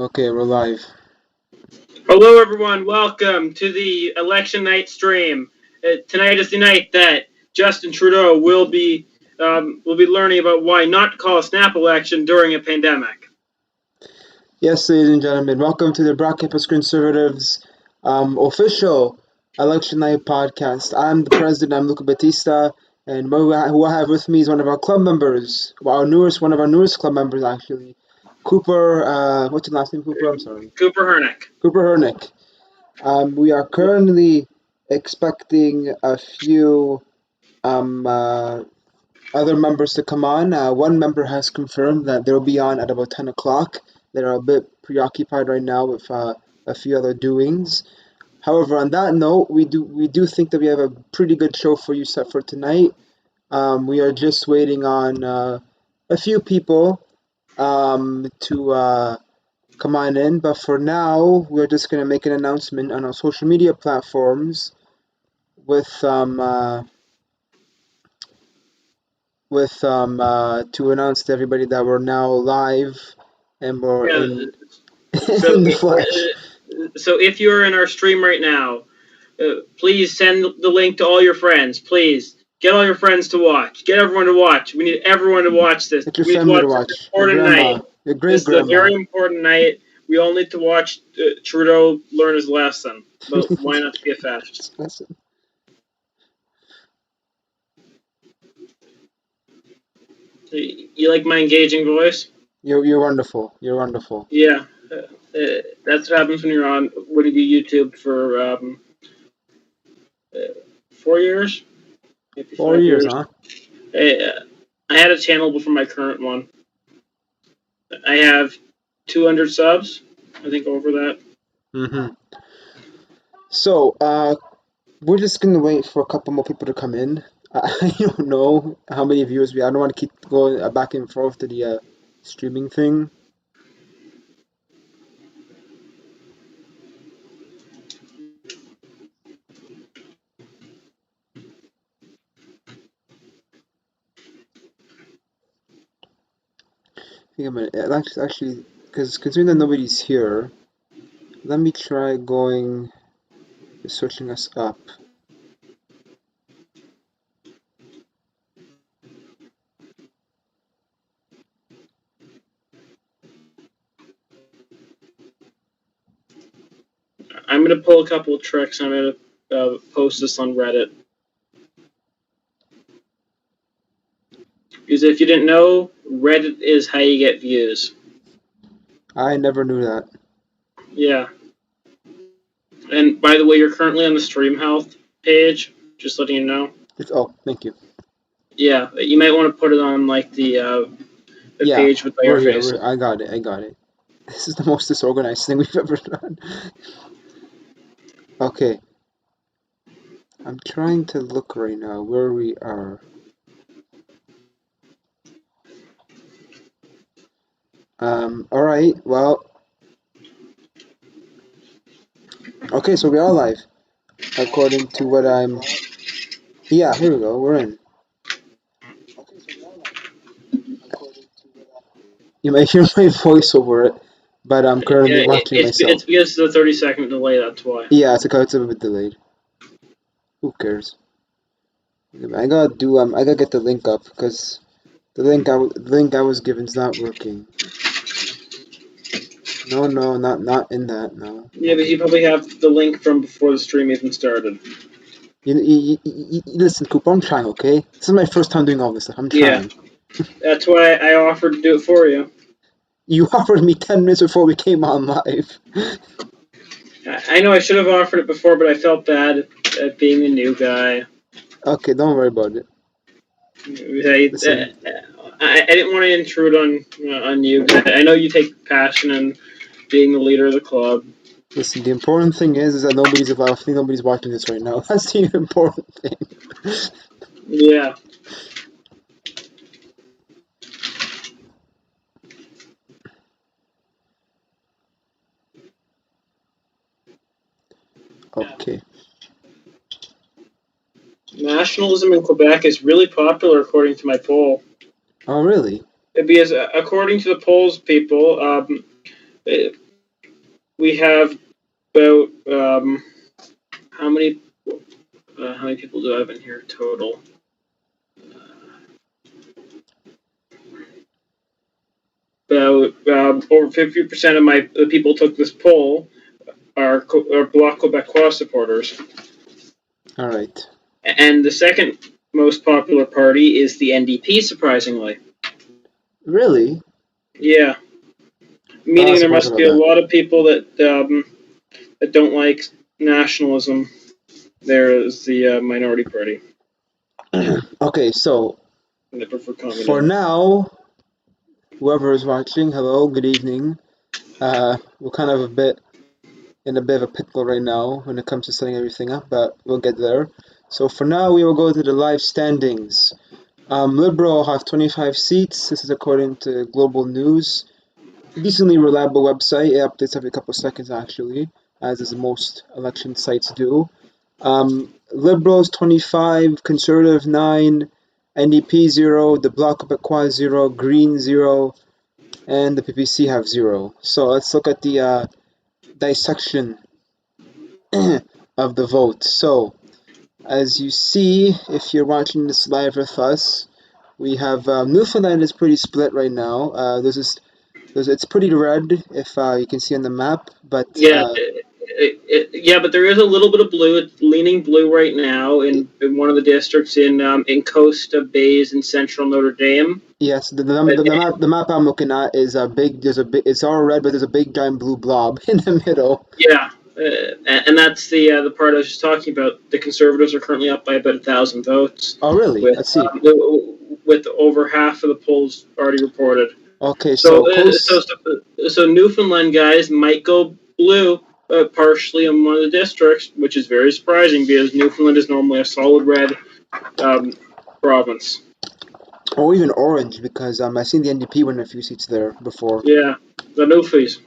Okay, we're live. Hello, everyone. Welcome to the election night stream. Tonight is the night that Justin Trudeau will be learning about why not to call a snap election during a pandemic. Yes, ladies and gentlemen, welcome to the Brock Campus Conservatives official election night podcast. I'm the president. I'm Luca Batista, and who I have with me is one of our club members, one of our newest club members actually, Cooper. What's your last name, Cooper? I'm sorry. Cooper Hernick. Cooper Hernick. We are currently expecting a few other members to come on. One member has confirmed that they'll be on at about 10 o'clock. They're a bit preoccupied right now with a few other doings. However, on that note, we do think that we have a pretty good show for you set for tonight. We are just waiting on a few people to come on in, but for now, we're just going to make an announcement on our social media platforms with to announce to everybody that we're now live and we're in the flesh. So if you're in our stream right now, please send the link to all your friends. Please get all your friends to watch. Get everyone to watch. We need everyone to watch this. Get your family to watch. This important night. Your great This is a very important night. We all need to watch Trudeau learn his lesson. But why not to be a fascist? You like my engaging voice? You're wonderful. You're wonderful. Yeah, that's what happens when you do YouTube for 4 years. Maybe 4 years, huh? I had a channel before my current one. I have 200 subs. I think over that. Mm-hmm. So, we're just gonna wait for a couple more people to come in. I don't know how many viewers we. I don't want to keep going back and forth to the streaming thing. I think I'm gonna actually, because considering that nobody's here, let me try searching us up. I'm gonna pull a couple of tricks. I'm gonna post this on Reddit. Because if you didn't know, Reddit is how you get views. I never knew that. Yeah. And by the way, you're currently on the Stream Health page. Just letting you know. Oh, thank you. Yeah, you might want to put it on like the page with your face. I got it. This is the most disorganized thing we've ever done. Okay. I'm trying to look right now where we are. Alright, well. Okay, so we are live. According to what I'm... Yeah, here we go, we're in. You may hear my voice over it, but I'm currently watching myself. It's because of the 30-second delay, that's why. Yeah, it's a bit delayed. Who cares? I gotta get the link up, because the link I was given is not working. No, not in that, no. Yeah, but you probably have the link from before the stream even started. You listen, Cooper, I'm trying, okay? This is my first time doing all this stuff. I'm trying. Yeah. That's why I offered to do it for you. You offered me 10 minutes before we came on live. I know I should have offered it before, but I felt bad at being the new guy. Okay, don't worry about it. I didn't want to intrude on you. I know you take passion in being the leader of the club. Listen, the important thing is that nobody's watching this right now. That's the important thing. Yeah. Okay. Nationalism in Quebec is really popular according to my poll. Oh, really? Because according to the polls, people, we have about how many people do I have in here total? About over 50% of the people took this poll are Bloc Québécois supporters. All right. And the second most popular party is the NDP, surprisingly. Really? Yeah. I'm Meaning not there surprised must about be a lot of people that don't like nationalism. There is the minority party. that. Okay, so And they prefer for communism. now, whoever is watching, hello, good evening. We're kind of in a bit of a pickle right now when it comes to setting everything up, but we'll get there. So for now, we will go to the live standings. Liberal have 25 seats. This is according to Global News. Decently reliable website. It updates every couple seconds, actually, as is most election sites do. Liberals 25, Conservative 9, NDP 0, the Bloc Québécois 0, Green 0, and the PPC have 0. So let's look at the dissection of the vote. So, as you see, if you're watching this live with us, we have Newfoundland is pretty split right now. It's pretty red if you can see on the map, but Yeah, but there is a little bit of blue. It's leaning blue right now in one of the districts in Costa Bays in central Notre Dame. yes, the map I'm looking at is a big. It's all red, but there's a big giant blue blob in the middle. Yeah, and that's the part I was just talking about. The Conservatives are currently up by about 1,000 votes, Oh, really? with Let's see. with over half of the polls already reported. Okay, So, so close. so Newfoundland guys might go blue partially in one of the districts, which is very surprising because Newfoundland is normally a solid red province. Or even orange, because I've seen the NDP win a few seats there before. Yeah, the Newfies.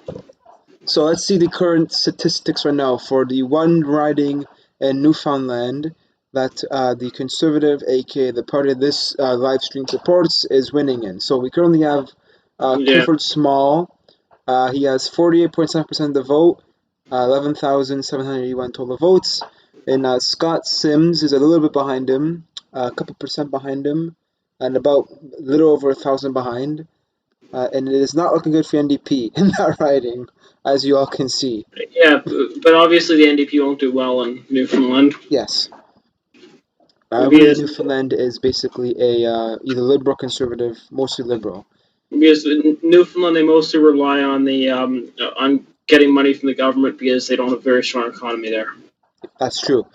So let's see the current statistics right now for the one riding in Newfoundland that the Conservative, aka the party this live stream supports, is winning in. So we currently have Yeah, Clifford Small. He has 48.7% of the vote, 11,781 total votes. And Scott Sims is a little bit behind him, a couple percent behind him, and about a little over 1,000 behind. And it is not looking good for NDP in that riding, as you all can see. yeah, but obviously the NDP won't do well in Newfoundland. Yes. Really, Because, Newfoundland is basically a either liberal, conservative, mostly liberal. because in Newfoundland they mostly rely on the on getting money from the government because they don't have a very strong economy there. That's true.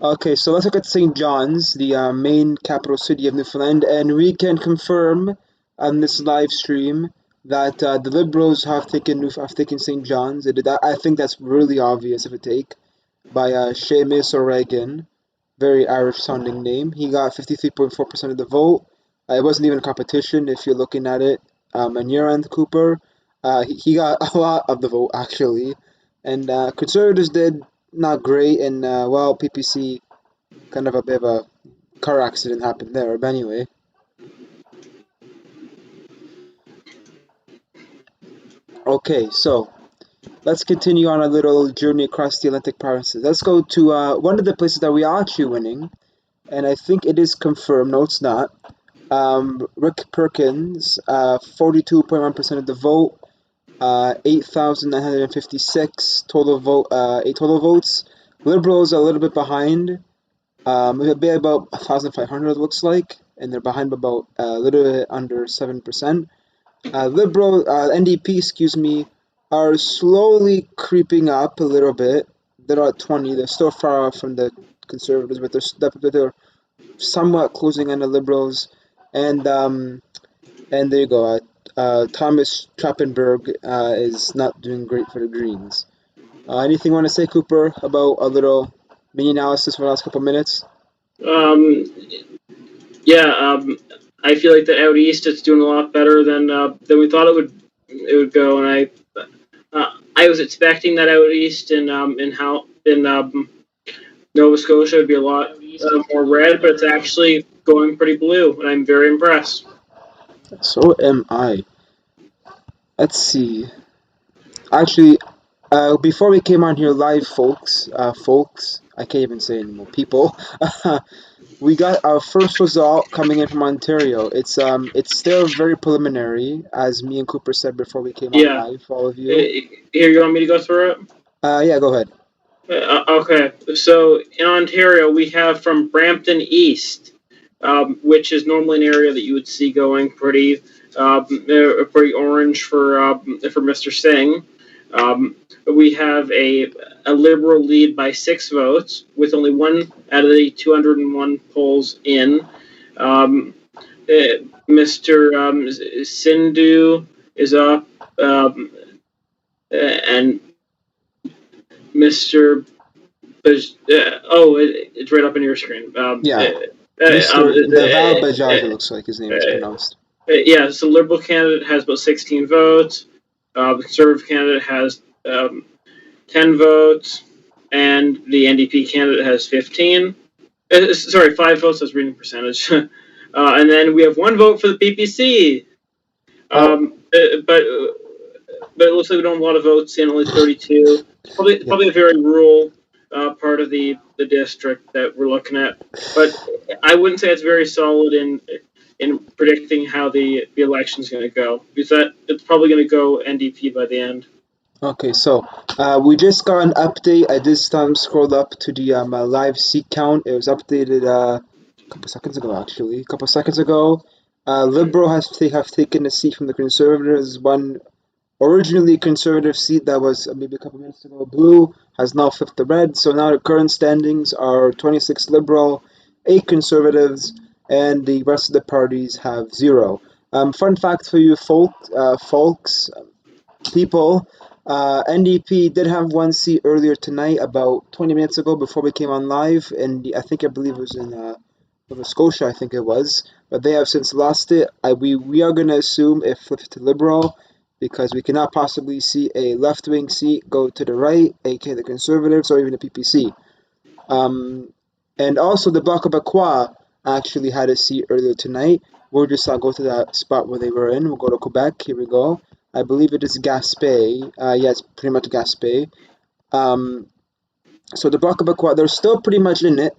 Okay, so let's look at St. John's, the main capital city of Newfoundland, and we can confirm on this live stream that the Liberals have taken St. John's. I think that's really obvious of a take by Seamus O'Regan, very Irish-sounding name. He got 53.4% of the vote. It wasn't even a competition if you're looking at it on your end, Cooper. He got a lot of the vote, actually. And Conservatives did not great, and well, PPC kind of a bit of a car accident happened there. But anyway, okay, so let's continue on a little journey across the Atlantic provinces. Let's go to one of the places that we are actually winning, and I think it is confirmed. No, it's not. Rick Perkins, 42.1% of the vote, 8,956 total vote, 8 total votes. Liberals are a little bit behind. It'll be about 1,500 it looks like, and they're behind by about a little bit under 7%. NDP, excuse me, are slowly creeping up a little bit. They're at 20. They're still far off from the Conservatives, but they're somewhat closing on the Liberals. And there you go. Thomas Trappenberg is not doing great for the Greens. Anything you want to say, Cooper, about a little mini analysis for the last couple minutes? Um, yeah, I feel like that out east it's doing a lot better than we thought it would go, and I was expecting that out east in Nova Scotia would be a lot more red, but it's actually going pretty blue, and I'm very impressed. So am I. Let's see. Actually, Before we came on here live, folks, I can't even say anymore. People, we got our first result coming in from Ontario. It's still very preliminary, as me and Cooper said before we came on Yeah. live for all of you. Here, you want me to go through it? Yeah, go ahead. Okay, so in Ontario, we have from Brampton East, which is normally an area that you would see going pretty orange for Mr. Singh. We have a Liberal lead by 6 votes, with only one out of the 201 polls in. Mr. Sindhu is up, and Mr. It's right up in your screen. Yeah, Uh, um, Mr. Naval uh, Bajaj, it uh, looks like his name is pronounced. yeah, so Liberal candidate has about 16 votes. The Conservative candidate has 10 votes, and the NDP candidate has 15. Sorry, 5 votes. That's reading percentage. And then we have 1 vote for the PPC. Oh, But it looks like we don't have a lot of votes in, only 32. yeah. Probably a very rural part of the district that we're looking at. But I wouldn't say it's very solid in predicting how the election is going to go, because that it's probably going to go NDP by the end. Okay, so we just got an update. I this time scrolled up to the live seat count. It was updated a couple seconds ago, actually. A couple seconds ago. Liberal have taken a seat from the Conservatives. One originally Conservative seat that was maybe a couple minutes ago blue has now flipped to red. So now the current standings are 26 Liberal, 8 Conservatives, and the rest of the parties have 0. Fun fact for you folks, people. NDP did have one seat earlier tonight, about 20 minutes ago before we came on live, and I believe it was in Nova Scotia, I think it was, but they have since lost it. We are going to assume it flips to Liberal because we cannot possibly see a left wing seat go to the right, aka the Conservatives, or even the PPC. Um, and also, the Bloc Québécois actually had a seat earlier tonight. We'll just go to that spot where they were in. We'll go to Quebec. Here we go. I believe it is Gaspé. Yeah, it's pretty much Gaspé. Um, so the Bloc Québécois, they're still pretty much in it,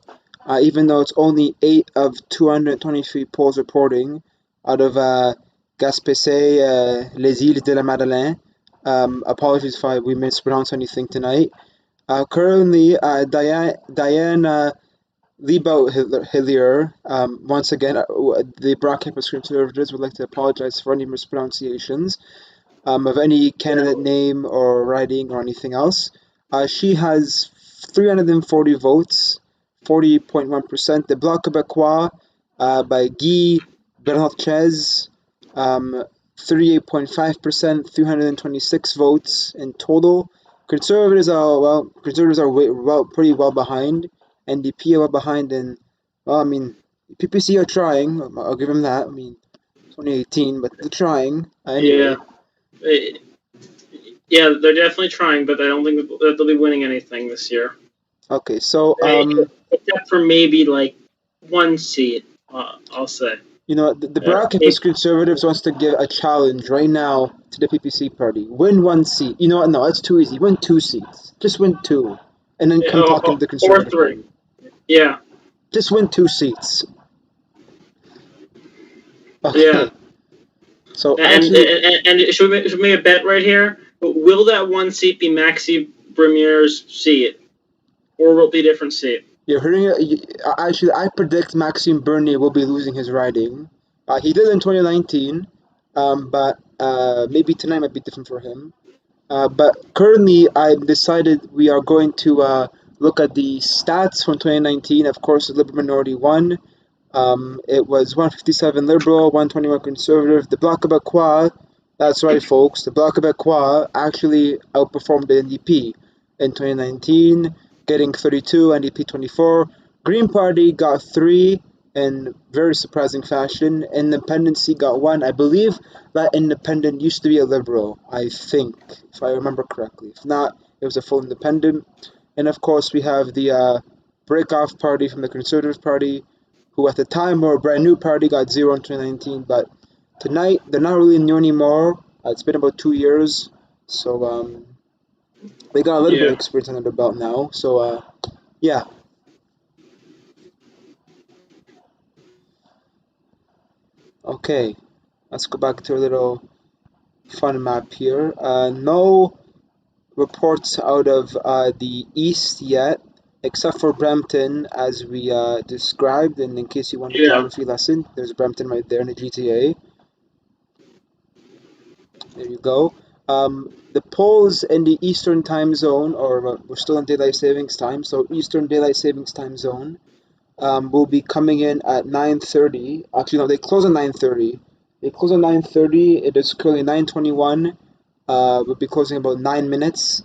even though it's only 8 of 223 polls reporting out of Gaspé, Les Îles de la Madeleine. Apologies if we mispronounce anything tonight. Currently, Diane Liebelt-Hillier, once again, the Brock Campus Conservatives would like to apologize for any mispronunciations of any candidate name or writing or anything else. She has 340 votes, 40.1%. The Bloc Québécois by Guy Bernatchez, 38.5%, 326 votes in total. Conservatives are pretty well behind. NDP are well behind, and well, I mean, PPC are trying. I'll give them that. I mean, 2018, but they're trying Yeah, anyway. Eh, yeah, they're definitely trying, but I don't think that they'll be winning anything this year, Okay, so except for maybe like 1 seat. I'll say. the Brown Campus Maybe, Conservatives wants to give a challenge right now to the PPC party. Win one seat. You know what? No, that's too easy. Win 2 seats. Just win 2, and then come talking to the or Conservative 3. Party. Yeah, Just win 2 seats. yeah. Okay. So actually, And should we make a bet right here? Will that 1 seat be Maxi Premier's seat, or will it be a different seat? you're hearing it. Actually, I predict Maxime Bernier will be losing his riding. He did in 2019, but maybe tonight might be different for him. But currently, I've decided we are going to look at the stats from 2019. Of course, the Liberal minority won. It was 157 Liberal, 121 Conservative. The Bloc Québécois, that's right, folks, the Bloc Québécois actually outperformed the NDP in 2019, getting 32, NDP 24. Green Party got 3 in very surprising fashion. Independency got 1. I believe that independent used to be a Liberal, I think, if I remember correctly. If not, it was a full independent. And of course, we have the break-off party from the Conservative Party, who at the time were a brand new party, got 0 in 2019. But tonight, they're not really new anymore. It's been about 2 years. So, They got a little bit of Yeah. experience under their belt now. So yeah. Okay, let's go back to a little fun map here. No reports out of the east yet, except for Brampton, as we described. And in case you want a Yeah. geography lesson, there's Brampton right there in the GTA. There you go. The polls in the Eastern time zone, or we're still in daylight savings time, so Eastern daylight savings time zone, will be coming in at 9:30. Actually, no, they close at 9:30. They close at 9:30. It is currently 9:21. We'll be closing about 9 minutes,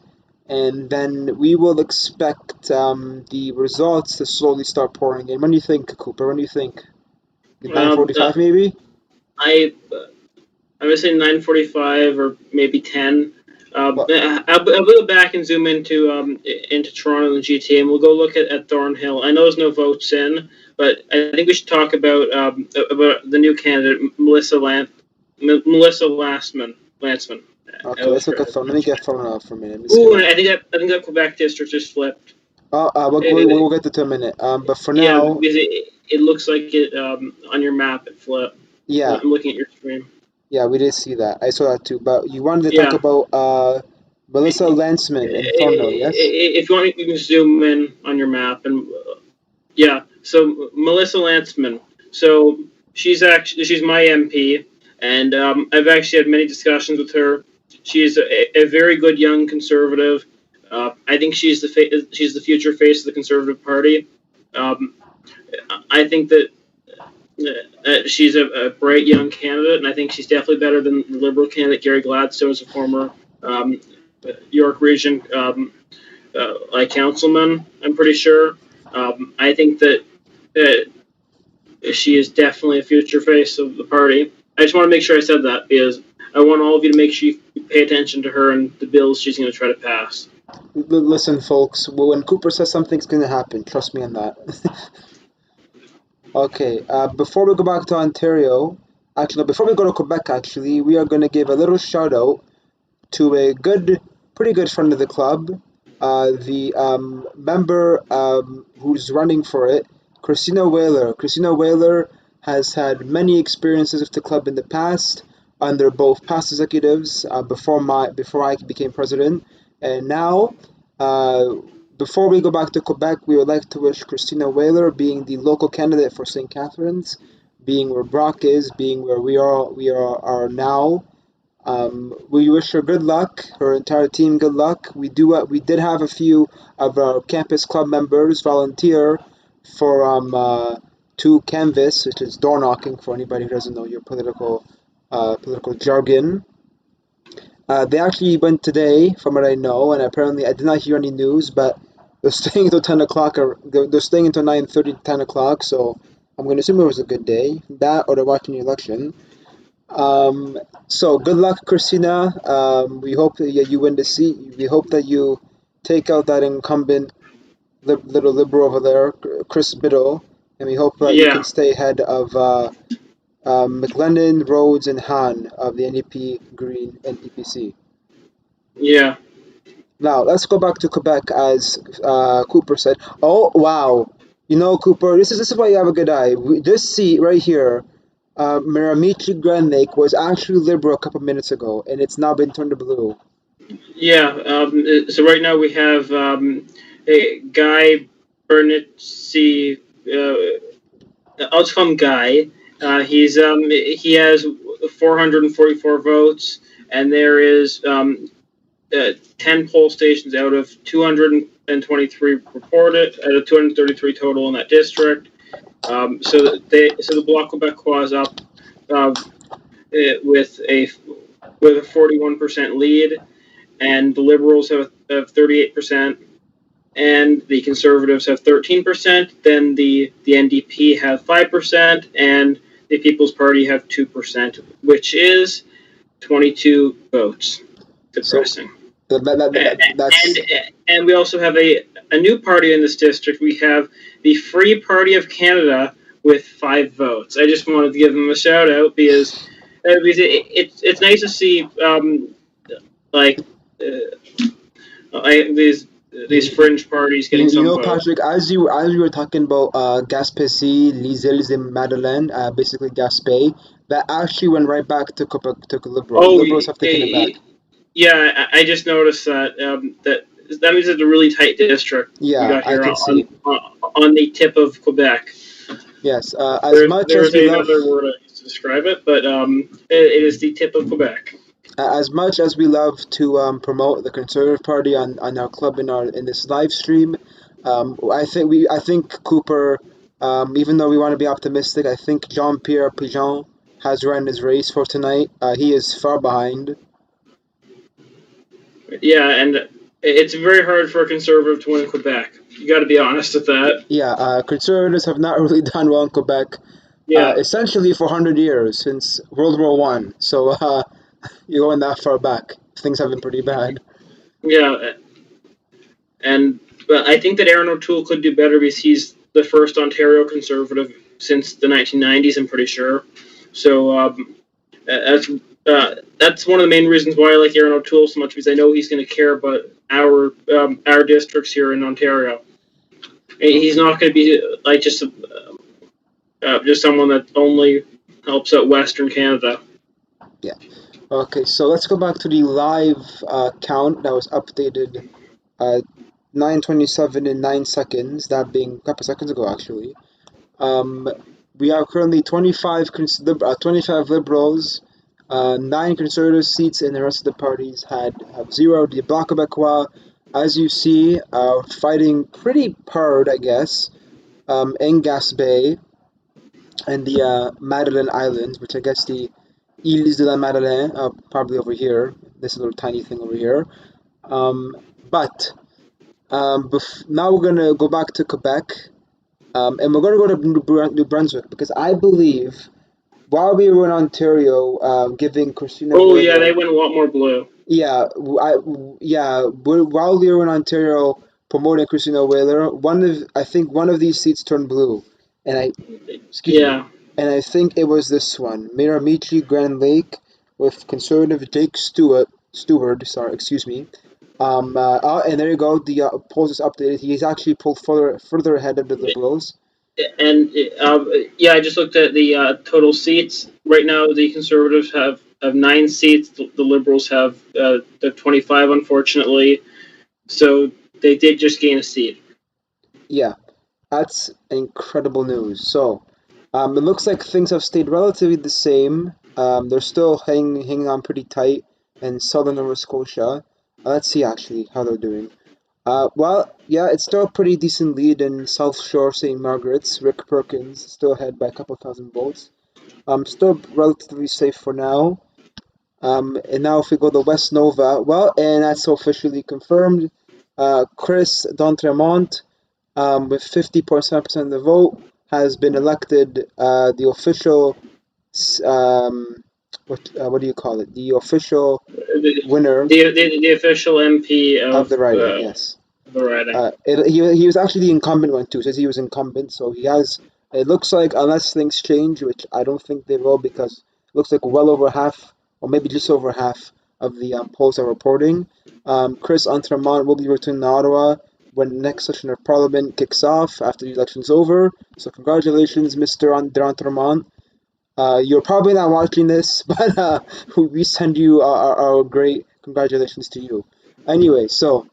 and then we will expect the results to slowly start pouring in. When do you think, Cooper? When do you think? Um, uh, 9:45 maybe? I I'm gonna say 9:45 or maybe 10. What? I'll go back and zoom into Toronto and the GTA, and we'll go look at Thornhill. I know there's no votes in, but I think we should talk about the new candidate, Melissa Lastman. Lanceman. I Okay, always let's look forget. at phone. Let me get phone out for a minute. Let me see. Ooh, and I think that Quebec district just flipped. Oh, we'll get to it in a minute. But for Yeah, now, because it looks like it on your map it flipped. yeah, I'm looking at your screen. yeah, we did see that. I saw that too. But you wanted to talk Yeah. about Melissa Landsman in Thornhill, yes? If you want, you can zoom in on your map and yeah. So Melissa Lanceman. So she's my MP, and I've actually had many discussions with her. She's a very good young conservative. I think she's the future face of the Conservative Party. Um, I think that she's a bright young candidate, and I think she's definitely better than the Liberal candidate Gary Gladstone, as a former um, York Region councilman. I'm pretty sure. I think that she is definitely a future face of the party. I just want to make sure I said that because I want all of you to make sure you pay attention to her and the bills she's going to try to pass. Listen, folks, when Cooper says something's going to happen, trust me on that. Okay, before we go back to Ontario, actually, no, before we go to Quebec, actually, we are going to give a little shout out to a pretty good friend of the club, the member who's running for it, Christina Whaler. Christina Whaler has had many experiences with the club in the past under both past executives before I became president, and now. Uh, Before we go back to Quebec, we would like to wish Christina Whaler, being the local candidate for St. Catharines, being where Brock is, being where are now, we wish her good luck, her entire team good luck. We did have a few of our campus club members volunteer for to canvas, which is door knocking for anybody who doesn't know your political jargon. They actually went today, from what I know, and apparently I did not hear any news, but they're staying until 10 o'clock, or they're staying until 9:30, 10 o'clock. So I'm going to assume it was a good day. That or they're watching the election. Um, so good luck, Christina. We hope that you win the seat. We hope that you take out that incumbent little liberal over there, Chris Biddle, and we hope that you can Yeah, stay ahead of McLennan, Rhodes, and Hahn of the NDP, Green, and EPC. yeah, Now let's go back to Quebec, as Cooper said. Oh wow! You know, Cooper, this is why you have a good eye. This seat right here, Miramichi Grand Lake, was actually Liberal a couple minutes ago, and it's now been turned to blue. yeah. So right now we have a Guy Bernitzi. I'll just call him Guy. He has 444 votes, and there is 10 poll stations out of 223 reported, out of 233 total in that district. So the Bloc Québécois is up uh, with a 41% lead, and the Liberals have 38%, and the Conservatives have 13%. Then the NDP have 5%, and the People's Party have 2%, which is 22 votes. So Depressing. that's And we also have a new party in this district. We have the Free Party of Canada with 5 votes. I just wanted to give them a shout out because it's nice to see like uh, these fringe parties getting You some know, vote. Patrick, as you were talking about Gaspésie, les îles de Madeleine, basically Gaspé, that actually went right back to Liberal. Oh, Liberals have taken it back. yeah, I just noticed that that means it's a really tight district we Yeah, got I here can see. on the tip of Quebec. Yes, as much There as is we love, another word I use to describe it, but it is the tip of Quebec. as much as we love to promote the Conservative Party on our club in this live stream, I think Cooper, even though we want to be optimistic, I think Jean Pierre Pigeon has run his race for tonight. He is far behind. Yeah, and it's very hard for a conservative to win Quebec. You got to be honest with that. Yeah, conservatives have not really done well in Quebec, Yeah, essentially for 100 years since World War One. So you're going that far back. Things have been pretty bad. yeah, and but I think that Aaron O'Toole could do better because he's the first Ontario conservative since the 1990s. I'm pretty sure. So that's one of the main reasons why I like Aaron O'Toole so much because I know he's going to care about our districts here in Ontario. He's Okay. not going to be like just someone that only helps out Western Canada. Yeah. Okay. So let's go back to the live count that was updated 9:27 and 9 seconds. That being a couple seconds ago, actually. Um, we are currently 25 liberals, 9 conservative seats, and the rest of the parties have zero. The Bloc Québécois, as you see, are fighting pretty hard, I guess, in Gaspé and the Madeleine Islands, which I guess the Îles de la Madeleine, probably over here, this little tiny thing over here. But now we're gonna go back to Quebec, and we're gonna go to New Brunswick because I believe while we were in Ontario, giving Christina Oh yeah, they Whaler, went a lot more blue. yeah, while we were in Ontario promoting Christina Whaler, I think one of these seats turned blue, and excuse me, Yeah, and I think it was this one, Miramichi Grand Lake, with conservative Jake Stewart, sorry, excuse me. And there you go. The polls is updated. He's actually pulled further ahead of the Liberals. and yeah, I just looked at the total seats. Right now, the Conservatives have 9 seats. The Liberals have the 25, unfortunately. So they did just gain a seat. Yeah, that's incredible news. So, it looks like things have stayed relatively the same. They're still hanging on pretty tight in southern Nova Scotia. Let's see actually how they're doing. Well, yeah, it's still a pretty decent lead in South Shore St. Margaret's. Rick Perkins still ahead by a couple thousand votes. Still relatively safe for now. And now if we go to West Nova, well, and that's officially confirmed. Chris D'Entremont, with 50.7% of the vote, has been elected the official, what do you call it? The official The, winner the official MP of of the riding. Yes. the riding. He was actually the incumbent one too. Says he was incumbent, so he has. It looks like unless things change, which I don't think they will, because it looks like well over half, or maybe just over half of the polls are reporting. Chris Entremont will be returning to Ottawa when the next session of Parliament kicks off after the election's over. So congratulations, Mr. Entremont. You're probably not watching this, but we send you our great congratulations to you. Anyway, so.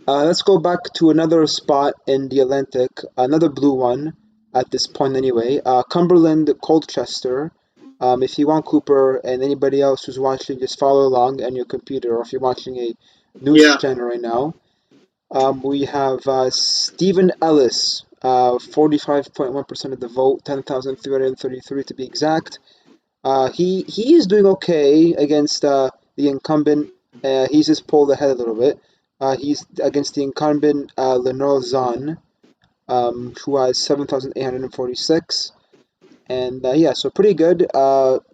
Let's go back to another spot in the Atlantic, another blue one at this point anyway. Cumberland, Colchester. If you want Cooper and anybody else who's watching, just follow along on your computer, or if you're watching a news Yeah, channel right now. We have Stephen Ellis, 45.1% of the vote, 10,333 to be exact. He is doing okay against the incumbent. He's just pulled ahead a little bit. He's against the incumbent Lenore Zahn, who has 7,846. And yeah, so pretty good.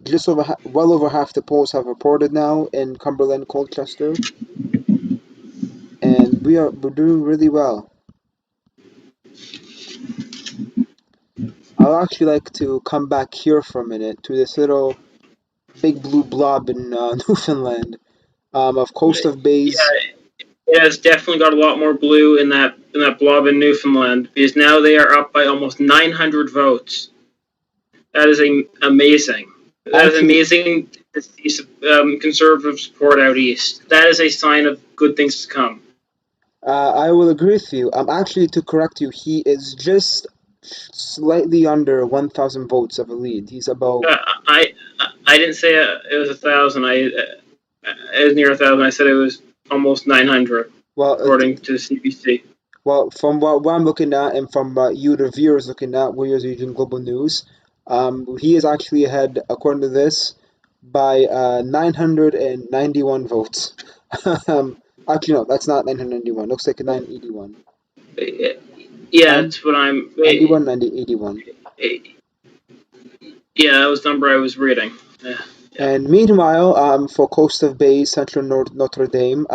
Just well over half the polls have reported now in Cumberland, Colchester, and we're doing really well. I'd actually like to come back here for a minute to this little big blue blob in Newfoundland. of Coast of Bays. Yeah, it has definitely got a lot more blue in that blob in Newfoundland because now they are up by almost 900 votes. That is amazing. That is Actually, amazing to see conservative support out east. That is a sign of good things to come. I will agree with you. Actually, to correct you, he is just slightly under 1,000 votes of a lead. He's about, Uh, I I didn't say it was 1,000. It was near 1,000. I said it was almost 900, well, according to CBC. from what I'm looking at and from you, the viewers looking at Warriors Region Global News, he is actually ahead, according to this, by 991 votes. Actually, no, that's not 991. Looks like 981. Yeah, Nine, that's what I'm. 91, 90, 81. Yeah, that was the number I was reading. Yeah. And meanwhile, for Coast of Bay, Central Notre Dame,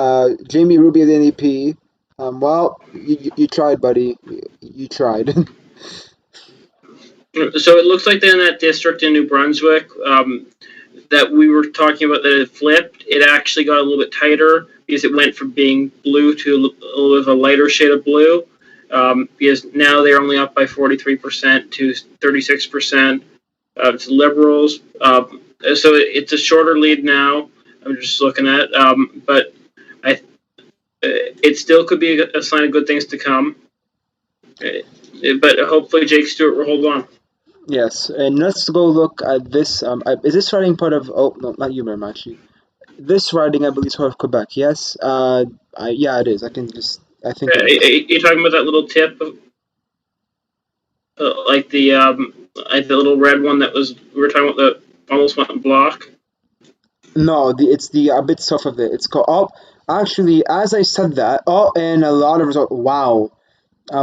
Jamie Rubio, the NDP, well, you tried, buddy. You tried. So it looks like in that district in New Brunswick that we were talking about that it flipped. It actually got a little bit tighter because it went from being blue to a little bit of a lighter shade of blue. Because now they're only up by 43% to 36%. It's Liberals. So it's a shorter lead now. I'm just looking at, but I it still could be a sign of good things to come. But hopefully Jake Stewart will hold on. Yes, and let's go look at this. Is this riding part of? Oh no, not you, actually. This riding, I believe, is part of Quebec. Yes. Yeah, it is. I think it is. You're talking about that little tip, like the little red one that was we were talking about that almost went block. No, it's the a bit south of it. It's called. Oh, actually, as I said that. Oh, and a lot of results. Wow.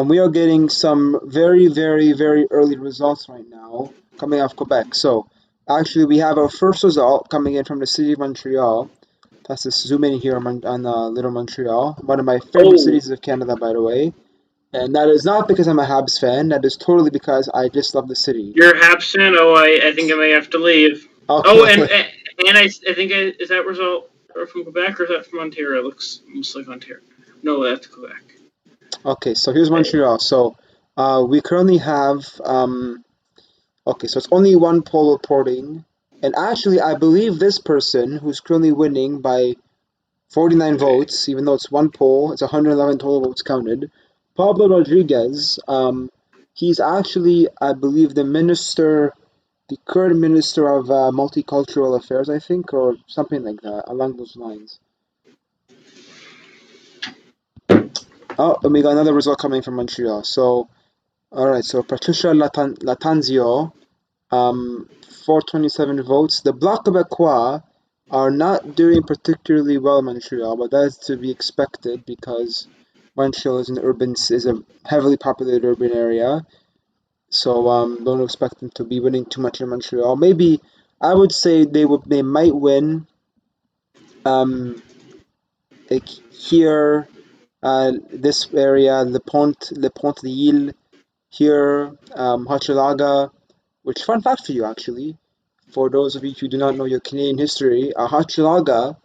We are getting some very, very, very early results right now coming out of Quebec. So, actually, we have our first result coming in from the city of Montreal. Let's just zoom in here on Little Montreal, one of my favorite Oh, cities of Canada, by the way. And that is not because I'm a Habs fan. That is totally because I just love the city. you're a Habs fan. Oh, I think I may have to leave. Oh, Okay, and I think is that result from Quebec or is that from Ontario? It looks almost like Ontario. No, that's Quebec. okay. So here's Montreal. So we currently have okay. So it's only one poll reporting, and actually, I believe this person who's currently winning by 49 votes, even though it's one poll, it's 111 total votes counted. Pablo Rodriguez, he's actually, I believe, the current minister of multicultural affairs, I think, or something like that, along those lines. Oh, and we got another result coming from Montreal. So, all right, so Patricia Latanzio, 427 votes. The Bloc Québécois are not doing particularly well in Montreal, but that is to be expected because Montreal is a heavily populated urban area. So don't expect them to be winning too much in Montreal. Maybe I would say they might win like here this area Le Pont de Ile here Hochelaga, which fun fact for you actually. For those of you who do not know your Canadian history, Hochelaga,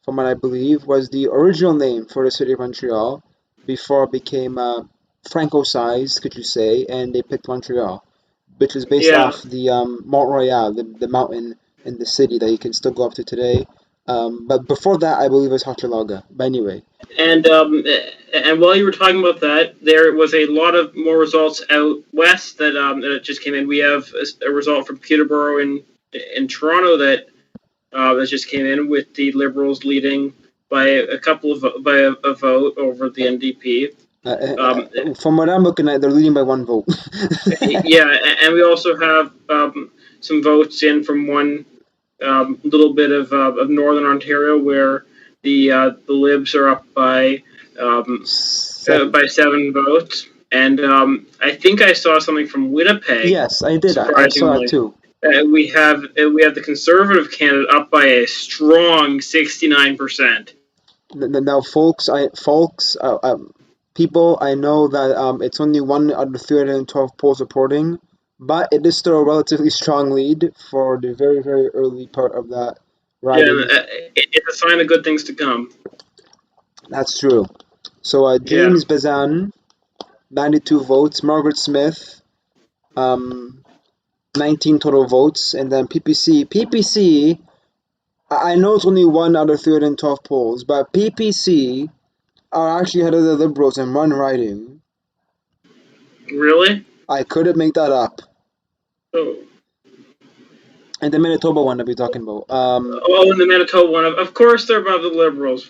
from what I believe, was the original name for the city of Montreal before it became Franco-sized, could you say, and they picked Montreal, which is based Yeah, off the Mont Royal, the mountain in the city that you can still go up to today. But before that, I believe it was Hochelaga. But anyway, and while you were talking about that, there was a lot of more results out west that just came in. We have a result from Peterborough in Toronto that just came in with the Liberals leading by a vote over the NDP. Um, from what I'm looking at, they're leading by one vote. yeah, and we also have some votes in from one little bit of Northern Ontario where the Libs are up Seven. by 7 votes, and I think I saw something from Winnipeg. Yes, I did. I saw that Surprisingly, too. we have the Conservative candidate up by a strong 69%. Now, people, I know that it's only one out of 312 polls reporting, but it is still a relatively strong lead for the very, very early part of that Yeah, ridings. it's a sign of good things to come. That's true. So Yeah. James Bazan, 92 votes. Margaret Smith, 19 total votes. And then PPC, I know it's only 1 out of 312 polls, but PPC are actually ahead of the Liberals in one riding. Really? I couldn't make that up. Oh. And the Manitoba one that we're talking about. Oh, in the Manitoba one, of course they're above the Liberals.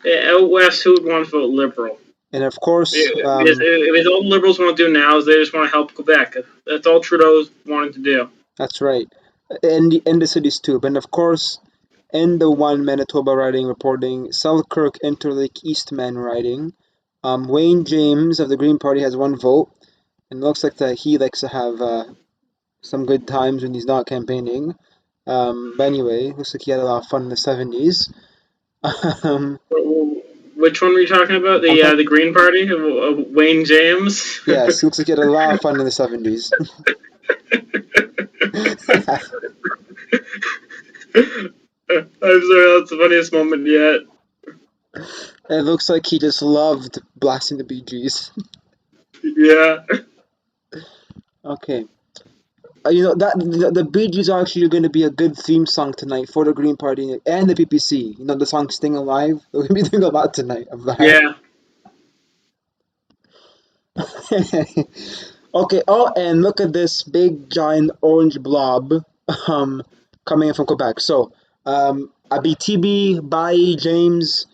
Out west, who would want to vote Liberal? And of course, Because all the Liberals want to do now is they just want to help Quebec. That's all Trudeau's wanting to do. that's right. In the cities too. But of course, in the one Manitoba riding reporting, Selkirk Interlake Eastman riding, Wayne James of the Green Party has 1 vote. And it looks like that he likes to have some good times when he's not campaigning. But anyway, looks like he had a lot of fun in the 70s. Which one were you talking about? The Green Party, Wayne James. Yes, he looks like he had a lot of fun in the 70s. I'm sorry, that's the funniest moment yet. It looks like he just loved blasting the Bee Gees. Yeah. Okay. That the Bee Gees are actually going to be a good theme song tonight for the Green Party and the PPC. The song "Sting Alive." We're going to be doing a lot tonight of that. Yeah. Okay. Oh, and look at this big giant orange blob coming in from Quebec. So, Abitibi, Bai, James,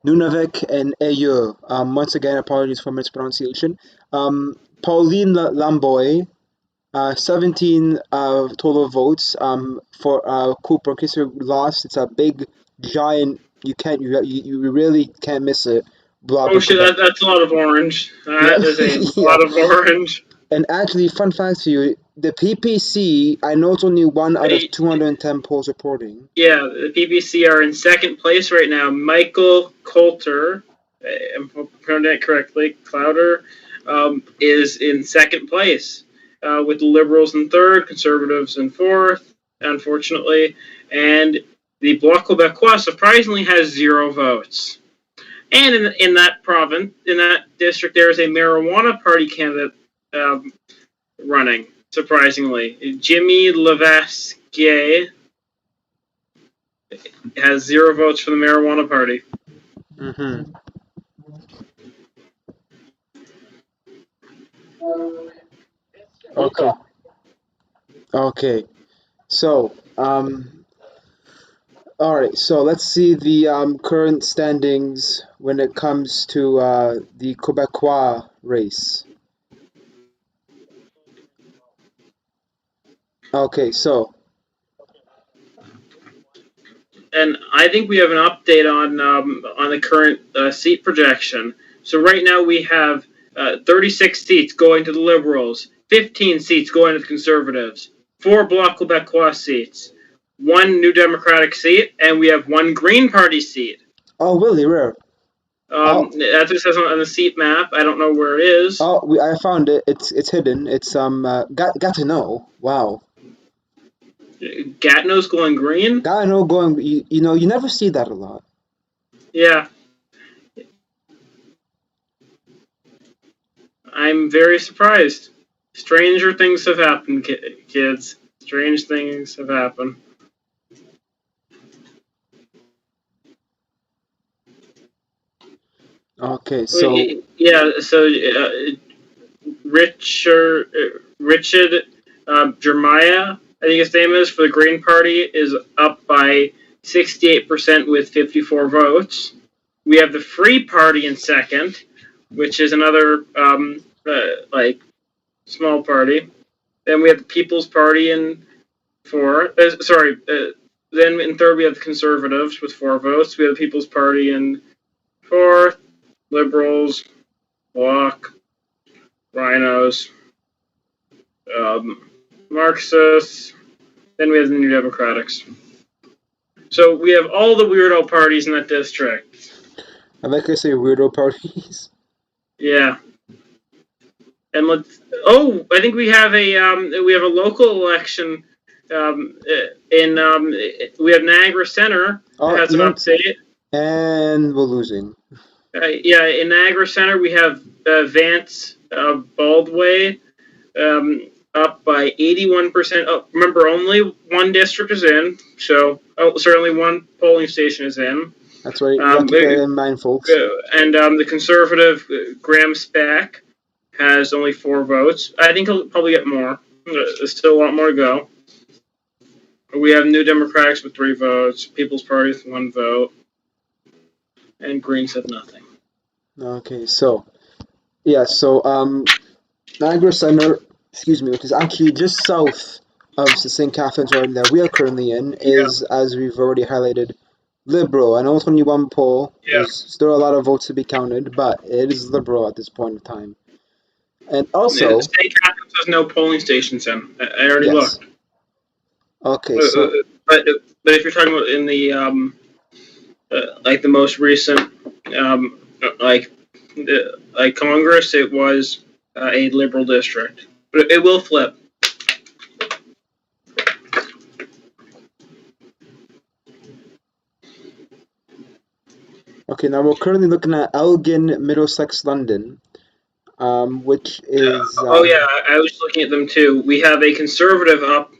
Nunavik, and Ayo. Once again, apologies for mispronunciation. Pauline Lamboy, 17 total votes. For Cooper, in case you lost, it's a big, giant. You really can't miss it. Blob Oh in shit, Quebec. that's a lot of orange. Yeah, That is a yeah. lot of orange. And actually, fun fact for you: the PPC. I know it's only 1 out of 210 polls reporting. Yeah, the PBC are in second place right now. Michael Coulter, I'm pronouncing that correctly, Clouder, is in second place, with the Liberals in third, Conservatives in fourth, unfortunately, and the Bloc Québécois surprisingly has 0 votes. And in that province, in that district, there is a marijuana party candidate running, surprisingly. Jimmy Levesque has 0 votes for the marijuana party. Mm-hmm. Okay. Okay. So, all right. So let's see the current standings when it comes to the Quebecois race. Okay. So, And I think we have an update on the current seat projection. So right now we have 36 seats going to the Liberals, 15 seats going to the Conservatives, 4 Bloc Québécois seats, 1 New Democratic seat, and we have 1 Green Party seat. oh, really rare. That's what it says on the seat map. I don't know where it is. Oh, I found it. It's hidden. It's got to know. Wow. Gatineau's going green. Got to know going. You never see that a lot. Yeah. I'm very surprised. Stranger things have happened, kids. Strange things have happened. Okay. So, Yeah, so Richard Jeremiah, I think his name is, for the Green Party, is up by 68% with 54 votes. We have the Free Party in second, which is another small party. Then we have the People's Party in fourth. Then in third we have the Conservatives with 4 votes. We have the People's Party in fourth. Liberals, Bloc, Rhinos, Marxists. Then we have the New Democrats. So we have all the weirdo parties in that district. I like to say weirdo parties. Yeah. And I think we have a local election we have Niagara Center has an update. And we're losing. In Niagara Center we have Vance Baldway up by 81%. Oh, remember, only one district is in, so certainly one polling station is in. That's right. You have to keep that in mind, folks. And the Conservative Graham Speck has only 4 votes. I think he'll probably get more. There's still a lot more to go. We have New Democrats with 3 votes, People's Party with 1 vote, and Greens have nothing. Okay, so Niagara Center, which is actually just south of the St. Catharines Garden that we are currently in, is, as we've already highlighted, Liberal. I know it's only one poll. Yeah. There's still a lot of votes to be counted, but it is Liberal at this point in time. And also, St. Catharines has no polling stations in. I already looked. Okay, so but if you're talking about in the like the most recent like Congress, it was a Liberal district, but it will flip. Okay, now we're currently looking at Elgin, Middlesex, London, which is... I was looking at them too. We have a Conservative up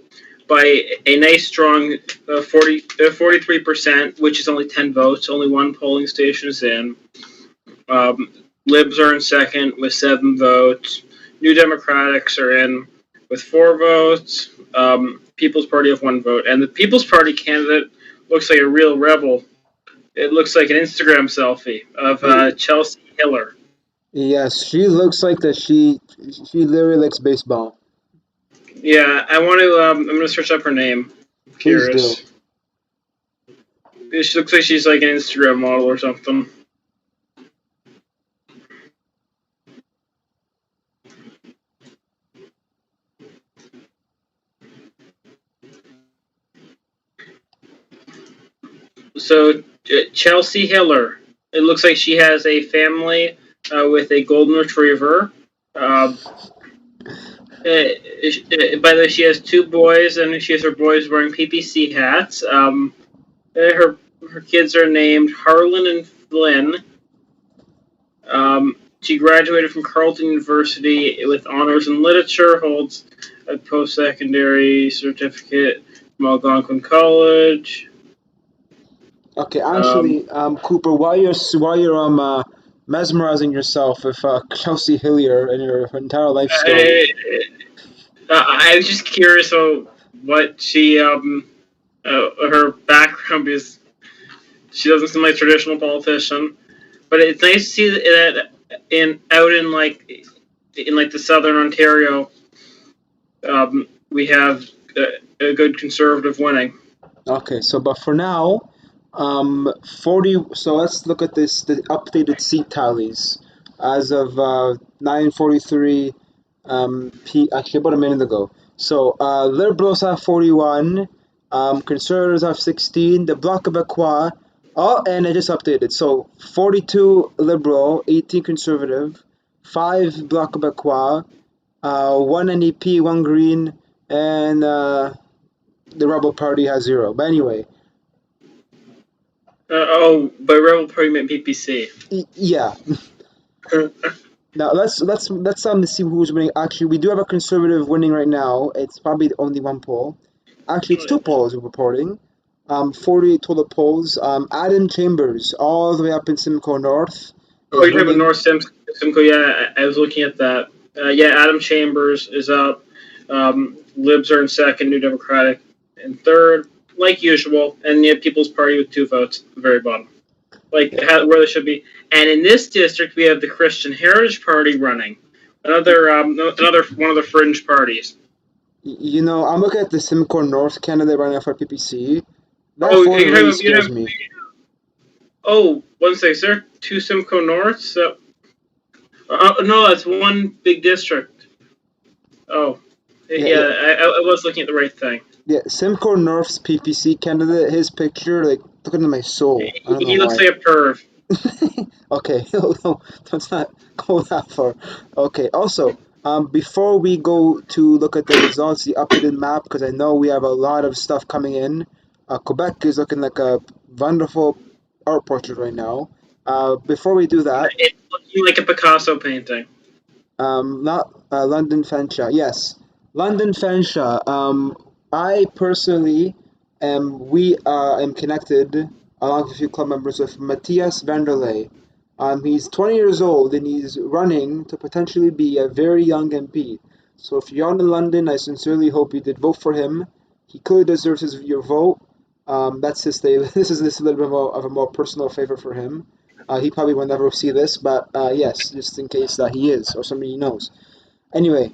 by a nice strong 43%, which is only 10 votes. Only one polling station is in. Libs are in second with 7 votes. New Democrats are in with 4 votes. People's Party have 1 vote. And the People's Party candidate looks like a real rebel. It looks like an Instagram selfie of Chelsea Hiller. Yes, she looks like that. She literally likes baseball. Yeah, I want to. I'm going to search up her name. I'm curious. Please do. She looks like she's like an Instagram model or something. So Chelsea Hiller. It looks like she has a family with a golden retriever. By the way, she has 2 boys, and she has her boys wearing PPC hats. Her kids are named Harlan and Flynn. She graduated from Carleton University with honors in literature, holds a post-secondary certificate from Algonquin College. Okay, actually, Cooper, while you're mesmerizing yourself with Chelsea Hillier and your entire life story. I was just curious about what she her background is. She doesn't seem like a traditional politician, but it's nice to see that out in the southern Ontario, we have a good Conservative winning. Okay, but for now, 40. So let's look at the updated seat tallies as of 9:43 actually about a minute ago. So Liberals have 41, Conservatives have 16, the Bloc Québécois. Oh, and I just updated. So 42 Liberal, 18 Conservative, 5 Bloc Québécois, 1 NDP, 1 Green, and the Rebel Party has 0. But anyway. By Rebel Party meant PPC. Yeah. Now let's see who's winning. Actually, we do have a Conservative winning right now. It's probably only 1 poll. Actually, it's 2 polls we're reporting. 48 total polls. Adam Chambers, all the way up in Simcoe North. Oh, you're talking about North Simcoe? Yeah, I was looking at that. Adam Chambers is up. Libs are in second. New Democratic in third, like usual. And you have People's Party with 2 votes at the very bottom, where they should be. And in this district, we have the Christian Heritage Party running, another one of the fringe parties. You know, I'm looking at the Simcoe North candidate running for PPC. That really scares me. Oh, one second, is there 2 Simcoe Norths? No, that's 1 big district. Oh, yeah. I was looking at the right thing. Yeah, Simcoe North's PPC candidate, his picture, look into my soul. He looks like a perv. Okay, no, let's not go that far. Okay, also, Before we go to look at the results, the updated map, because I know we have a lot of stuff coming in. Quebec is looking like a wonderful art portrait right now. Before we do that, It's looking like a Picasso painting. not London Fanshawe. Yes, London Fanshawe. I personally am connected along with a few club members with Matthias Vanderlei. He's 20 years old and he's running to potentially be a very young MP. So if you're in London, I sincerely hope you did vote for him. He clearly deserves your vote. That's his day. This is a little bit of a more personal favor for him. He probably will never see this, but yes, just in case that he is or somebody he knows. Anyway,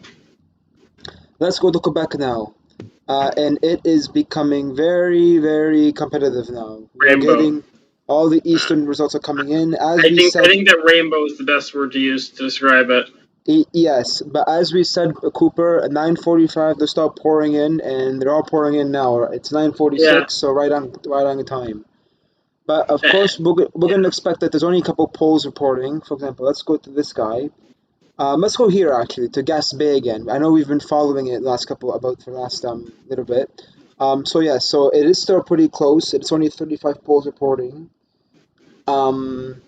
let's go to Quebec now. And it is becoming very, very competitive now. We're Rainbow. getting all the Eastern results are coming in. As I we think said, that rainbow is the best word to use to describe it. yes, but as we said, Cooper, at 9:45 they start pouring in, and they're all pouring in now. It's Yeah. 9:46, so right on time. But of Uh, course, we're going to expect that there's only a couple polls reporting. For example, let's go to this guy. Let's go here actually to Gas Bay again. I know we've been following it for the last little bit. So yeah, so it is still pretty close. It's only 35 polls reporting. Um,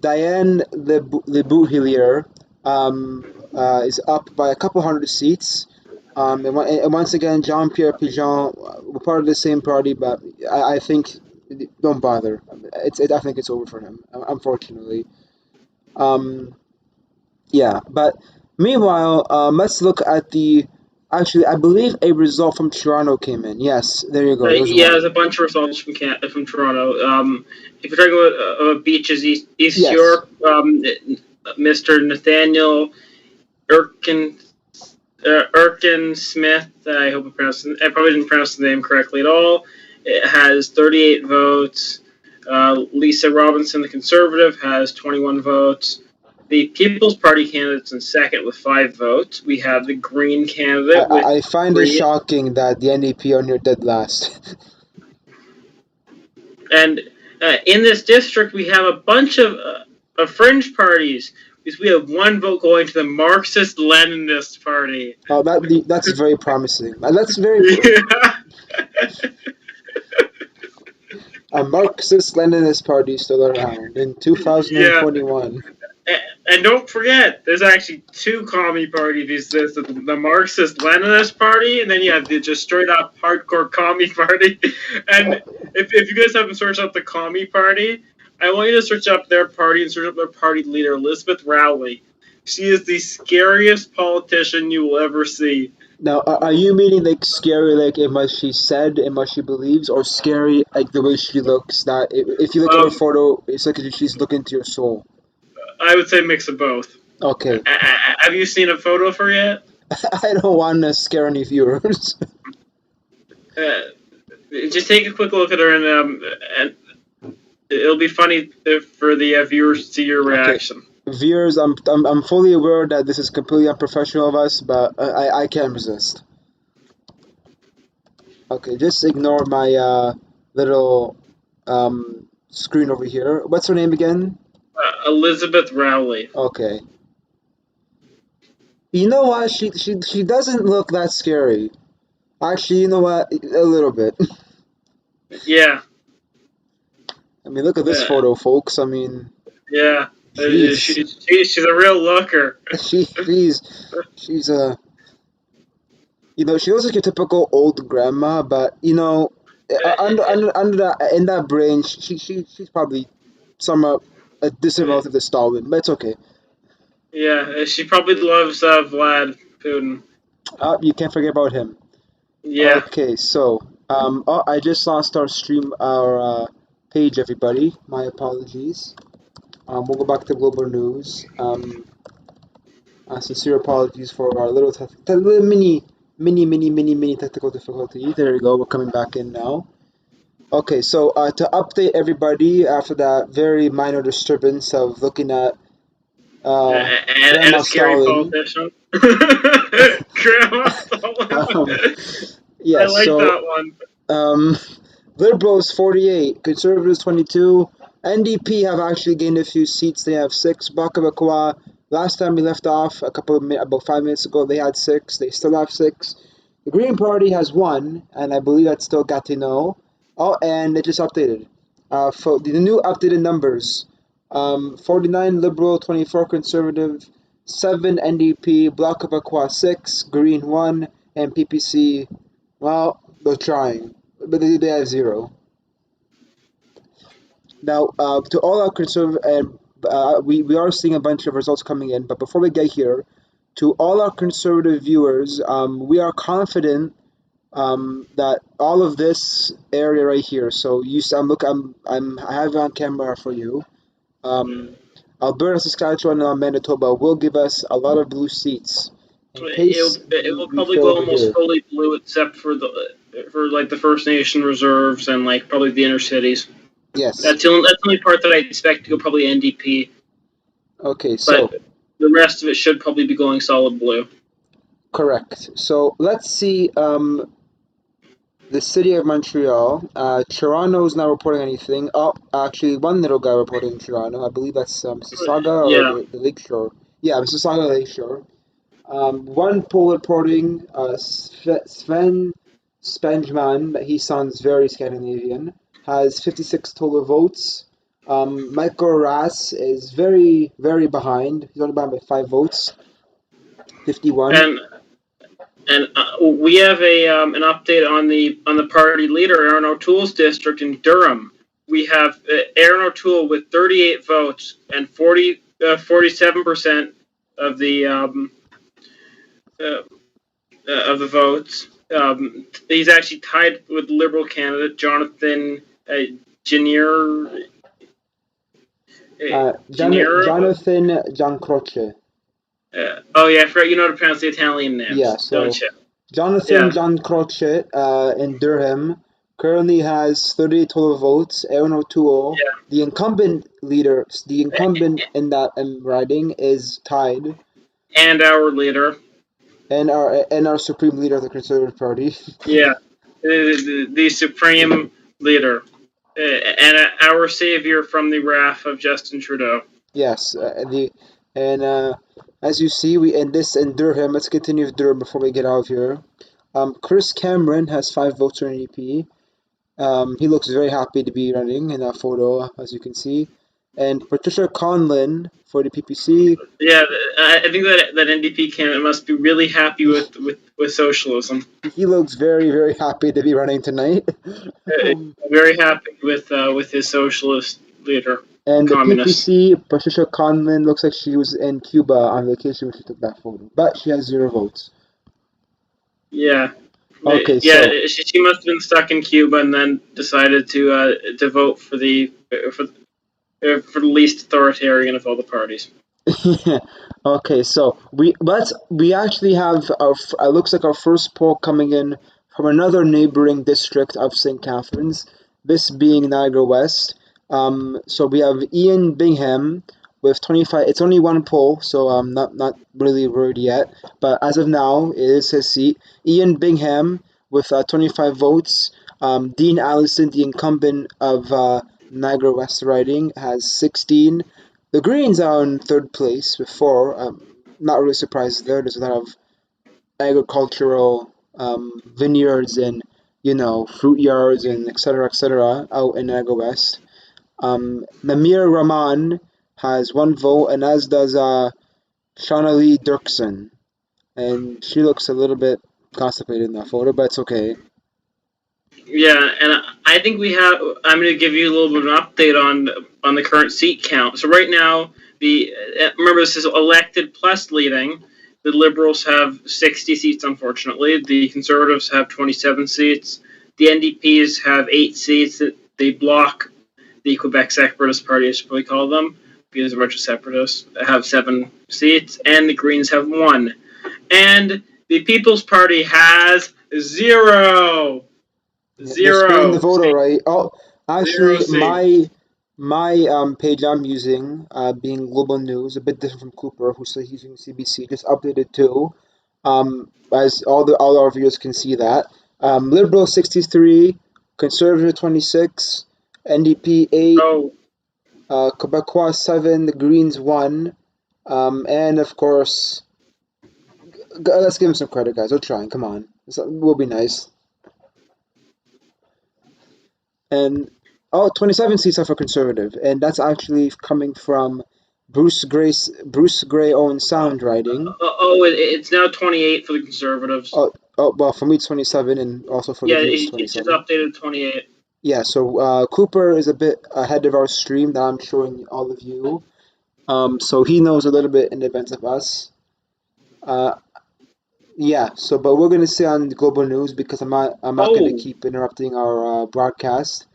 Diane Le is up by a couple hundred seats. And once again, Jean Pierre Pigeon, we're part of the same party, but I think don't bother. I think it's over for him, unfortunately. Um, yeah, but meanwhile, let's look at the. Actually, I believe a result from Toronto came in. Yes, there you go. There's yeah, there's a one. bunch of results from Toronto. If you're talking about beaches, East Yes. York, Mr. Nathaniel Erkin Erkin Smith. I probably didn't pronounce the name correctly at all. It has 38 votes. Lisa Robinson, the Conservative, has 21 votes. The People's Party candidate's in second with 5 votes. We have the Green candidate with I find it 3. shocking that the NDP are near dead last. And in this district, we have a bunch of fringe parties. Because we have 1 vote going to the Marxist-Leninist Party. Oh, that's very promising. That's very a Marxist-Leninist party still around in Yeah. 2021. And don't forget, there's actually 2 commie parties. There's the Marxist-Leninist Party, and then you have the just straight-up hardcore commie party. And if you guys haven't searched up the commie party, I want you to search up their party and search up their party leader, Elizabeth Rowley. She is the scariest politician you will ever see. Now, are you meaning like scary, like in what she said and what she believes, or scary like the way she looks? That if you look at her Um, photo, it's like she's looking into your soul. I would say mix of both. Okay, Have you seen a photo of her yet? I don't want to scare any viewers. Uh, just take a quick look at her, and it'll be funny for the viewers to see your Okay, reaction. viewers, I'm fully aware that this is completely unprofessional of us, but I can't resist. Okay, just ignore my little screen over here. What's her name again? Elizabeth Rowley. Okay. You know what? She doesn't look that scary. Actually, you know what? A little bit. Yeah. I mean, look at this Uh, photo, folks. I mean, yeah. jeez. She's a real looker. She's a she looks like your typical old grandma, but under that in that brain, she's probably somewhat a distant relative to Stalin, but it's okay. Yeah, she probably loves Vlad Putin. You can't forget about him. Yeah. Okay, so I just lost our page, everybody. My apologies. We'll go back to global news. Sincere apologies for our little mini technical difficulty. There we go. We're coming back in now. Okay, so to update everybody after that very minor disturbance of looking at And a Grandma scary Stalin. politician. Grandma Stalin. I Yes, like so that one. Liberals 48, Conservatives 22, NDP have actually gained a few seats. They have 6, Bloc Québécois Last time we left off about 5 minutes ago, they had 6. They still have 6. The Green Party has 1, and I believe that's still Gatineau. Oh, and it just updated. For the new updated numbers: 49 Liberal, 24 Conservative, 7 NDP, Bloc Québécois 6, Green 1, and PPC. Well, they're trying, but they have 0. Now, to all our conservative, and we are seeing a bunch of results coming in, but before we get here, to all our conservative viewers, we are confident that all of this area right here. So I have it on camera for you. Um, Alberta, Saskatchewan, and Manitoba will give us a lot of blue seats. In case It will we probably fail go over almost here. fully blue, except for the First Nation reserves and like probably the inner cities. Yes. That's the only part that I expect to go probably NDP, Okay. but So the rest of it should probably be going solid blue. correct. So let's see. The city of Montreal. Toronto is not reporting anything. Oh, actually, one little guy reporting in Toronto. I believe that's Mississauga or Yeah, the Lakeshore. Yeah, Mississauga Lakeshore. One poll reporting Sven Spengeman, but he sounds very Scandinavian, has 56 total votes. Michael Rass is very, very behind. He's only behind by 5 votes, 51. and we have an update on the party leader, Aaron O'Toole's district in Durham. We have Aaron O'Toole with 38 votes and 47% of uh, of the votes. He's actually tied with Liberal candidate Jonathan Genier. Geniero. Jonathan Giancroce. Oh yeah, I forgot. You know how to pronounce the Italian Yeah, names, don't so you? Jonathan Yeah, Giancroce in Durham currently has 38 total votes. Aaron O'Toole, yeah. the incumbent in that riding, is tied, And our leader. and our supreme leader of the Conservative Party. Yeah, the supreme leader, and our savior from the wrath of Justin Trudeau. Yes, and as you see, we end this in Durham. Let's continue with Durham before we get out of here. Chris Cameron has 5 votes for NDP. He looks very happy to be running in that photo, as you can see. And Patricia Conlon for the PPC. Yeah, I think that NDP candidate must be really happy with socialism. He looks very, very happy to be running tonight. Uh, Very happy with his socialist leader, And the communist. PPC, Patricia Conlon, looks like she was in Cuba on vacation when she took that photo. But she has 0 votes. Yeah, Okay, yeah. so She must have been stuck in Cuba and then decided to vote for the least authoritarian of all the parties. okay, so we actually have it looks like our first poll coming in from another neighboring district of St. Catharines, this being Niagara West. So we have Ian Bingham with 25. It's only one poll, so I'm not really worried yet. But as of now, it is his seat. Ian Bingham with 25 votes. Dean Allison, the incumbent of Niagara West riding, has 16. The Greens are in third place with 4. Not really surprised there. There's a lot of agricultural vineyards and fruit yards and etc. out in Niagara West. Namir Rahman has 1 vote, and as does Shaunalee Dirksen, and she looks a little bit constipated in that photo, but it's okay. Yeah, and I think we have. I'm going to give you a little bit of an update on the current seat count. So right now, remember this is elected plus leading. The Liberals have 60 seats, unfortunately. The Conservatives have 27 seats. The NDPs have 8 seats. They block the Quebec Separatist Party, I should probably call them, because they're a bunch of separatists, have 7 seats, and the Greens have 1. And the People's Party has 0. Yeah, they're splitting the vote, all See, right. Oh, zero actually, seats. my page I'm using, being Global News, a bit different from Cooper, who's using CBC, just updated too. As all our viewers can see that. Liberal 63, Conservative 26, NDP 8, Oh, Quebecois 7, the Greens 1. And of course, let's give him some credit, guys. We're trying. Come on, we'll be nice. And oh, 27 seats are for conservative, and that's actually coming from Bruce Gray own sound writing. It's now 28 for the Conservatives. Well, for me it's 27, and also for the Yeah, Greens it's just 27. updated 28. Yeah, so Cooper is a bit ahead of our stream that I'm showing all of you. So he knows a little bit in advance of us. Uh, yeah. So, but we're gonna stay on global news because I'm not gonna Oh, keep interrupting our broadcast.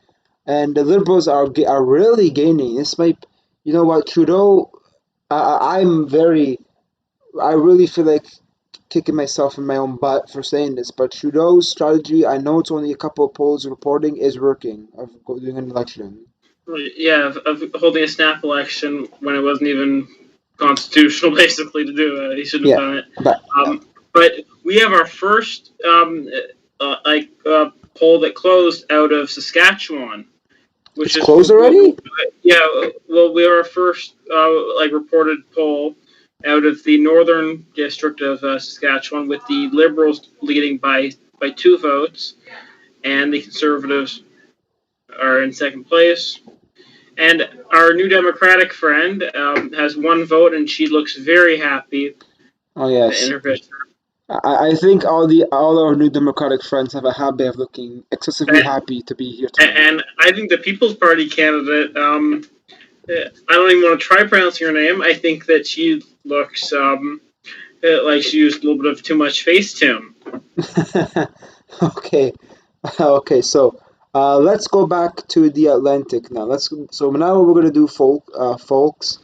And the Liberals are really gaining. This might, you know what, Trudeau. I'm very. I really feel like kicking myself in my own butt for saying this, but Trudeau's strategy, I know it's only a couple of polls reporting, is working of doing an election. yeah, of holding a snap election when it wasn't even constitutional, basically, to do it. He shouldn't have Yeah, done it. but But we have our first poll that closed out of Saskatchewan, which it's is closed already? yeah. Well, we are our first reported poll out of the northern district of Saskatchewan, with the Liberals leading by 2 votes, and the Conservatives are in second place. And our new Democratic friend has 1 vote, and she looks very happy Oh in yes. her picture. I think all our new Democratic friends have a habit of looking excessively And, happy to be here tonight. and I think the People's Party candidate, I don't even want to try pronouncing her name. I think that she looks like she used a little bit of too much Facetune. Okay, okay. So let's go back to the Atlantic now. So now what we're gonna do, folks,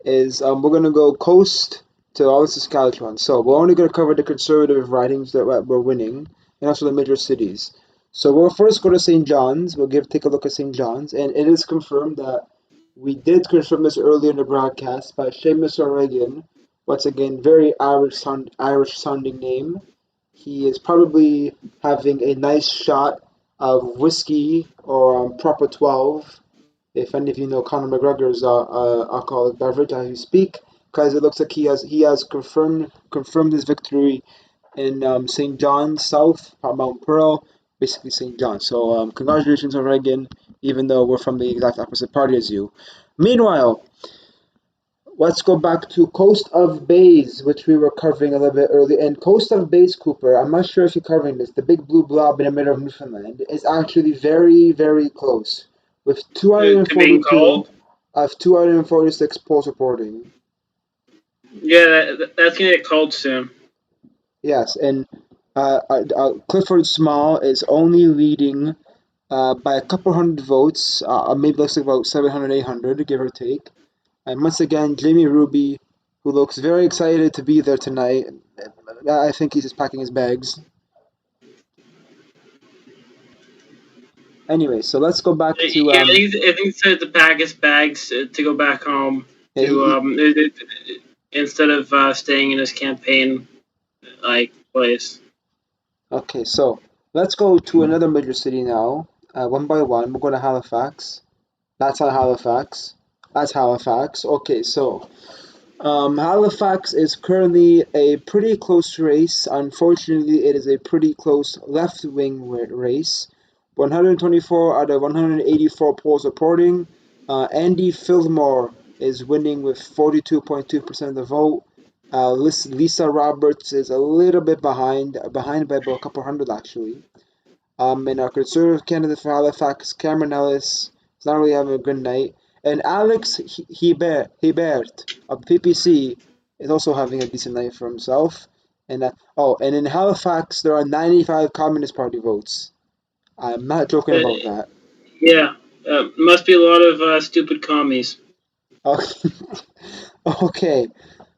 is we're gonna go coast to all of Saskatchewan. So we're only gonna cover the conservative ridings that we're winning, and also the major cities. So we'll first go to St. John's. We'll take a look at St. John's, and it is confirmed that we did confirm this earlier in the broadcast by Seamus O'Regan. Once again, very Irish sounding name. He is probably having a nice shot of whiskey or proper 12, if any of you know Conor McGregor's alcoholic beverage as we speak, because it looks like he has confirmed his victory in St. John South, Mount Pearl, basically St. John. So congratulations on Reagan, even though we're from the exact opposite party as you. Meanwhile, let's go back to Coast of Bays, which we were covering a little bit earlier. And Coast of Bays, Cooper, I'm not sure if you're covering this, the big blue blob in the middle of Newfoundland is actually very, very close, with To being 242 called. of 246 polls reporting. Yeah, that's gonna get called soon. Yes, and Clifford Small is only leading by a couple hundred votes, maybe looks like about 700, 800, give or take. And once again, Jamie Ruby, who looks very excited to be there tonight. I think he's just packing his bags. Anyway, so let's go back to Yeah, I think he said to pack his bags to go back home yeah, to instead of staying in his campaign place. okay, so let's go to another major city now. One by one, we're going to Halifax. That's not Halifax. That's Halifax. Okay, so Halifax is currently a pretty close race. Unfortunately, it is a pretty close left wing race. 124 out of 184 polls reporting. Andy Fillmore is winning with 42.2% of the vote. Lisa Roberts is a little bit behind by about a couple hundred actually. And our conservative candidate for Halifax, Cameron Ellis, is not really having a good night. And Alex Hebert of PPC is also having a decent night for himself. And in Halifax, there are 95 Communist Party votes. I'm not joking Uh, about that. yeah, must be a lot of stupid commies. Okay. Okay,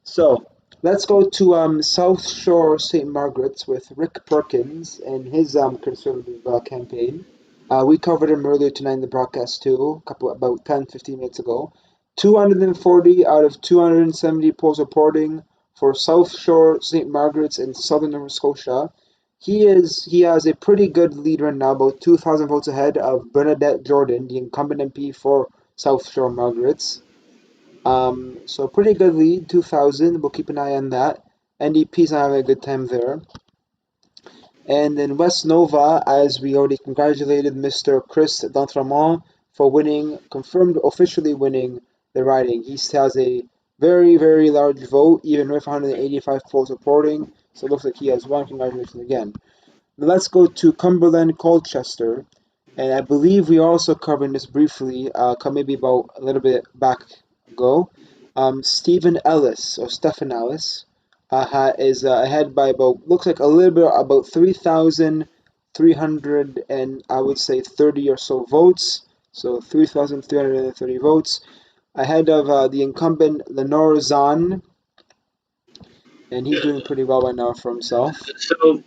so let's go to South Shore St. Margaret's with Rick Perkins and his conservative campaign. We covered him earlier tonight in the broadcast too, about 10, 15 minutes ago. 240 out of 270 polls reporting for South Shore St. Margaret's in southern Nova Scotia. He has a pretty good lead right now, about 2,000 votes ahead of Bernadette Jordan, the incumbent MP for South Shore Margaret's. So pretty good lead, 2,000. We'll keep an eye on that. NDP's not having a good time there. And in West Nova, as we already congratulated Mr. Chris D'Entremont for winning, confirmed officially winning the riding. He has a very, very large vote, even with 185 polls supporting. So it looks like he has won. Congratulations again. Now let's go to Cumberland, Colchester. And I believe we are also covering this briefly, maybe about a little bit back ago. Stephen Ellis, or Stephen Ellis, is ahead by about, looks like a little bit, about 3,300 and I would say 30 or so votes. So 3,330 votes ahead of the incumbent Lenore Zahn, and he's doing pretty well right now for himself. So,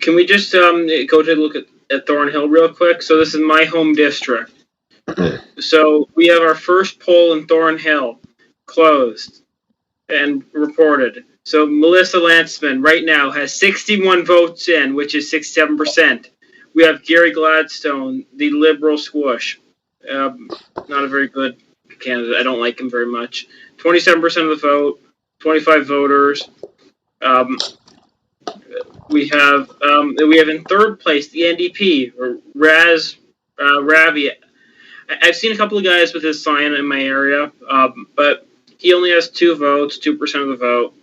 can we just go take a look at Thornhill real quick? So this is my home district. So we have our first poll in Thornhill closed and reported. So Melissa Lantzman right now has 61 votes in, which is 67%. We have Gary Gladstone, the Liberal squish. Not a very good candidate. I don't like him very much. 27% of the vote, 25 voters. We have in third place the NDP or Ravi. I've seen a couple of guys with his sign in my area, but he only has 2 votes, 2% of the vote.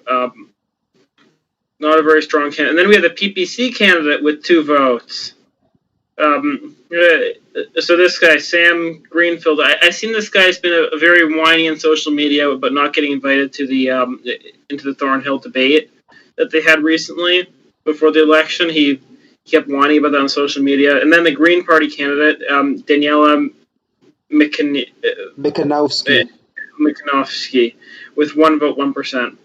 Not a very strong candidate. And then we have the PPC candidate with 2 votes. So this guy, Sam Greenfield, I've seen this guy's been a very whiny on social media, but not getting invited to the into the Thornhill debate that they had recently before the election. He kept whining about that on social media. And then the Green Party candidate, Daniela Mikanovsky. with 1 vote, 1%.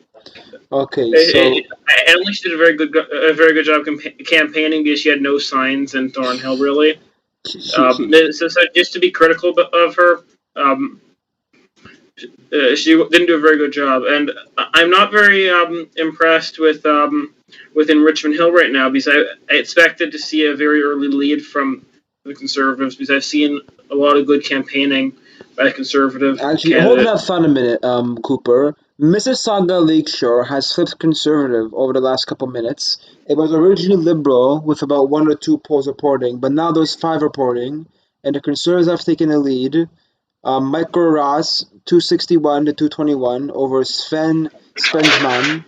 Okay, so I don't think she did a very good job campaigning because she had no signs in Thornhill really. So just to be critical of her, she didn't do a very good job, and I'm not very impressed with in Richmond Hill right now because I expected to see a very early lead from the Conservatives because I've seen a lot of good campaigning by a Conservative actually, candidate. hold that thought a minute, Cooper. Mississauga Lakeshore has flipped Conservative over the last couple minutes. It was originally Liberal with about 1 or 2 polls reporting, but now there's 5 reporting, and the Conservatives have taken the lead. Michael Ross, 261 to 221 over Sven Svensman.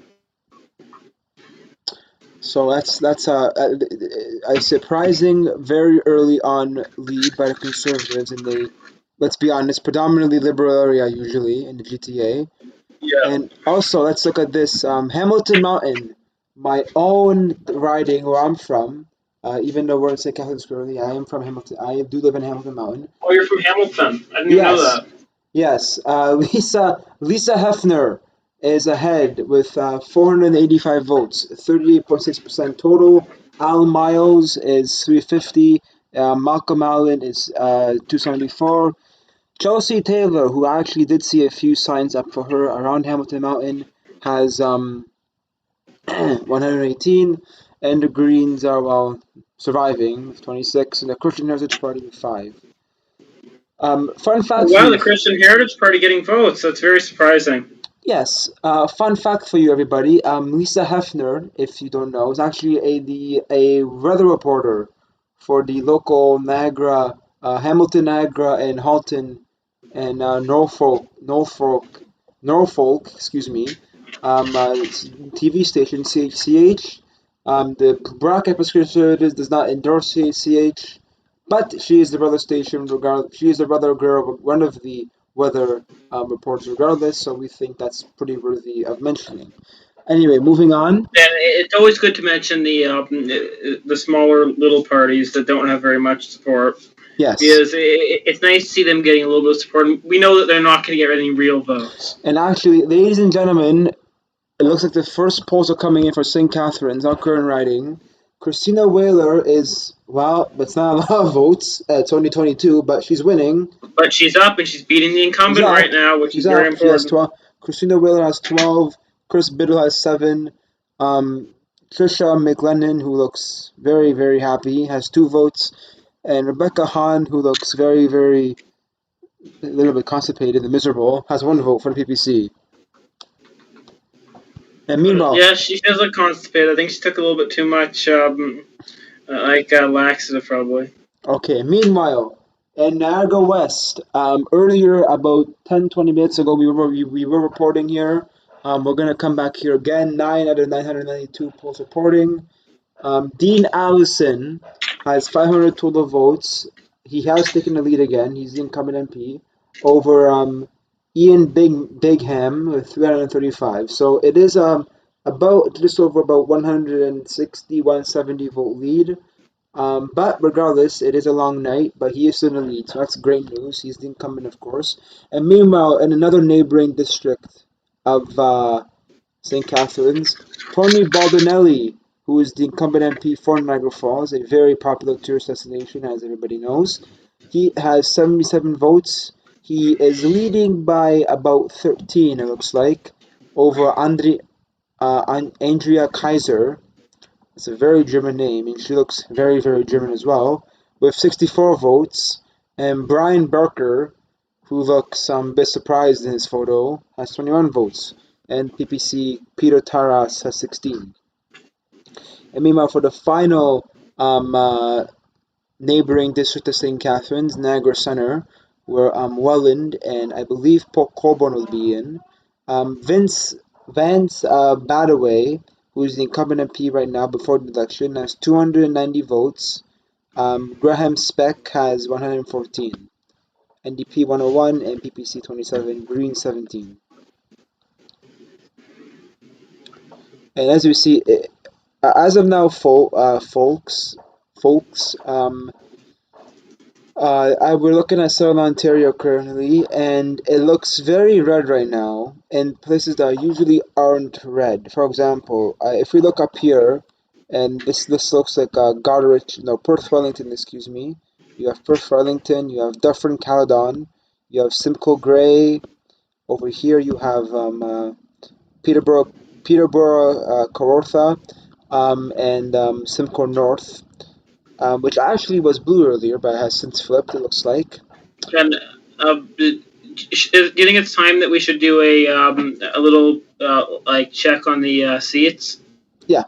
So that's a surprising, very early on lead by the Conservatives, and they, let's be honest, predominantly liberal area usually in the GTA. Yeah. And also, let's look at this Hamilton Mountain, my own riding where I'm from. Even though we're in St. Catharines currently, I am from Hamilton. I do live in Hamilton Mountain. Oh, you're from Hamilton. I didn't even know that. Yes. Lisa Hefner is ahead with 485 votes, 38.6% total. Al Miles is 350. Malcolm Allen is 274. Chelsea Taylor, who I actually did see a few signs up for her around Hamilton Mountain, has 118, and the Greens are, well, surviving with 26, and the Christian Heritage Party with 5. Fun fact for Wow, you. the Christian Heritage Party getting votes. That's very surprising. Yes, fun fact for you, everybody. Lisa Hefner, if you don't know, is actually a weather reporter for the local Niagara, Hamilton, Niagara, and Halton, and Norfolk, excuse me, TV station CHCH. The broadcast conservatives does not endorse CHCH, but she is the weather station. She is the weather girl, one of the weather reports regardless, so we think that's pretty worthy of mentioning. Anyway, moving on. And it's always good to mention the smaller little parties that don't have very much support. Yes. Because it's nice to see them getting a little bit of support. We know that they're not going to get any real votes. And actually, ladies and gentlemen, it looks like the first polls are coming in for St. Catharines, our current riding. Christina Whaler is, well, it's not a lot of votes. It's only 22, but she's winning. But she's up and she's beating the incumbent right now, which is very important. She has 12. Christina Whaler has 12. Chris Biddle has 7. Trisha McLennan, who looks very, very happy, has 2 votes. And Rebecca Hahn, who looks very, very a little bit constipated and miserable, has 1 vote for the PPC. And meanwhile, Yeah, she feels like constipated. I think she took a little bit too much, laxative probably. okay, meanwhile, in Niagara West, earlier, about 10, 20 minutes ago, we were reporting here. We're going to come back here again. 9 out of 992 polls reporting. Dean Allison has 500 total votes. He has taken the lead again. He's the incumbent MP over Ian Bigham with 335. So it is about just over about 160, 170 vote lead. But regardless, it is a long night, but he is still in the lead, so that's great news. He's the incumbent, of course. And meanwhile, in another neighboring district of St. Catharines, Tony Baldinelli, who is the incumbent MP for Niagara Falls, a very popular tourist destination, as everybody knows, he has 77 votes. He is leading by about 13, it looks like, over Andrea Kaiser. It's a very German name, and she looks very, very German as well, with 64 votes. And Brian Barker, who looks a bit surprised in his photo, has 21 votes. And PPC Peter Taras has 16. And meanwhile, for the final neighboring district of St. Catharines, Niagara Center, where Welland and I believe Paul Colborne will be in, Vance Badaway, who is the incumbent MP right now before the election, has 290 votes. Graham Speck has 114. NDP 101 and PPC 27, Green 17. And as we see, as of now, folks, we're looking at Southern Ontario currently, and it looks very red right now in places that usually aren't red. For example, if we look up here, and this looks like Goderich, no, Perth Wellington, excuse me. You have Perth Wellington, you have Dufferin Caledon, you have Simcoe Grey. Over here, you have Peterborough Kawartha, and Simcoe North, which actually was blue earlier, but has since flipped, it looks like. And do you think it's time that we should do a little check on the seats? Yeah.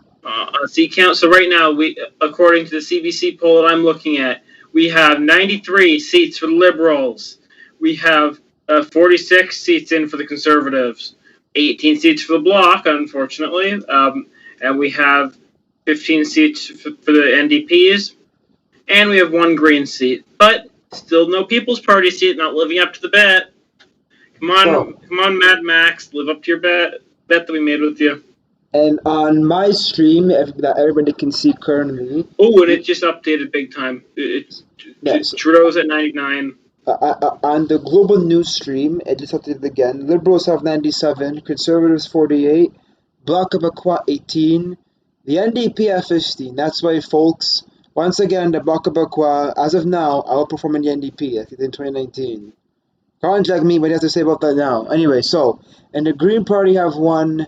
Seat count. So right now, according to the CBC poll that I'm looking at, we have 93 seats for the Liberals. We have 46 seats in for the Conservatives, 18 seats for the Bloc, unfortunately, and we have 15 seats for the NDPs, and we have 1 Green seat. But still no People's Party seat, not living up to the bet. Come on, Mad Max, live up to your bet that we made with you. And on my stream that everybody can see currently. Oh, and it just updated big time. Trudeau's at 99. On the global news stream, it just updated again. Liberals have 97, Conservatives 48, Bloc Québécois 18, the NDP have 15. That's why, folks, once again, the Bloc Québécois, as of now, outperforming the NDP like in 2019. Contact me, what he has to say about that now. Anyway, so, and the Green Party have 1,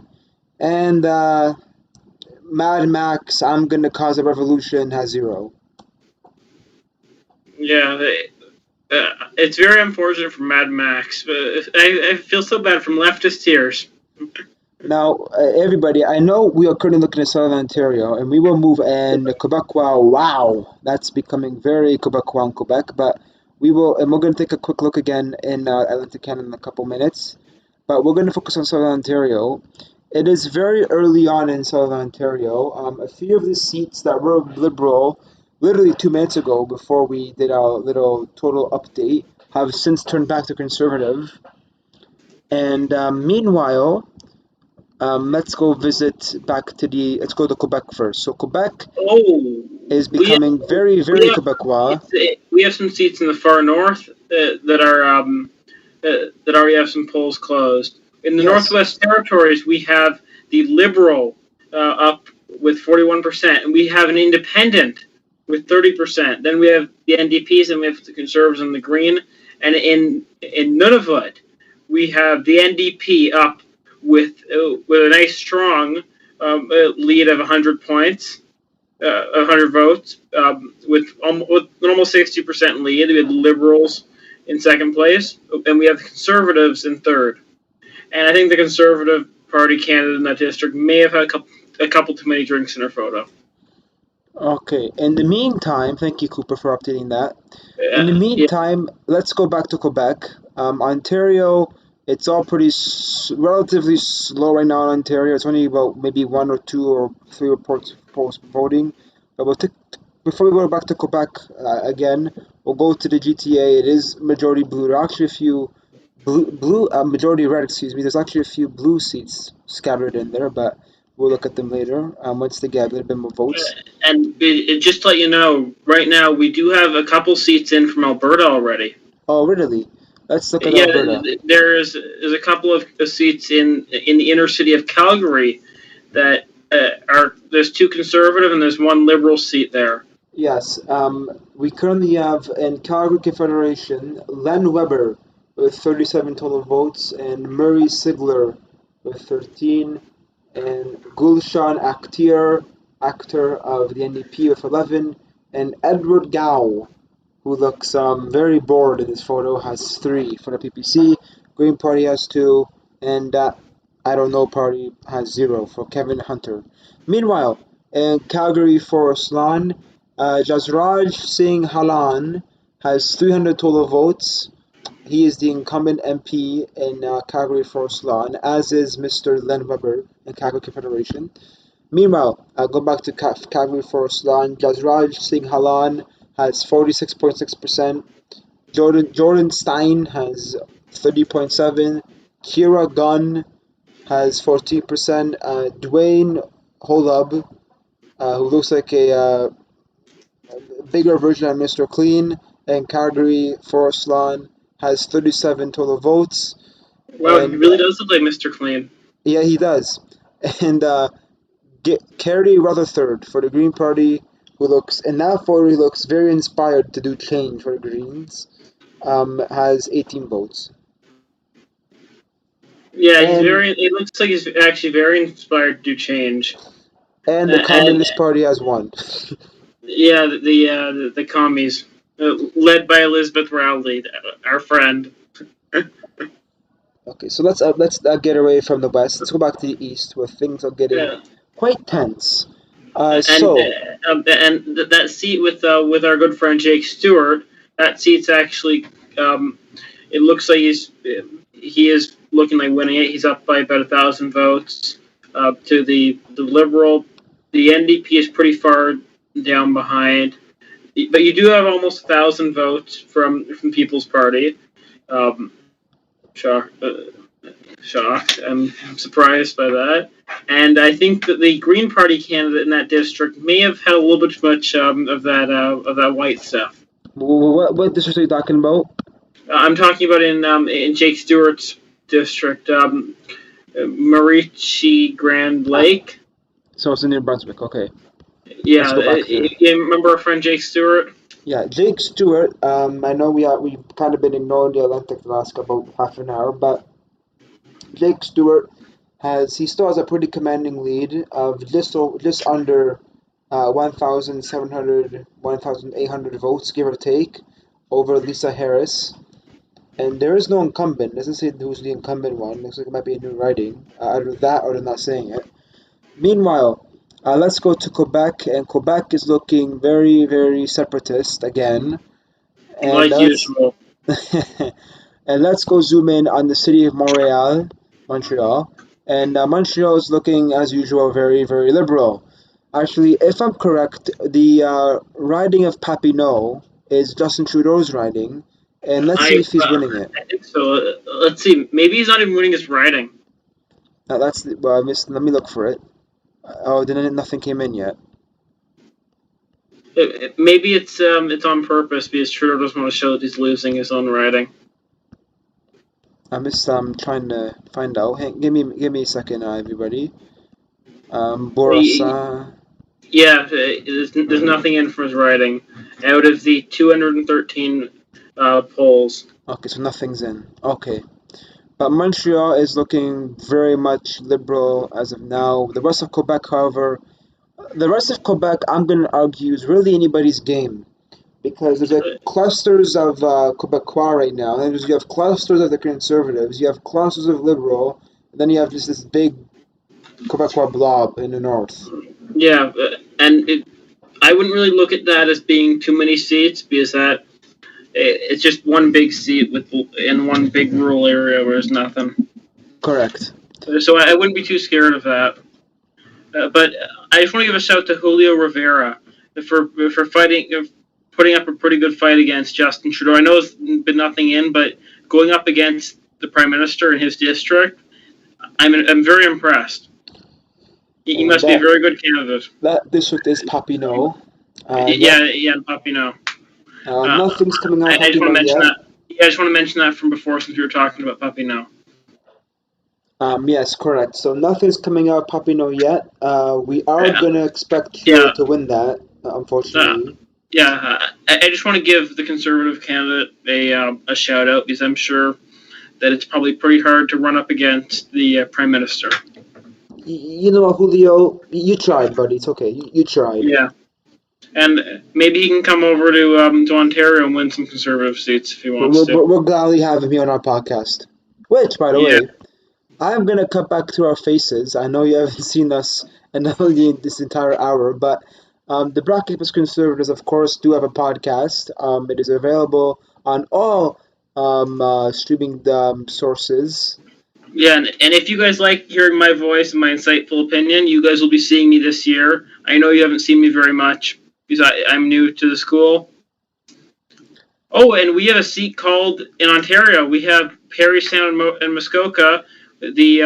and Mad Max, I'm gonna cause a revolution, has 0. Yeah, it's very unfortunate for Mad Max, but I feel so bad from leftist tears. Now, everybody, I know we are currently looking at Southern Ontario, and we will move, and Quebecois, wow, that's becoming very Quebecois in Quebec, but we're going to take a quick look again in Atlantic Canada in a couple minutes, but we're going to focus on Southern Ontario. It is very early on in Southern Ontario. A few of the seats that were Liberal, literally 2 minutes ago, before we did our little total update, have since turned back to Conservative. And meanwhile, let's go let's go to Quebec first. So Quebec is becoming very, very Quebecois. We have some seats in the far north that already have some polls closed. In the Northwest Territories, we have the Liberal up with 41%, and we have an Independent with 30%. Then we have the NDPs, and we have the Conservatives and the Green. And in Nunavut, we have the NDP up with a nice strong lead of 100 points, 100 votes, with almost 60% lead. We had Liberals in second place, and we have the Conservatives in third. And I think the Conservative Party candidate in that district may have had a couple too many drinks in her photo. Okay. In the meantime, thank you, Cooper, for updating that. In the Yeah, meantime, let's go back to Quebec. Ontario, it's all pretty relatively slow right now in Ontario. It's only about maybe 1 or 2 or 3 reports post voting. But before we go back to Quebec again, we'll go to the GTA. It is majority blue. There are actually a few majority red, excuse me. There's actually a few blue seats scattered in there, but we'll look at them later once they get a little bit more votes. and just to let you know, right now we do have a couple seats in from Alberta already. Oh, really? Let's look at Yeah, Alberta. there's a couple of seats in the inner city of Calgary that there's 2 Conservative and there's 1 Liberal seat there. Yes, we currently have in Calgary Confederation Len Weber with 37 total votes, and Murray Sigler with 13, and Gulshan actor of the NDP with 11, and Edward Gow, who looks very bored in this photo, has 3 for the PPC. Green Party has 2, and I don't know Party has 0 for Kevin Hunter. Meanwhile, in Calgary Forest Lawn, Jasraj Singh Halan has 300 total votes. He is the incumbent MP in Calgary Forest Lawn, as is Mr. Len Weber in Calgary Confederation. Meanwhile, go back to Calgary Forest Lawn. Jasraj Singh Halan has 46.6%. Jordan Stein has 30.7%. Kira Gunn has 14%. Dwayne Holub, who looks like a bigger version of Mr. Clean, and Calgary Forest Lawn has 37 total votes. Wow, he And really does look like Mr. Clean. yeah, he does. And Kerry Rutherford for the Green Party, who looks in that photo he looks very inspired to do change for the Greens, has 18 votes. Yeah, he's And very. It looks like he's actually very inspired to do change. the And Communist Party has 1. yeah, the commies, led by Elizabeth Rowley, our friend. Okay, so let's get away from the west. Let's go back to the east, where things are getting Yeah. quite tense. And that seat with our good friend Jake Stewart, that seat's actually it looks like he is looking like winning it. He's up by about 1,000 votes. To the Liberal, the NDP is pretty far down behind, but you do have almost 1,000 votes from People's Party. Shocked. Shocked. I'm surprised by that. And I think that the Green Party candidate in that district may have had a little bit too much of that white stuff. What district are you talking about? I'm talking about in Jake Stewart's district, Marici Grand Lake. So it's in New Brunswick. Okay, let's Yeah, go back there. you remember our friend Jake Stewart? Yeah, Jake Stewart. I know we've kind of been ignoring the Olympics the last about half an hour, but Jake Stewart he still has a pretty commanding lead of just under 1,800 votes, give or take, over Lisa Harris. And there is no incumbent. It doesn't say who's the incumbent one. Looks like it might be a new writing. Either that or they're not saying it. Meanwhile, let's go to Quebec, and Quebec is looking very, very separatist again. And Like usual. and let's go zoom in on the city of Montreal. And Montreal is looking, as usual, very, very liberal. Actually, if I'm correct, the riding of Papineau is Justin Trudeau's riding, and let's see if he's winning it. I think so. Let's see. Maybe he's not even winning his riding. I missed. Let me look for it. Oh, then nothing came in yet. Maybe it's on purpose because Trudeau doesn't want to show that he's losing his own riding. I'm just trying to find out. Hey, give me a second, everybody. Bourassa. Yeah, there's nothing in from his riding out of the 213 polls. Okay, so nothing's in. Okay. But Montreal is looking very much liberal as of now. The rest of Quebec, however, I'm going to argue, is really anybody's game. because there's like clusters of Quebecois right now, and you have clusters of the Conservatives, you have clusters of Liberal, and then you have just this big Quebecois blob in the north. Yeah, and I wouldn't really look at that as being too many seats because it's just one big seat in one big rural area where there's nothing. Correct. So I wouldn't be too scared of that. But I just want to give a shout to Julio Rivera for putting up a pretty good fight against Justin Trudeau. I know it's been nothing in, but going up against the Prime Minister in his district, I'm very impressed. He must be a very good candidate. That district is Papineau. Yeah, Papineau. Nothing's coming out of I just want to Papineau mention yet. that. Yeah, I just want to mention that from before since we were talking about Papineau. Yes, correct. So nothing's coming out of Papineau yet. We are going to expect Trudeau to win that, unfortunately. I just want to give the Conservative candidate a shout out because I'm sure that it's probably pretty hard to run up against the Prime Minister. You know, Julio, you tried, buddy. It's okay. You tried. Yeah, and maybe he can come over to Ontario and win some Conservative seats if he wants to. We'll gladly have him here on our podcast. Which, by the way, I'm going to cut back to our faces. I know you haven't seen us in this entire hour, but the Brock Campus Conservatives, of course, do have a podcast. It is available on all streaming sources. Yeah, and if you guys like hearing my voice and my insightful opinion, you guys will be seeing me this year. I know you haven't seen me very much because I'm new to the school. Oh, and we have a seat called in Ontario. We have Parry Sound and Muskoka. The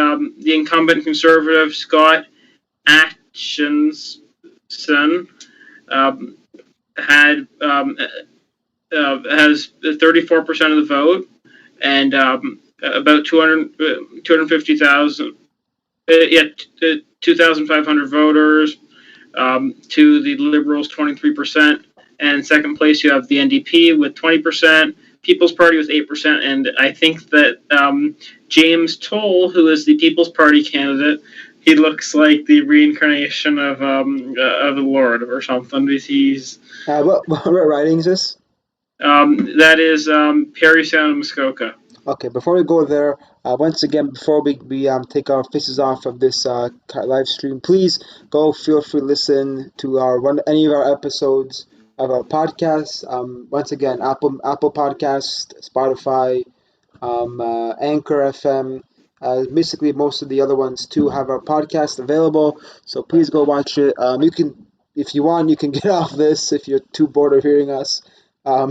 incumbent Conservative Scott Aitchison has 34% of the vote and about 250,000, 2,500 voters. To the Liberals, 23%. And second place, you have the NDP with 20%, People's Party with 8%, and I think that James Toll, who is the People's Party candidate, he looks like the reincarnation of the Lord or something. He's what riding is this? That is Parry Sound and Muskoka. Okay, before we go there, once again, before we take our faces off of this live stream, please go feel free to listen to any of our episodes of our podcast. Once again, Apple Podcast, Spotify, Anchor FM. Basically, most of the other ones too have our podcast available. So please go watch it. You can, if you want, you can get off this if you're too bored of hearing us. Why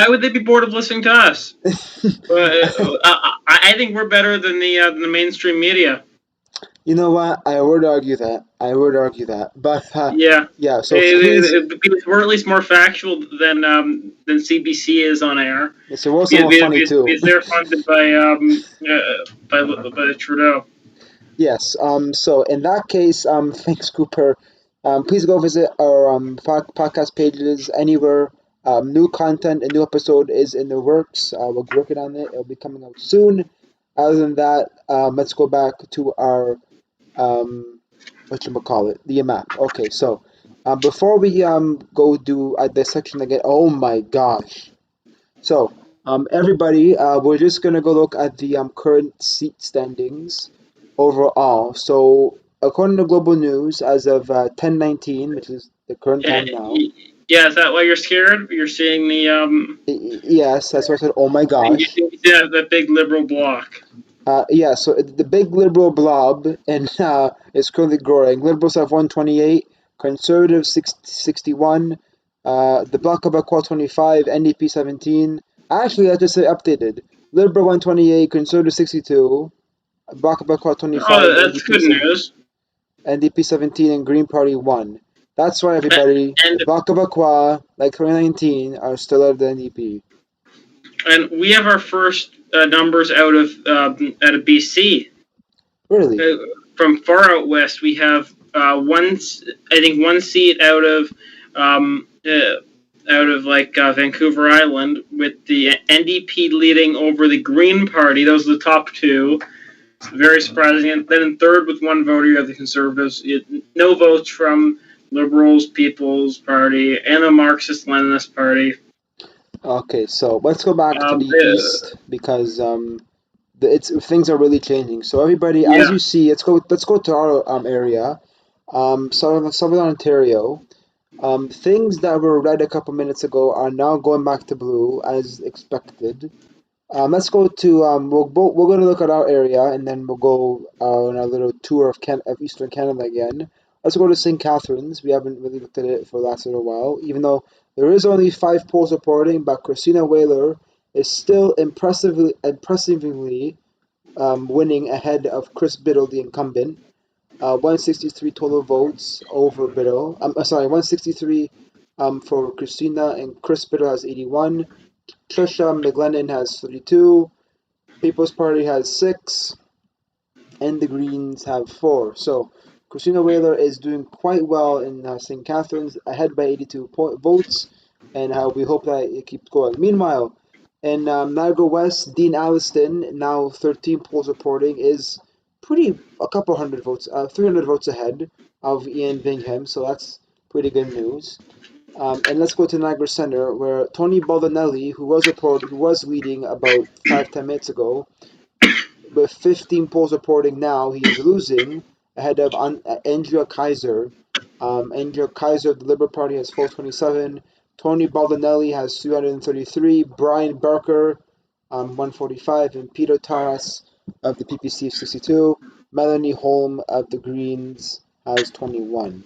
would they be bored of listening to us? I think we're better than the mainstream media. You know what? I would argue that. But yeah. So because we're at least more factual than CBC is on air. Yeah, so we're also more funny too. Because they're funded by Trudeau. Yes. So in that case, thanks, Cooper. Please go visit our podcast pages anywhere. New content, a new episode is in the works. We're working on it. It'll be coming out soon. Other than that, let's go back to our the map. Okay, so before we go do this section again. Oh my gosh! So everybody, we're just gonna go look at the current seat standings overall. So according to Global News, as of 10:19, which is the current time now. Yeah, is that why you're scared? You're seeing the Yes, that's why I said, oh my gosh. You see that big Liberal block. Yeah, so the big Liberal blob and is currently growing. Liberals have 128, Conservatives 61, the Bloc Québécois 25, NDP 17. Actually, I just updated. Liberal 128, Conservative 62, Bloc Québécois 25. Oh, that's NDP good news. NDP 17 and Green Party 1. That's why everybody, the Bloc Québécois, like 2019, are still out of the NDP. And we have our first numbers out of BC. Really? From far out west, we have one seat out of Vancouver Island, with the NDP leading over the Green Party. Those are the top two. Very surprising. And then in third, with one voter, you have the Conservatives. No votes from Liberals, People's Party, and the Marxist-Leninist Party. Okay, so let's go back to Um, the east because it's things are really changing. So everybody, as yeah, you see, let's go to our area, southern Ontario. Things that were red a couple minutes ago are now going back to blue as expected. Let's go to we're going to look at our area and then we'll go on a little tour of Eastern Canada again. Let's go to St. Catharines. We haven't really looked at it for the last little while, even though there is only 5 polls reporting, but Christina Whaler is still impressively winning ahead of Chris Biddle, the incumbent. 163 total votes over Biddle. Sorry, 163 for Christina, and Chris Biddle has 81. Trisha McGlennon has 32. People's Party has 6, and the Greens have 4. So Christina Whaler is doing quite well in St. Catharines, ahead by 82 votes, and we hope that it keeps going. Meanwhile, in Niagara West, Dean Alliston, now 13 polls reporting, is a couple hundred votes, 300 votes ahead of Ian Bingham, so that's pretty good news. And let's go to Niagara Center, where Tony Baldinelli, who was leading about 5-10 minutes ago, with 15 polls reporting now, he is losing ahead of Andrea Kaiser. Andrea Kaiser of the Liberal Party has 427. Tony Baldinelli has 333. Brian Barker, 145. And Peter Taras of the PPC, 62. Melanie Holm of the Greens has 21.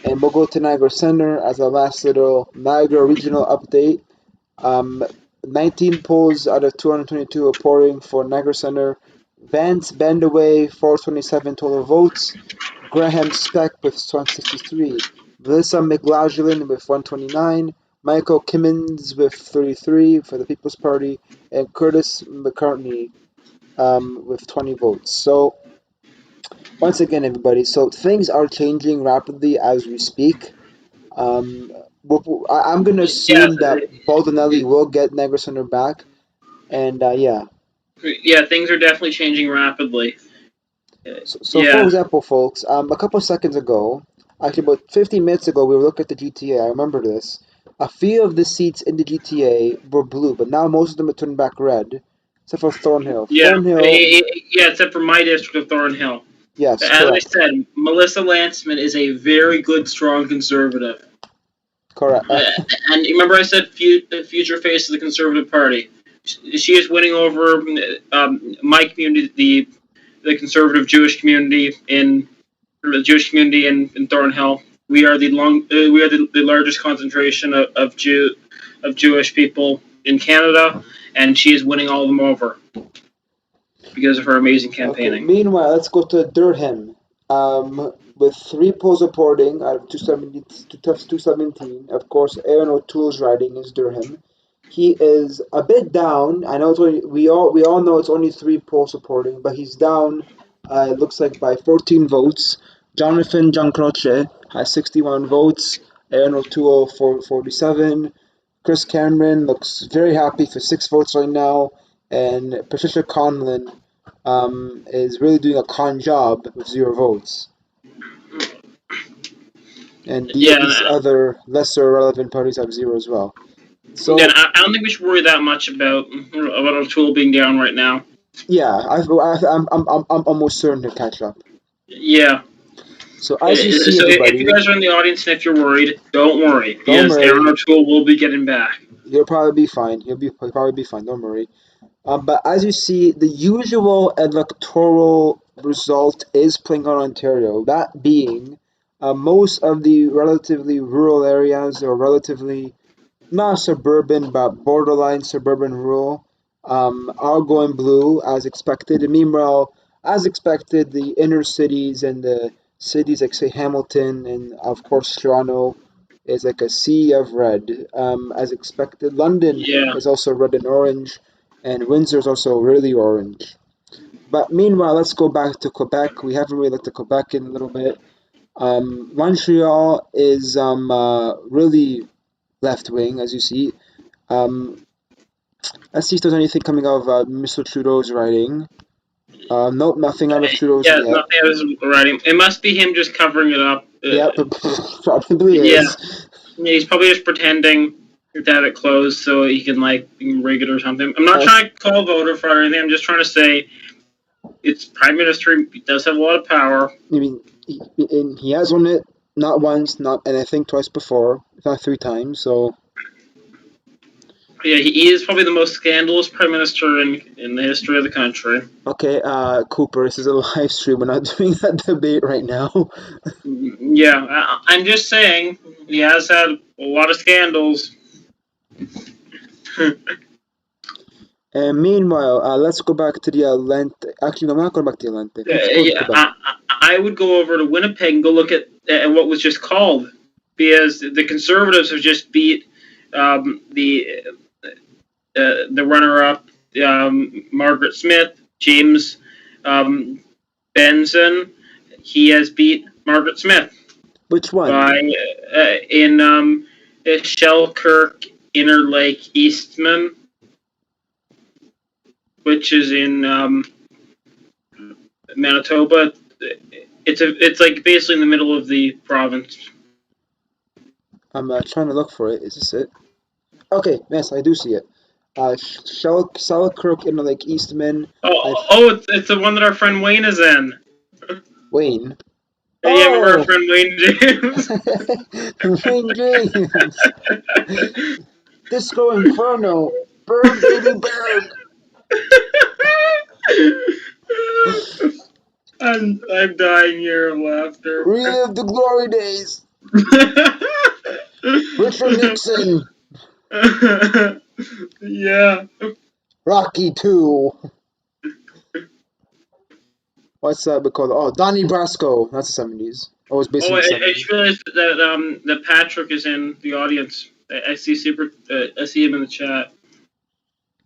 And we'll go to Niagara Center as a last little Niagara regional update. Um, 19 polls out of 222 reporting for Niagara Center. Vance Bandaway, 427 total votes. Graham Speck with 163. Melissa McLaughlin with 129. Michael Kimmins with 33 for the People's Party. And Curtis McCartney with 20 votes. So, once again, everybody, so things are changing rapidly as we speak. Um, I'm going to yeah, assume that Baldinelli will get Niagara Center back. And yeah, yeah. Things are definitely changing rapidly. so for Yeah, example, folks, a couple seconds ago, actually about 15 minutes ago, we were looking at the GTA. I remember this. A few of the seats in the GTA were blue, but now most of them are turned back red, except for Thornhill. yeah, Thornhill, yeah. Except for my district of Thornhill. yes, As I correct, said, Melissa Lanceman is a very good, strong conservative. correct. And remember, I said the future face of the Conservative Party. She is winning over my community, the conservative Jewish community in Thornhill. We are the largest concentration of Jewish people in Canada, and she is winning all of them over because of her amazing Okay. campaigning. Meanwhile, let's go to Durham. With 3 polls reporting out of 217. Of course, Aaron O'Toole's riding is Durham. He is a bit down. I know it's only, we all know it's only 3 polls reporting, but he's down. It looks like by 14 votes. Jonathan Giancroce has 61 votes. Aaron O'Toole for 47. Chris Cameron looks very happy for 6 votes right now, and Patricia Conlon is really doing a con job with 0 votes. And Yeah, these other lesser relevant parties have 0 as well. yeah. So I don't think we should worry that much about O'Toole being down right now. yeah, I'm almost certain to catch up. Yeah. So as you see, So if you everybody, guys are in the audience and if you're worried, don't worry, don't because worry, Aaron O'Toole will be getting back. you'll probably be fine. You'll probably be fine. Don't worry. But as you see, the usual electoral result is playing on Ontario. That being, most of the relatively rural areas or relatively not suburban, but borderline suburban rural, are going blue as expected. And meanwhile, as expected, the inner cities and the cities like say Hamilton and of course Toronto is like a sea of red. As expected, London Yeah, is also red and orange, and Windsor is also really orange. But meanwhile, let's go back to Quebec. We haven't really looked at Quebec in a little bit. Montreal is really left wing, as you see. Um, let's see if there's anything coming out of Mr. Trudeau's writing. Nope, nothing out of Trudeau's Yeah, yet. nothing I was writing. It must be him just covering it up. Yeah, but probably Yeah, is. he's probably just pretending to have it closed so he can rig it or something. I'm not Uh, trying to call voter fraud or anything. I'm just trying to say it's prime minister. He does have a lot of power. I mean, he has won it not once, not and I think twice before, if not 3 times. So Yeah, he is probably the most scandalous prime minister in the history of the country. okay, Cooper, this is a live stream. We're not doing that debate right now. Yeah, I'm just saying he has had a lot of scandals. And meanwhile, let's go back to the Atlantic. Actually, no, I'm not going back to the Atlantic. Let's go to Yeah, Quebec. I would go over to Winnipeg and go look at what was just called, because the Conservatives have just beat the runner-up, Margaret Smith, James Benson. He has beat Margaret Smith Which one? by in Shellkirk, Inner Lake, Eastman, which is in Manitoba. It's like basically in the middle of the province. I'm trying to look for it. Is this it? Okay, yes, I do see it. Selkirk in Lake Eastman. It's the one that our friend Wayne is in. Wayne. Yeah, remember our Oh! friend Wayne James? Wayne James! Disco Inferno! Burn, baby, burn! I'm dying here of laughter. Relive the glory days! Richard Nixon! Yeah. Rocky 2! What's that called? Oh, Donnie Brasco! That's the 70s. Oh, it's based in the I 70s. just realized that Patrick is in the audience. I see I see him in the chat.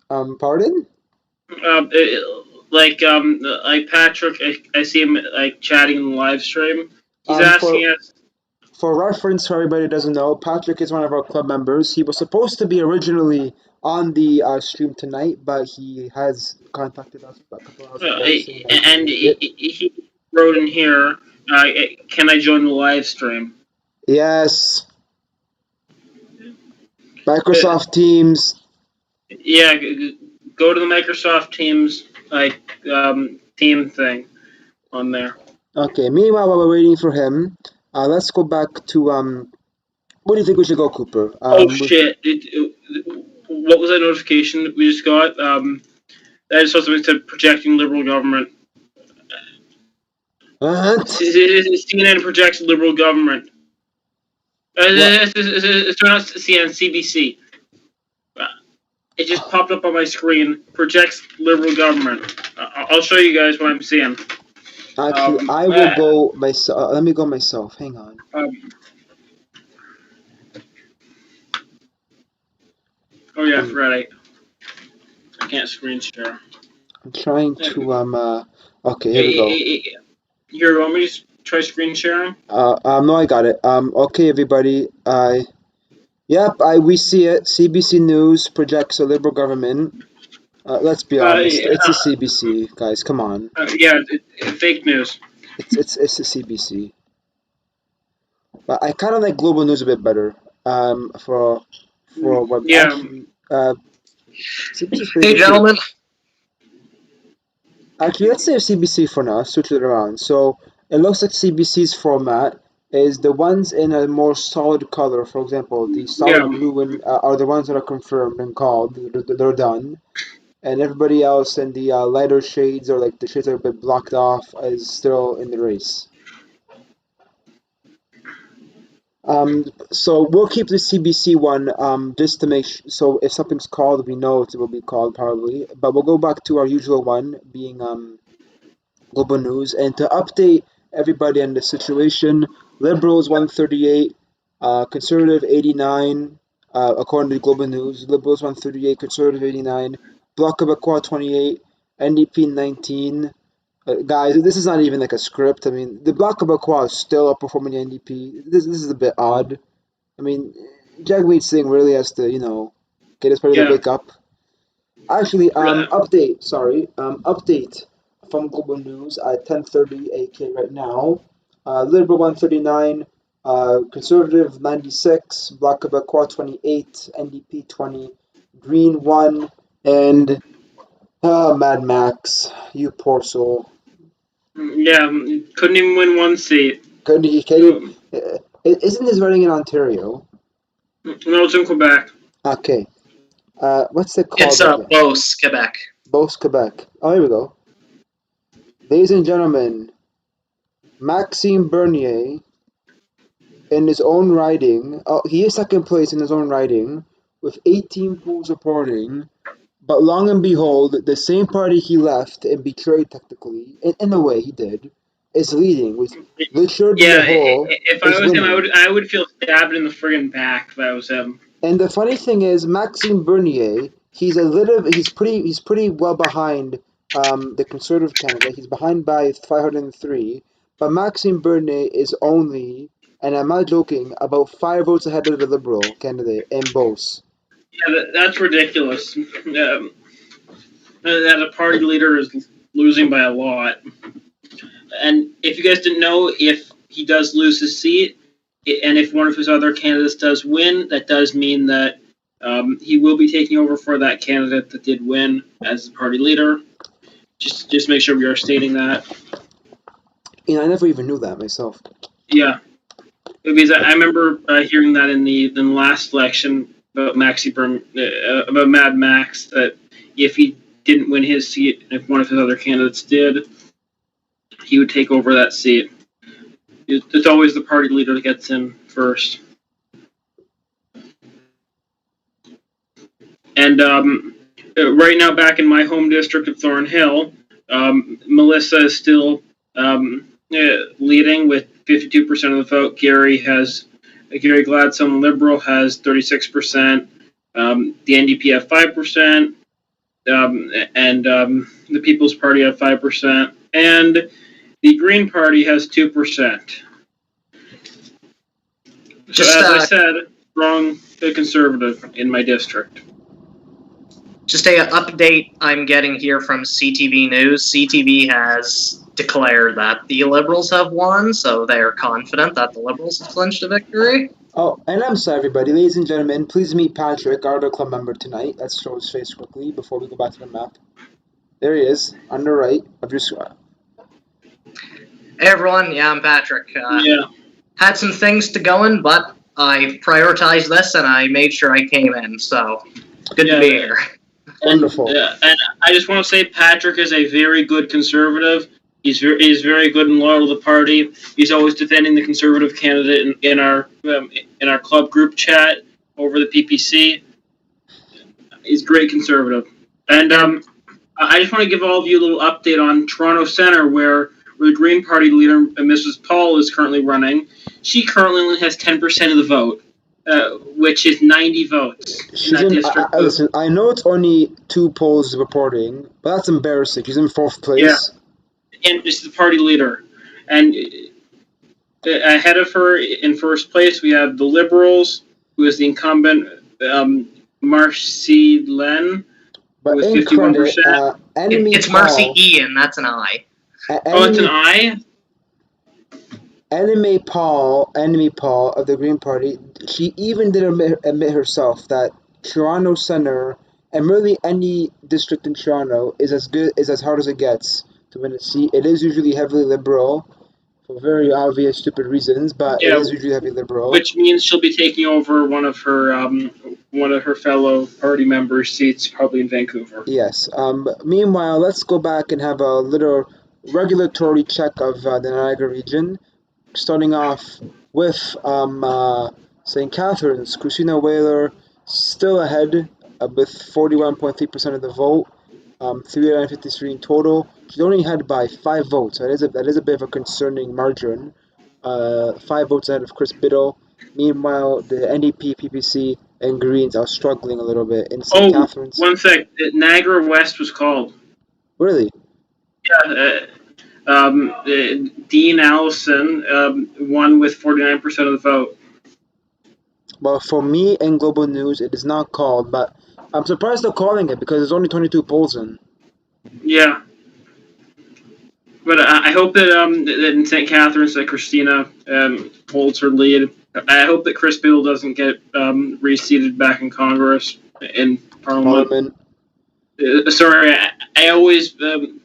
Pardon? Like Patrick, I see him chatting in the live stream. He's asking For us. reference, for everybody who doesn't know, Patrick is one of our club members. He was supposed to be originally on the stream tonight, but he has contacted us a couple hours ago saying that he couldn't And make it. he wrote in here, can I join the live stream? Yes. Uh, Microsoft Teams. yeah, go to the Microsoft Teams team thing on there. Okay, meanwhile, while we're waiting for him, let's go back to, what do you think we should go, Cooper? Oh shit! What was that notification we just got? I just saw something that said projecting liberal government. What? CNN projects liberal government. It's not CNN, CBC. It just popped up on my screen. Projects liberal government. I'll show you guys what I'm seeing. Actually, I will go myself. Let me go myself. Hang on. Oh yeah, right. I can't screen share. I'm trying to Okay, here we go. Here, want me to try screen sharing? No, I got it. Okay, everybody. Yep, we see it. CBC News projects a liberal government. Let's be honest. It's a CBC, guys. Come on. Yeah, fake news. It's a CBC. But I kind of like global news a bit better. For what actually CBC's pretty Hey, good. gentlemen. Actually, let's say CBC for now. Switch it around. So it looks like CBC's format is the ones in a more solid color. For example, the solid blue are the ones that are confirmed and called. They're done. And everybody else in the lighter shades or like the shades that are a bit blocked off is still in the race. So we'll keep the CBC one just to make so if something's called, we know it will be called probably. But we'll go back to our usual one, being global news, and to update everybody on the situation. Liberals 138, conservative 89, according to global news. Liberals 138, conservative 89, Bloc Québécois 28, NDP 19. Guys, this is not even like a script. I mean, the Bloc Québécois is still outperforming the NDP. This is a bit odd. I mean, Jagmeet Singh really has to, get his party to wake up. Actually, update. Sorry, update. from Global News at 10:30 AK right now. Liberal 139, Conservative 96, Bloc Québécois 28, NDP 20, Green 1, and Mad Max, you poor soul. Yeah, couldn't even win one seat. Couldn't he? Isn't this running in Ontario? No, it's in Quebec. Okay. What's it It's called again? Beauce, Quebec. Beauce, Quebec. Oh, here we go. Ladies and gentlemen, Maxime Bernier, in his own riding, he is second place in his own riding, with 18 polls reporting. But long and behold, the same party he left and betrayed technically, in a way he did, is leading with Richard Yeah, Lehol if is I was him, winning. I would feel stabbed in the friggin' back if I was him. And the funny thing is, Maxime Bernier, he's pretty well behind the Conservative candidate. He's behind by 503, but Maxime Bernier is only, and I'm not joking, about 5 votes ahead of the Liberal candidate in Beauce. Yeah, that's ridiculous. That a party leader is losing by a lot. And if you guys didn't know, if he does lose his seat, and if one of his other candidates does win, that does mean that he will be taking over for that candidate that did win as the party leader. Just make sure we are stating that. I never even knew that myself. Yeah, because I remember hearing that in the last election about about Mad Max, that if he didn't win his seat, if one of his other candidates did, he would take over that seat. It's always the party leader that gets in first. And right now, back in my home district of Thornhill, Melissa is still leading with 52% of the vote. Gary Gladstone, Liberal, has 36%. The NDP have 5%, and the People's Party have 5%, and the Green Party has 2%. So, as I said, strong Conservative in my district. Just an update I'm getting here from CTV News. CTV has declared that the Liberals have won, so they are confident that the Liberals have clinched a victory. Oh, and I'm sorry, everybody. Ladies and gentlemen, please meet Patrick, our other club member tonight. Let's show his face quickly before we go back to the map. There he is, on the right of your screen. Hey, everyone. Yeah, I'm Patrick. Yeah. Had some things to go in, but I prioritized this, and I made sure I came in, so good to be here. Wonderful. And I just want to say Patrick is a very good Conservative. He's very good and loyal to the party. He's always defending the Conservative candidate in our club group chat over the PPC. He's great Conservative. And I just want to give all of you a little update on Toronto Centre, where the Green Party leader, Mrs. Paul, is currently running. She currently only has 10% of the vote, which is 90 votes in that district. Listen, I know it's only 2 polls reporting, but that's embarrassing. She's in 4th place. Yeah, and she's the party leader. And ahead of her in first place, we have the Liberals, who is the incumbent, Marcy Len, with 51%. It's Marcy Ian, that's an I. It's an I? Enemy Paul of the Green Party, she even did admit herself that Toronto Centre, and really any district in Toronto, is as hard as it gets to win a seat. It is usually heavily Liberal, for very obvious, stupid reasons, but it is usually heavily Liberal. Which means she'll be taking over one of her fellow party members' seats, probably in Vancouver. Yes. Meanwhile, let's go back and have a little regulatory check of the Niagara region. Starting off with St. Catharines, Christina Whaler still ahead with 41.3% of the vote, 353 in total. She's only ahead by 5 votes. That is a bit of a concerning margin. 5 votes ahead of Chris Biddle. Meanwhile, the NDP, PPC, and Greens are struggling a little bit in St. Catharines. One sec. Niagara West was called. Really? Yeah. Dean Allison won with 49% of the vote. Well, for me and Global News, it is not called, but I'm surprised they're calling it because there's only 22 polls in. Yeah. But I hope that that in St. Catharines that Christina holds her lead. I hope that Chris Beale doesn't get reseated back in Congress in Parliament. Sorry, I always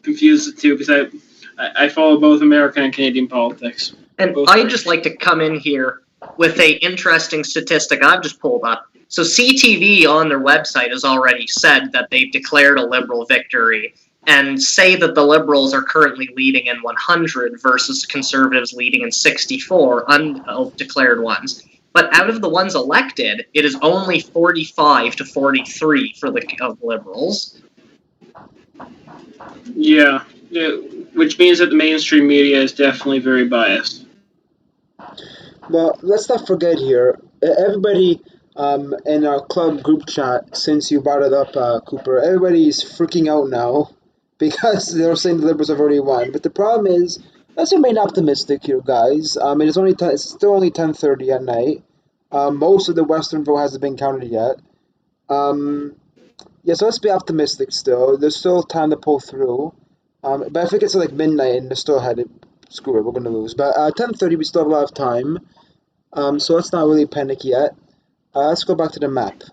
confuse the two because I follow both American and Canadian politics. And I'd just like to come in here with a interesting statistic I've just pulled up. So CTV on their website has already said that they've declared a Liberal victory and say that the Liberals are currently leading in 100 versus Conservatives leading in 64 undeclared ones. But out of the ones elected, it is only 45 to 43 for the Liberals. Yeah, which means that the mainstream media is definitely very biased. Well, let's not forget here, everybody in our club group chat, since you brought it up, Cooper, everybody's freaking out now because they're saying the Liberals have already won. But the problem is, let's remain optimistic here, guys. It's still only 10:30 at night. Most of the Western vote hasn't been counted yet. Yeah, so let's be optimistic still. There's still time to pull through. But if it gets to like midnight and they're still ahead, screw it, we're gonna lose. But 10:30, we still have a lot of time. So let's not really panic yet. Let's go back to the map.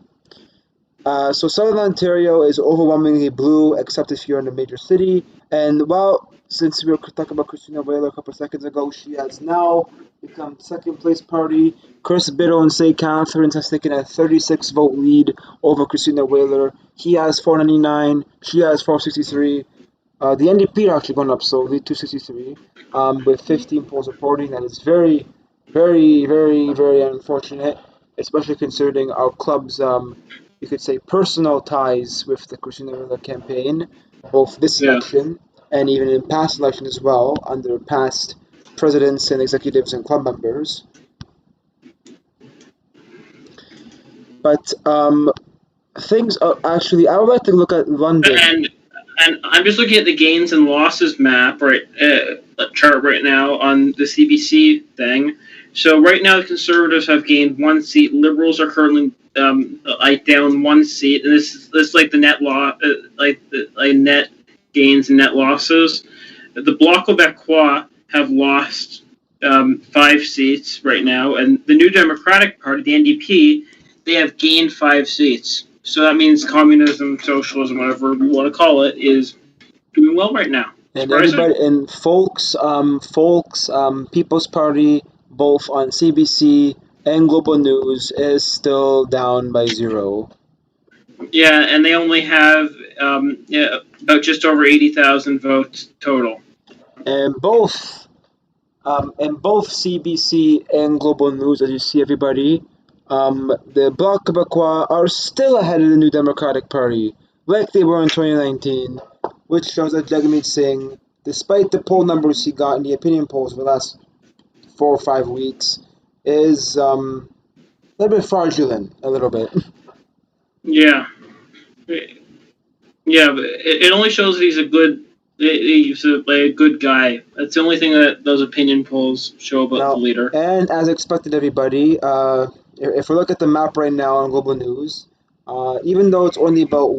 So Southern Ontario is overwhelmingly blue, except if you're in a major city. And well, since we were talking about Christina Whaler a couple of seconds ago, she has now become second place party. Chris Biddle in St. Catharines has taken a 36 vote lead over Christina Whaler. He has 499, she has 463. The NDP are actually going up slowly, 263, with 15 polls reporting. That is very, very, very, very unfortunate, especially considering our club's, you could say, personal ties with the Christina Whaler campaign, both this election and even in past elections as well, under past presidents and executives and club members. But things are actually, I would like to look at London. And I'm just looking at the gains and losses map chart right now on the CBC thing. So right now the Conservatives have gained 1 seat. Liberals are currently down 1 seat, and this is like the net net gains and net losses. The Bloc Québécois have lost 5 seats right now, and the New Democratic Party, the NDP, they have gained 5 seats. So that means communism, socialism, whatever you want to call it, is doing well right now. And everybody, and Folks, People's Party, both on CBC and Global News, is still down by 0. Yeah, and they only have about just over 80,000 votes total. And both CBC and Global News, as you see, everybody, the Bloc Québécois are still ahead of the New Democratic Party, like they were in 2019, which shows that Jagmeet Singh, despite the poll numbers he got in the opinion polls for the last 4 or 5 weeks, is a little bit fraudulent, a little bit. Yeah. Yeah, but it only shows that he's a good guy. That's the only thing that those opinion polls show about the leader. And as expected, everybody, if we look at the map right now on Global News, even though it's only about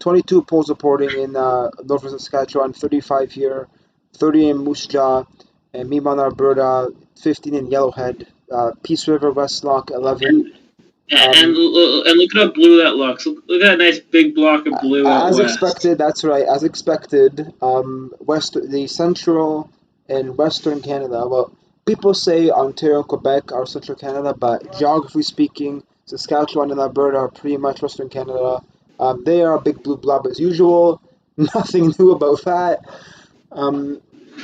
22 polls reporting in Northwest Saskatchewan, 35 here, 30 in Moose Jaw, and meanwhile in Alberta, 15 in Yellowhead, Peace River, West Loch, 11. And look at how blue that looks. Look at that nice big block of blue out as west. Expected, that's right. As expected, the central and western Canada. Well, people say Ontario and Quebec are central Canada, but geographically speaking, Saskatchewan and Alberta are pretty much western Canada. They are a big blue blob as usual. Nothing new about that.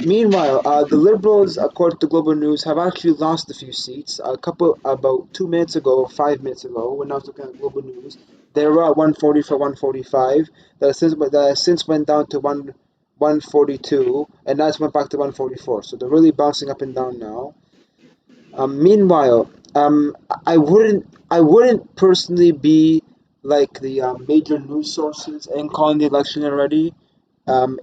Meanwhile, the Liberals, according to Global News, have actually lost a few seats. About 2 minutes ago, 5 minutes ago, when I was looking at Global News, they were at 140 for 145. That has since went down to 142, and that's went back to 144. So they're really bouncing up and down now. Meanwhile, I wouldn't personally be like the major news sources and calling the election already.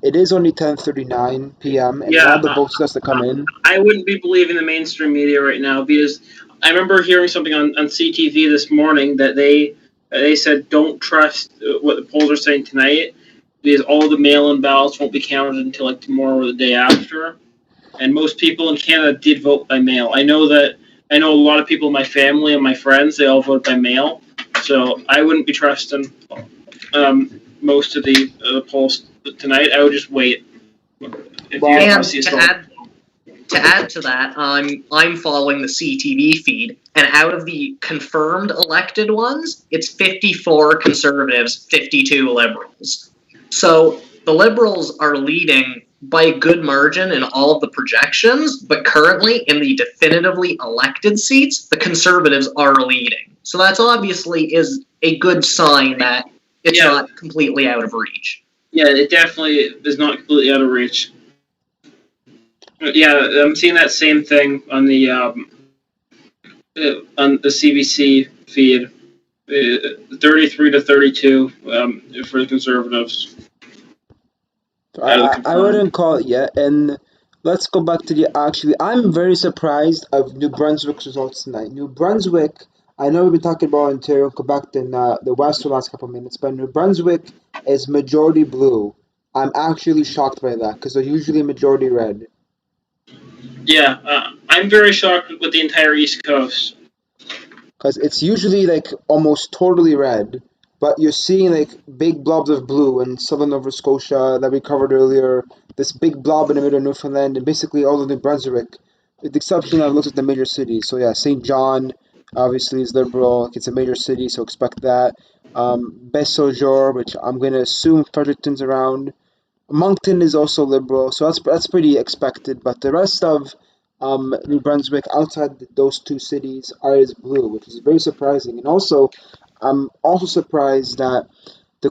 It is only 10:39 p.m. and a lot of the votes has to come in. I wouldn't be believing the mainstream media right now because I remember hearing something on CTV this morning that they said don't trust what the polls are saying tonight. because all the mail-in ballots won't be counted until like tomorrow or the day after. And most people in Canada did vote by mail. I know a lot of people in my family and my friends, they all vote by mail. So I wouldn't be trusting most of the polls tonight. I would just wait. If you And see to add to that, I'm following the CTV feed, and out of the confirmed elected ones, it's 54 Conservatives, 52 Liberals. So the Liberals are leading by a good margin in all of the projections, but currently in the definitively elected seats, the Conservatives are leading. So that's obviously is a good sign that it's not completely out of reach. Yeah, it definitely is not completely out of reach. Yeah, I'm seeing that same thing on the CBC feed, 33 to 32 for the Conservatives. I wouldn't call it yet. And let's go back to I'm very surprised of New Brunswick's results tonight. New Brunswick, I know we've been talking about Ontario and Quebec in the West for the last couple of minutes, but New Brunswick is majority blue. I'm actually shocked by that because they're usually majority red. Yeah, I'm very shocked with the entire East Coast. Because it's usually like almost totally red, but you're seeing like big blobs of blue in southern Nova Scotia that we covered earlier, this big blob in the middle of Newfoundland, and basically all of New Brunswick, with the exception of looks at the major cities. So yeah, St. John obviously is liberal, it's a major city, so expect that. Beausejour, which I'm going to assume Fredericton's around. Moncton is also liberal, so that's pretty expected. But the rest of New Brunswick, outside those two cities, is blue, which is very surprising. And also, I'm also surprised that the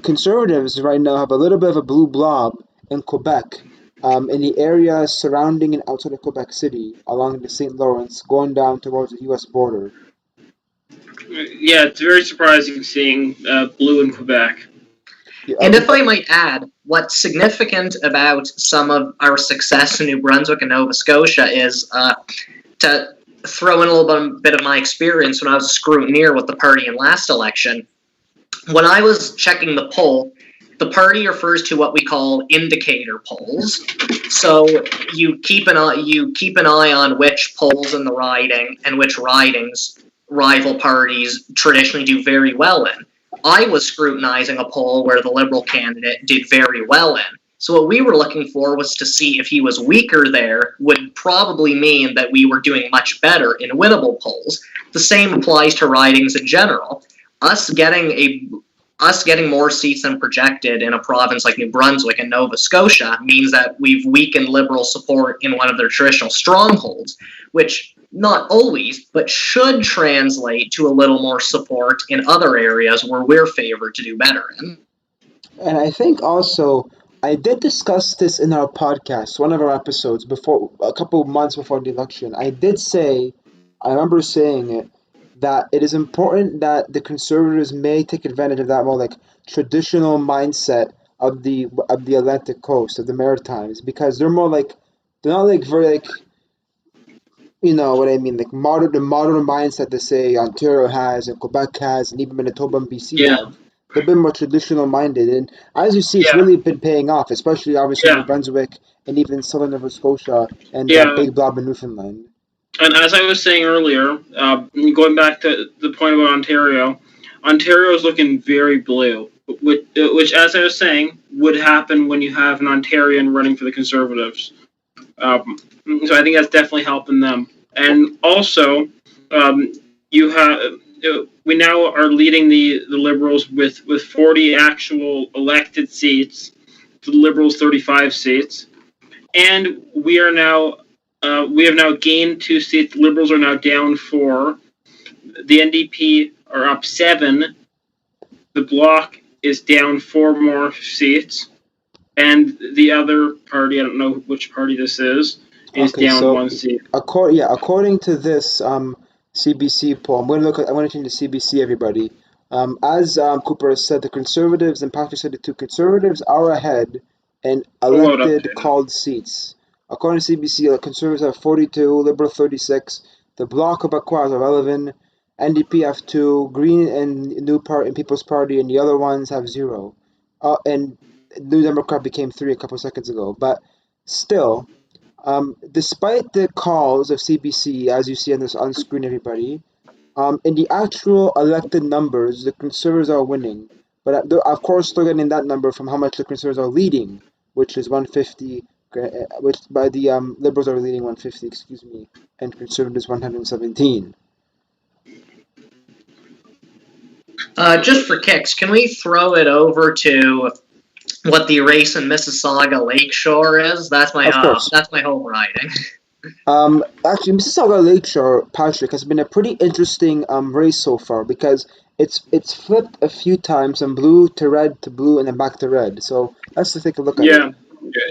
Conservatives right now have a little bit of a blue blob in Quebec, in the area surrounding and outside of Quebec City, along the St. Lawrence, going down towards the U.S. border. Yeah, it's very surprising seeing blue in Quebec. And if I might add, what's significant about some of our success in New Brunswick and Nova Scotia is to throw in a little bit of my experience when I was a scrutineer with the party in last election. When I was checking the poll, the party refers to what we call indicator polls. So you keep an eye on which polls in the riding and which ridings rival parties traditionally do very well in. I was scrutinizing a poll where the Liberal candidate did very well in. So what we were looking for was to see if he was weaker there would probably mean that we were doing much better in winnable polls. The same applies to ridings in general. Us getting more seats than projected in a province like New Brunswick and Nova Scotia means that we've weakened Liberal support in one of their traditional strongholds, which not always, but should translate to a little more support in other areas where we're favored to do better in. And I think also, I did discuss this in our podcast, one of our episodes, before a couple of months before the election. I remember saying it, that it is important that the Conservatives may take advantage of that more like traditional mindset of the Atlantic coast, of the Maritimes, because they're not like very like, you know what I mean, like the modern mindset that say Ontario has and Quebec has and even Manitoba and BC have. They've been more traditional minded, and as you see, it's really been paying off, especially obviously New Brunswick and even southern Nova Scotia and Big Blob in Newfoundland. And as I was saying earlier, going back to the point about Ontario is looking very blue, which, as I was saying, would happen when you have an Ontarian running for the Conservatives. So I think that's definitely helping them. And also, we now are leading the Liberals with 40 actual elected seats, the Liberals 35 seats, and we have now gained 2 seats. The Liberals are now down 4. The NDP are up 7. The Bloc is down 4 more seats. And the other party, I don't know which party this is down 1 seat. According to this CBC poll, I'm going to change the CBC, everybody. As Cooper has said, the Conservatives, and Patrick said the 2 Conservatives are ahead in elected called seats. According to CBC, the Conservatives have 42, Liberal 36, the Bloc Québécois have 11, NDP have 2, Green and People's Party and the other ones have 0. And New Democrat became 3 a couple seconds ago. But still, despite the calls of CBC, as you see on screen, everybody, in the actual elected numbers, the Conservatives are winning. But of course, they're getting that number from how much the Conservatives are leading, which is 150, which by the Liberals are leading 150, excuse me, and Conservatives 117. Just for kicks, can we throw it over to what the race in Mississauga Lakeshore is? That's my Of course. that's my home riding. Actually, Mississauga Lakeshore, Patrick, has been a pretty interesting race so far because it's flipped a few times from blue to red to blue and then back to red. So let's just take a look at it.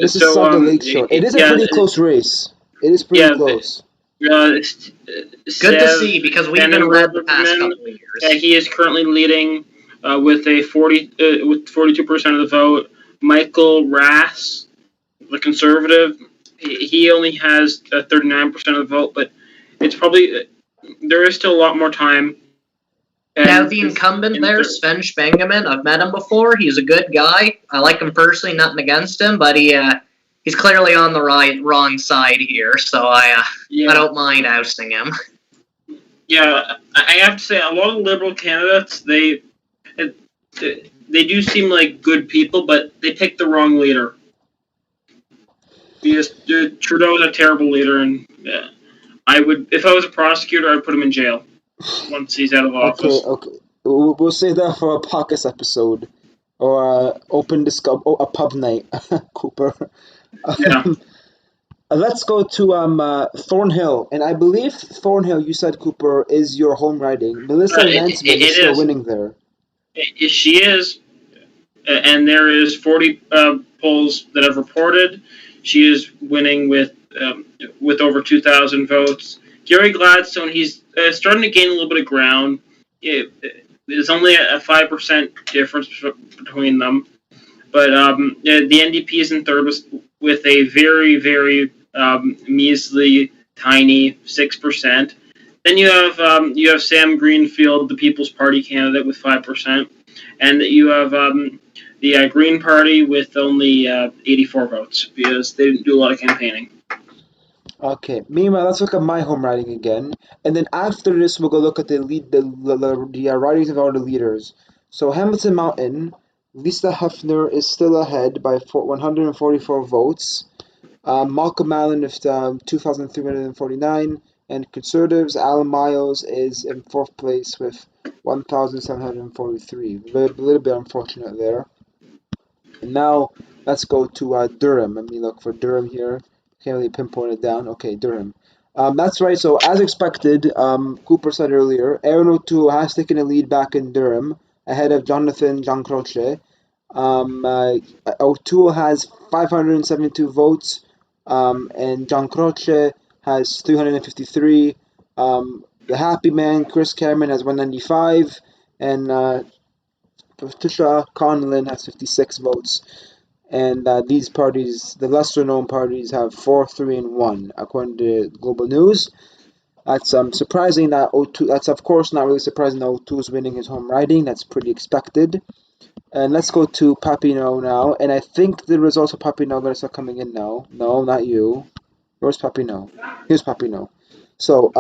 So Mississauga Lakeshore. It is a pretty close race. It is pretty close. Good to see because we've been red the past couple of years. He is currently leading with 42% of the vote. Michael Rass, the Conservative, he only has 39% of the vote, but it's probably there is still a lot more time. Now the incumbent there, Sven Spengeman, I've met him before. He's a good guy. I like him personally, nothing against him, but he's clearly on the wrong side here, so I don't mind ousting him. Yeah, I have to say, a lot of Liberal candidates, they do seem like good people, but they picked the wrong leader. Because Trudeau is a terrible leader, and if I was a prosecutor, I'd put him in jail once he's out of office. Okay. We'll say that for a podcast episode or a pub night, Cooper. Yeah. Let's go to Thornhill, and I believe Thornhill, you said, Cooper, is your home riding. Melissa Lansman is still winning there. She is, and there is 40 polls that have reported. She is winning with over 2,000 votes. Gary Gladstone, he's starting to gain a little bit of ground. There's only a 5% difference between them. But the NDP is in third with a very, very measly, tiny 6%. Then you have Sam Greenfield, the People's Party candidate, with 5%, and you have the Green Party with only 84 votes because they didn't do a lot of campaigning. Okay. Meanwhile, let's look at my home riding again, and then after this, we'll go look at the ridings of all the leaders. So Hamilton Mountain, Lisa Hefner is still ahead by 144 votes. Malcolm Allen is 2,349, and Conservatives, Alan Miles is in fourth place with 1,743. A little bit unfortunate there. And now let's go to Durham. Let me look for Durham here. Can't really pinpoint it down. Okay, Durham. That's right. So as expected, Cooper said earlier, Aaron O'Toole has taken a lead back in Durham ahead of Jonathan Giancroce. O'Toole has 572 votes, and Giancroce has 353. The happy man, Chris Cameron, has 195, and Patricia Conlon has 56 votes. And these parties, the lesser-known parties, have 4, 3, and 1, according to Global News. That's surprising that O'Toole. That's of course not really surprising that O'Toole's winning his home riding. That's pretty expected. And let's go to Papineau now. And I think the results of Papineau are going to start coming in now. No, not you. Where's Papineau? Here's Papineau. So,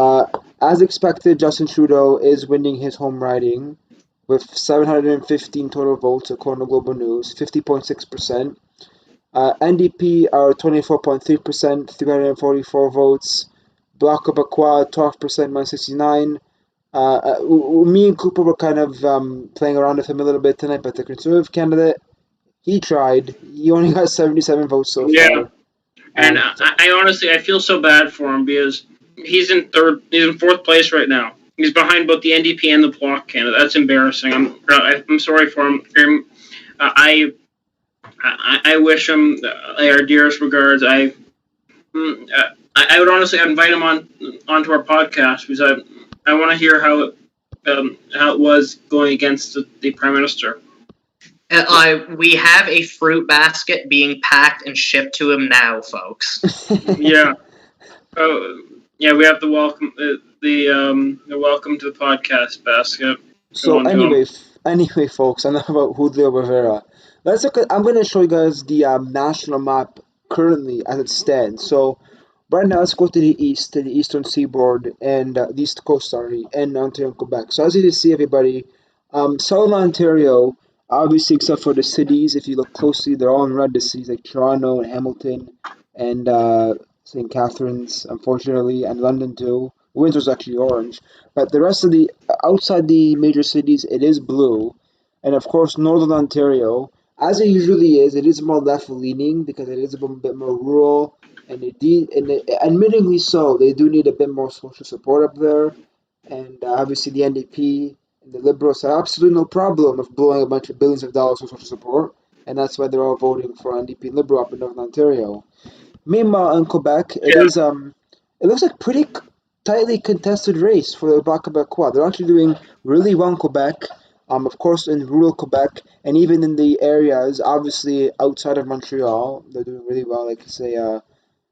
as expected, Justin Trudeau is winning his home riding with 715 total votes according to Global News, 50.6%. NDP are 24.3%, 344 votes. Bloc Québécois, 12%, 169. Me and Cooper were kind of playing around with him a little bit tonight, but the Conservative candidate, he tried. He only got 77 votes so far. And I honestly, I feel so bad for him because he's in fourth place right now. He's behind both the NDP and the Bloc candidate. That's embarrassing. I'm sorry for him. I wish him our dearest regards. I would honestly invite him onto our podcast because I want to hear how it was going against the Prime Minister. We have a fruit basket being packed and shipped to him now, folks. Yeah. Yeah, we have to welcome the welcome to the podcast basket. So anyway, folks, enough about Julio Rivera. Let's look at. I'm going to show you guys the national map currently as it stands. So right now, let's go to the eastern seaboard and the east coast, sorry, and Ontario and Quebec. So as you can see, everybody, southern Ontario, obviously except for the cities, if you look closely, they're all in red. The cities like Toronto and Hamilton and St. Catharines, unfortunately, and London too. Windsor's actually orange, but the rest of the outside the major cities, it is blue. And of course, Northern Ontario, as it usually is, it is more left leaning because it is a bit more rural, and admittingly so, they do need a bit more social support up there. And obviously, the NDP and the Liberals have absolutely no problem of blowing a bunch of billions of dollars for social support, and that's why they're all voting for NDP and Liberal up in Northern Ontario. Meanwhile, in Quebec, Yeah, it looks like pretty tightly contested race for the Bloc Québécois. They're actually doing really well in Quebec. Of course, in rural Quebec and even in the areas, obviously outside of Montreal, they're doing really well. Like say,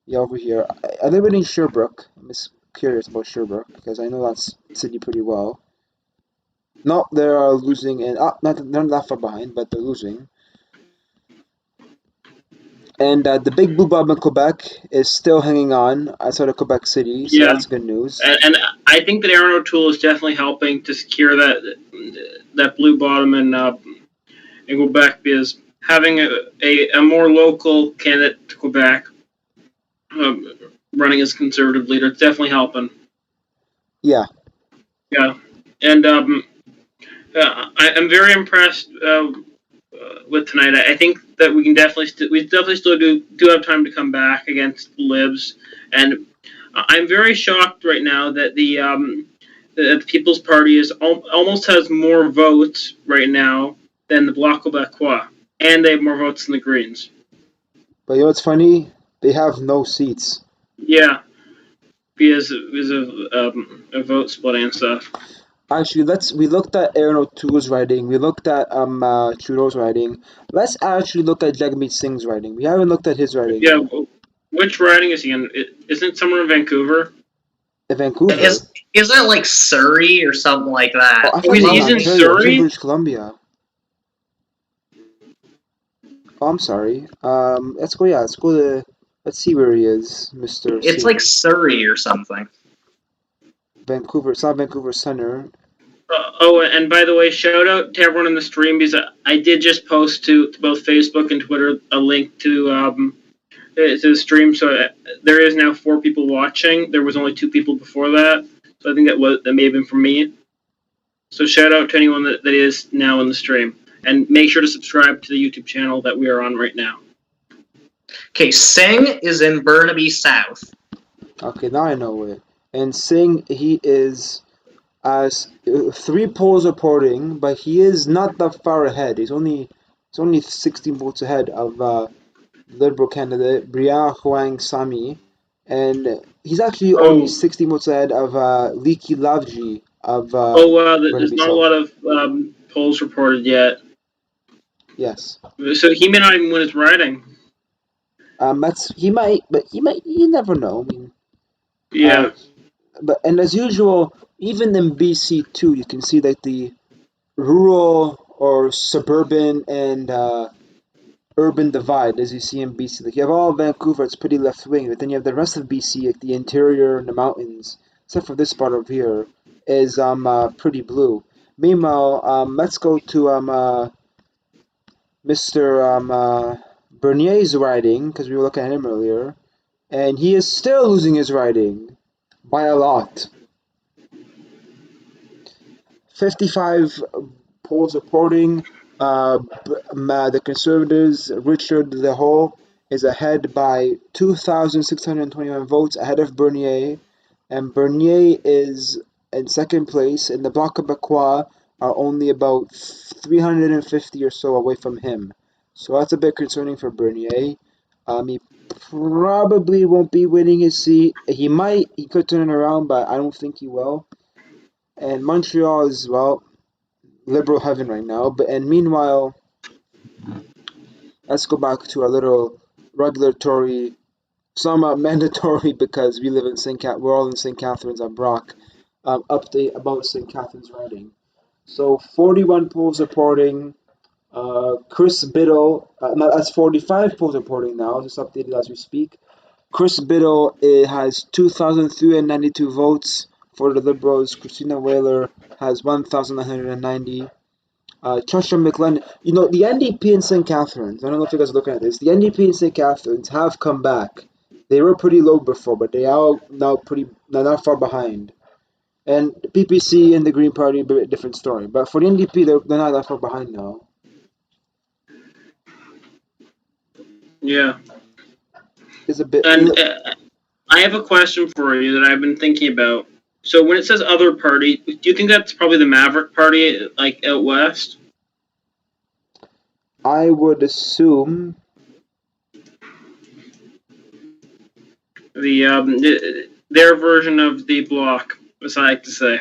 yeah, over here. Are they winning Sherbrooke? I'm just curious about Sherbrooke because I know that city pretty well. No, they are losing, and not they're not that far behind, but they're losing. And the big blue bob in Quebec is still hanging on outside of Quebec City, so yeah. that's good news. And I think that Aaron O'Toole is definitely helping to secure that blue bottom in Quebec, because having a more local candidate to Quebec um, running as conservative leader, it's definitely helping. Yeah, Yeah, and I'm very impressed with tonight. I think that we can definitely still do have time to come back against the Libs, and I'm very shocked right now that the People's Party almost has more votes right now than the Bloc Québécois, and they have more votes than the Greens. but you know what's funny? They have no seats. Yeah, because of a vote splitting and stuff. Actually, we looked at Aaron O'Toole's writing. We looked at Trudeau's writing. Let's actually look at Jagmeet Singh's writing. We haven't looked at his writing Yeah, yet. which riding is he in? Isn't it somewhere in Vancouver? Vancouver. Isn't it like Surrey or something like Oh, that? I Oh, thought he was in he's in Ontario. He's in Surrey. British Columbia. Oh, I'm sorry. Let's go. Yeah, let's go to. Let's see where he is, Mr. It's like Singh. Surrey or something. Vancouver. It's not Vancouver Center. Oh, and by the way, shout out to everyone in the stream, because I did just post to both Facebook and Twitter a link to the stream. So there is now 4 people watching. There was only 2 people before that, so I think that may have been from me. So shout out to anyone that is now in the stream, and make sure to subscribe to the YouTube channel that we are on right now. Okay, Singh is in Burnaby South. Okay, now I know it. And Singh, he is as 3 polls reporting, but he is not that far ahead. He's only 16 votes ahead of Liberal candidate Brian Huang Sami, and he's actually only Oh, 16 votes ahead of Leaky Lavji of there's Burnaby not a South. lot of polls reported yet, Yes. so he may not even win his riding. That's he might, but you never know. I mean, uh, Yeah. and as usual, even in BC too, you can see that the rural or suburban and urban divide as you see in BC. Like you have all of Vancouver, it's pretty left wing, but then you have the rest of BC, like the interior and the mountains, except for this part over here, is pretty blue. Meanwhile, let's go to Mr. Bernier's riding because we were looking at him earlier, and he is still losing his riding by a lot. 55 polls reporting the Conservatives, Richard the Whole, is ahead by 2,621 votes ahead of Bernier, and Bernier is in second place, and the Bloc Québécois are only about 350 or so away from him. So that's a bit concerning for Bernier. He probably won't be winning his seat. He could turn it around, but I don't think he will. And Montreal is, well, liberal heaven right now. But and meanwhile, let's go back to our little regular Tory, somewhat mandatory because we live in we're all in St. Catharines on Brock. Update about St. Catharines riding. So 41 polls reporting Chris Biddle, that's 45 polls reporting now, just updated as we speak. Chris Biddle has 2,392 votes for the Liberals. Christina Whaler has 1,990. Chester McLennan, the NDP in St. Catharines, I don't know if you guys are looking at this, the NDP in St. Catharines have come back. They were pretty low before, but they are now not far behind. And the PPC and the Green Party, a bit different story. But for the NDP, they're not that far behind now. Yeah. It's a bit. And I have a question for you that I've been thinking about. So when it says other party, do you think that's probably the Maverick Party, like out west? I would assume their version of the Bloc, as I like to say.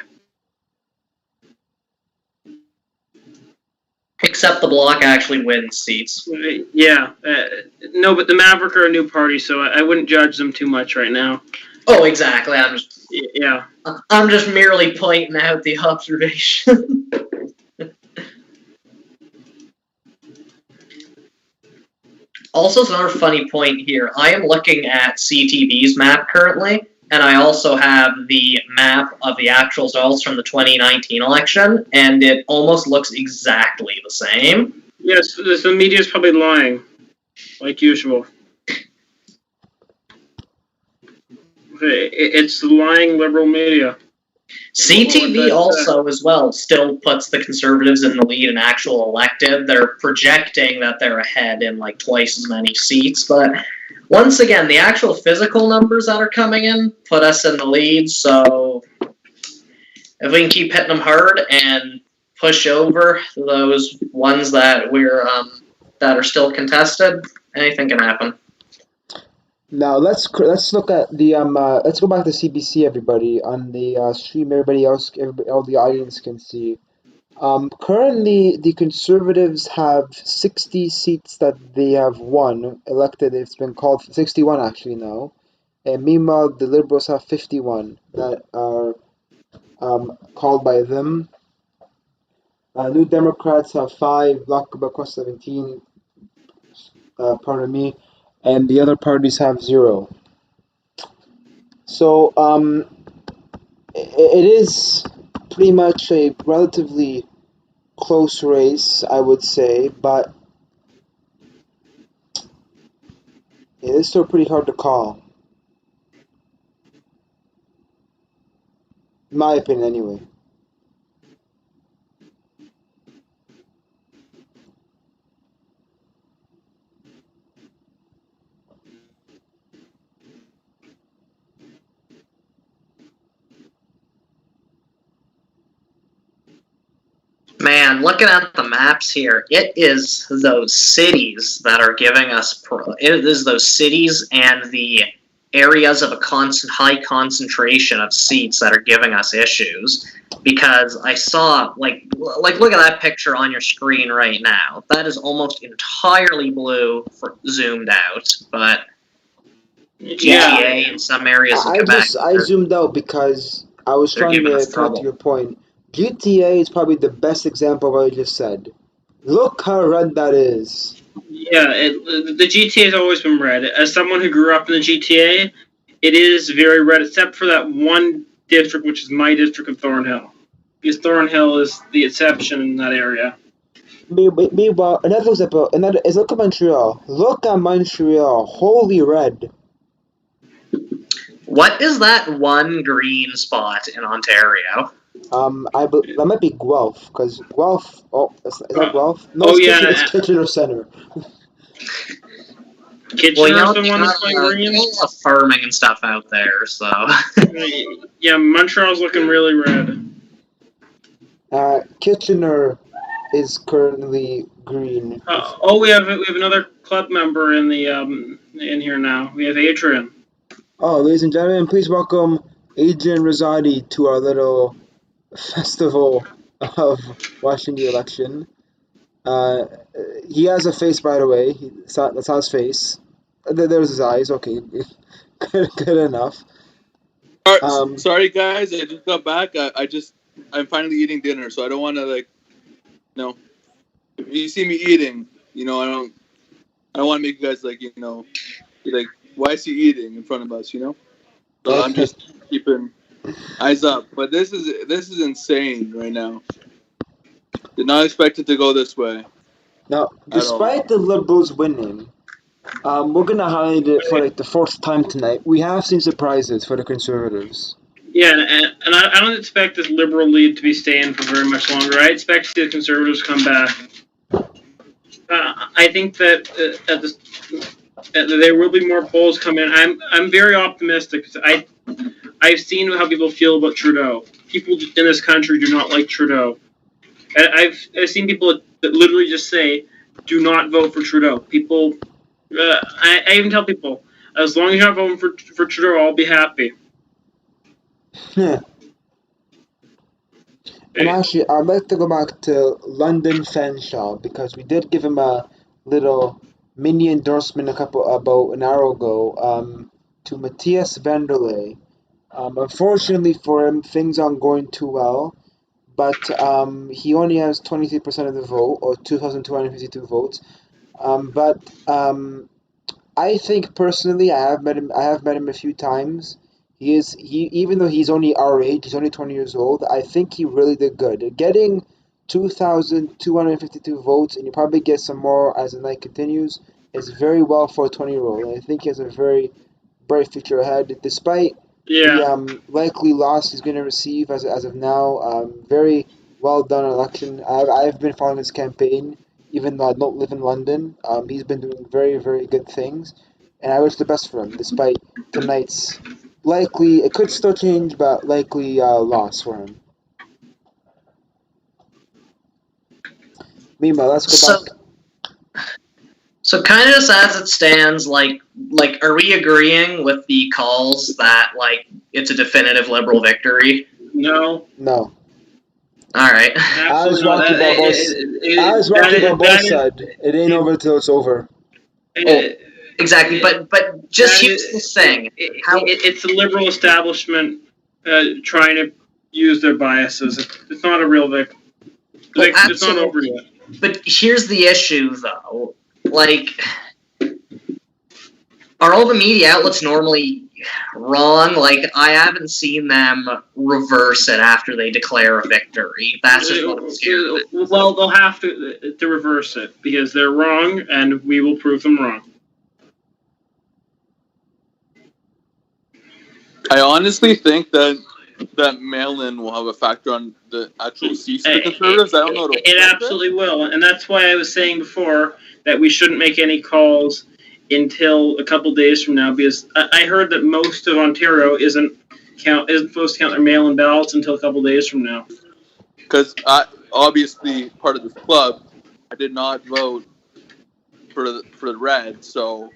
Except the Bloc actually wins seats. Yeah. No, but the Maverick are a new party, so I wouldn't judge them too much right now. Oh, exactly. I'm just merely pointing out the observation. Also, another funny point here. I am looking at CTV's map currently, and I also have the map of the actual results from the 2019 election, and it almost looks exactly the same. Yes, the media is probably lying, like usual. It's lying liberal media. CTV also, as well, still puts the Conservatives in the lead in actual elective. They're projecting that they're ahead in like twice as many seats, but once again, the actual physical numbers that are coming in put us in the lead, so if we can keep hitting them hard and push over those ones that that are still contested, anything can happen. Now let's look at the let's go back to CBC, everybody, on the stream. All the audience can see. Currently, the Conservatives have 60 seats that they have won, elected. It's been called 61 actually now, and meanwhile the Liberals have 51 that are called by them. New Democrats have 5, Bloc Quebecois 17. Pardon me, and the other parties have 0. So it is pretty much a relatively close race, I would say, but it is still pretty hard to call. In my opinion, anyway. Man, looking at the maps here, it is those cities that are giving us. It is those cities and the areas of a high concentration of seats that are giving us issues. Because I saw, like look at that picture on your screen right now. That is almost entirely blue, zoomed out, but GTA in some areas of Quebec. I zoomed out because I was trying to come to your point. GTA is probably the best example of what I just said. Look how red that is. Yeah, the GTA has always been red. As someone who grew up in the GTA, it is very red, except for that one district, which is my district of Thornhill. Because Thornhill is the exception in that area. Meanwhile, another example is look at Montreal. Look at Montreal. Holy red. What is that one green spot in Ontario? That might be Guelph, because Guelph. Oh, is that Guelph? No, it's Kitchener Center. Kitchener's the one that's playing green. There's farming and stuff out there, so. Yeah, Montreal's looking really red. Kitchener is currently green. We have another club member in the in here now. We have Adrian. Oh, ladies and gentlemen, please welcome Adrian Rosati to our little festival of watching the election. He has a face, by the way. That's not his face. There's his eyes. Okay, good enough. Sorry, guys. I just got back. I'm finally eating dinner, so I don't want to if you see me eating, I don't want to make you guys be like, why is he eating in front of us? So I'm Okay. just keeping eyes up. But this is insane right now. Did not expect it to go this way Now, at all. despite the Liberals winning, we're gonna highlight it for like the fourth time tonight. We have seen surprises for the Conservatives. Yeah, and I don't expect this Liberal lead to be staying for very much longer. I expect the Conservatives to come back. I think that there will be more polls come in. I'm very optimistic. I've seen how people feel about Trudeau. People in this country do not like Trudeau. I've seen people that literally just say, "Do not vote for Trudeau." People, I even tell people, as long as you're not voting for Trudeau, I'll be happy. Yeah. And actually, I'd like to go back to London Fanshawe because we did give him a little mini endorsement about an hour ago to Matthias Vanderlei. Unfortunately for him, things aren't going too well, but he only has 23% of the vote, or 2,252 votes. But I think personally, I have met him. I have met him a few times. Even though he's only our age, he's only 20 years old. I think he really did good. Getting 2,252 votes, and you probably get some more as the night continues, is very well for a 20-year-old. And I think he has a very bright future ahead, despite the likely loss he's going to receive as of now. Very well done election. I've been following his campaign, even though I don't live in London. He's been doing very, very good things, and I wish the best for him, despite tonight's likely, it could still change, but likely loss for him. Meanwhile, let's go back. So kind of just as it stands, like, are we agreeing with the calls that, it's a definitive Liberal victory? No. No. All right. As Rocky Balboa said, it ain't over till it's over. Exactly, but just here's the thing. It's the Liberal establishment trying to use their biases. It's not a real victory. It's not over yet. But here's the issue, though. Are all the media outlets normally wrong? I haven't seen them reverse it after they declare a victory. That's just what I'm scared of. Well, they'll have to reverse it because they're wrong, and we will prove them wrong. I honestly think that mail-in will have a factor on the actual seats of the Conservatives. I don't know. It absolutely will, and that's why I was saying before that we shouldn't make any calls until a couple days from now, because I heard that most of Ontario isn't supposed to count their mail-in ballots until a couple days from now. Because obviously part of this club, I did not vote for the red, so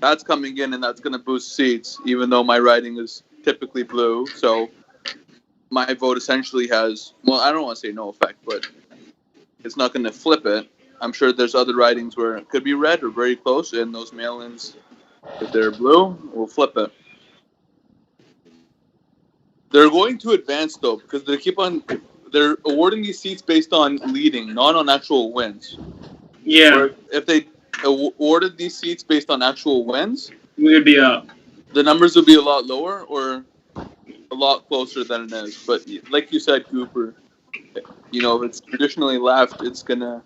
that's coming in, and that's going to boost seats, even though my riding is typically blue. So my vote essentially has, well, I don't want to say no effect, but it's not going to flip it. I'm sure there's other ridings where it could be red or very close, and those mail-ins, if they're blue, will flip it. They're going to advance, though, because they're awarding these seats based on leading, not on actual wins. Yeah. Or if they awarded these seats based on actual wins, we would be up. The numbers would be a lot lower or a lot closer than it is. But like you said, Cooper, if it's traditionally left, it's going to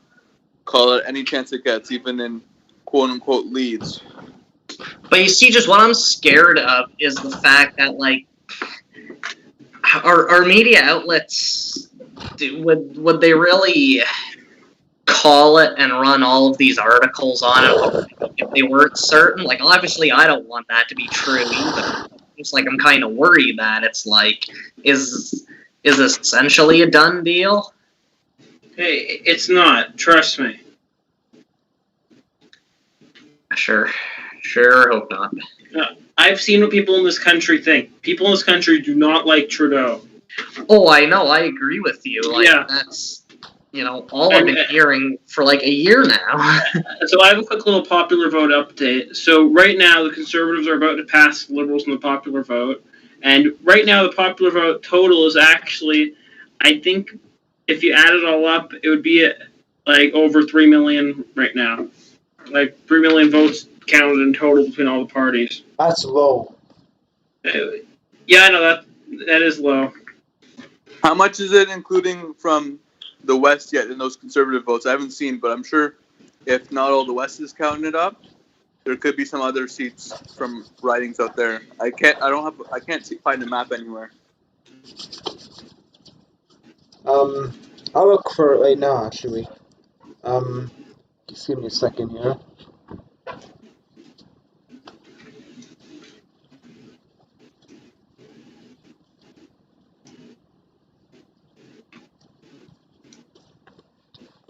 call it any chance it gets, even in quote-unquote leads. But you see, just what I'm scared of is the fact that, our media outlets, would they really call it and run all of these articles on it if they weren't certain? Obviously, I don't want that to be true either. It's I'm kind of worried that it's is this essentially a done deal? Hey, it's not. Trust me. Sure, hope not. I've seen what people in this country think. People in this country do not like Trudeau. Oh, I know. I agree with you. That's, all I've been hearing for a year now. So I have a quick little popular vote update. So right now, the Conservatives are about to pass the Liberals in the popular vote. And right now, the popular vote total is actually, I think, if you add it all up, it would be like over 3 million right now. Like 3 million votes counted in total between all the parties. That's low. Yeah, I know that is low. How much is it including from the West yet in those conservative votes? I haven't seen, but I'm sure if not all the West is counting it up, there could be some other seats from ridings out there. I can't find a map anywhere. I'll look for it right now, actually. Just give me a second here.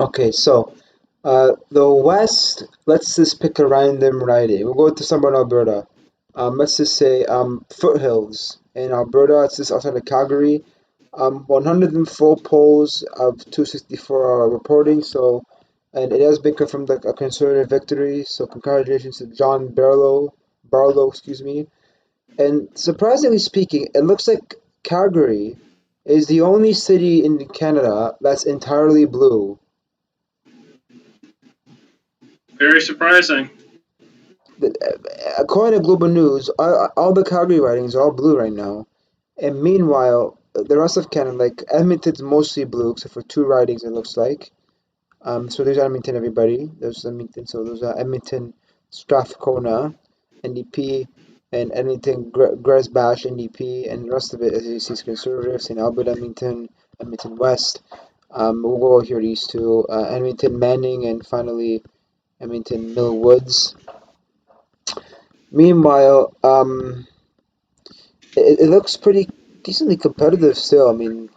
Okay, so the West, let's just pick a random riding. We'll go to somewhere in Alberta. Let's just say Foothills in Alberta. It's just outside of Calgary. 104 polls of 264 reporting. So, and it has been confirmed like a conservative victory. So, congratulations to John Barlow, excuse me. And surprisingly speaking, it looks like Calgary is the only city in Canada that's entirely blue. Very surprising. According to Global News, all the Calgary ridings are all blue right now. And meanwhile, the rest of Canada, like Edmonton's mostly blue, except for two ridings, it looks like. So there's Edmonton, everybody. There's Edmonton. So there's Edmonton, Strathcona, NDP, and Edmonton, Gresbash, NDP, and the rest of it, as you see, is Conservative. St. Albert, Edmonton, Edmonton West. We'll go here, these two. Edmonton, Manning, and finally Edmonton, Mill Woods. Meanwhile, it looks pretty decently competitive still. I mean,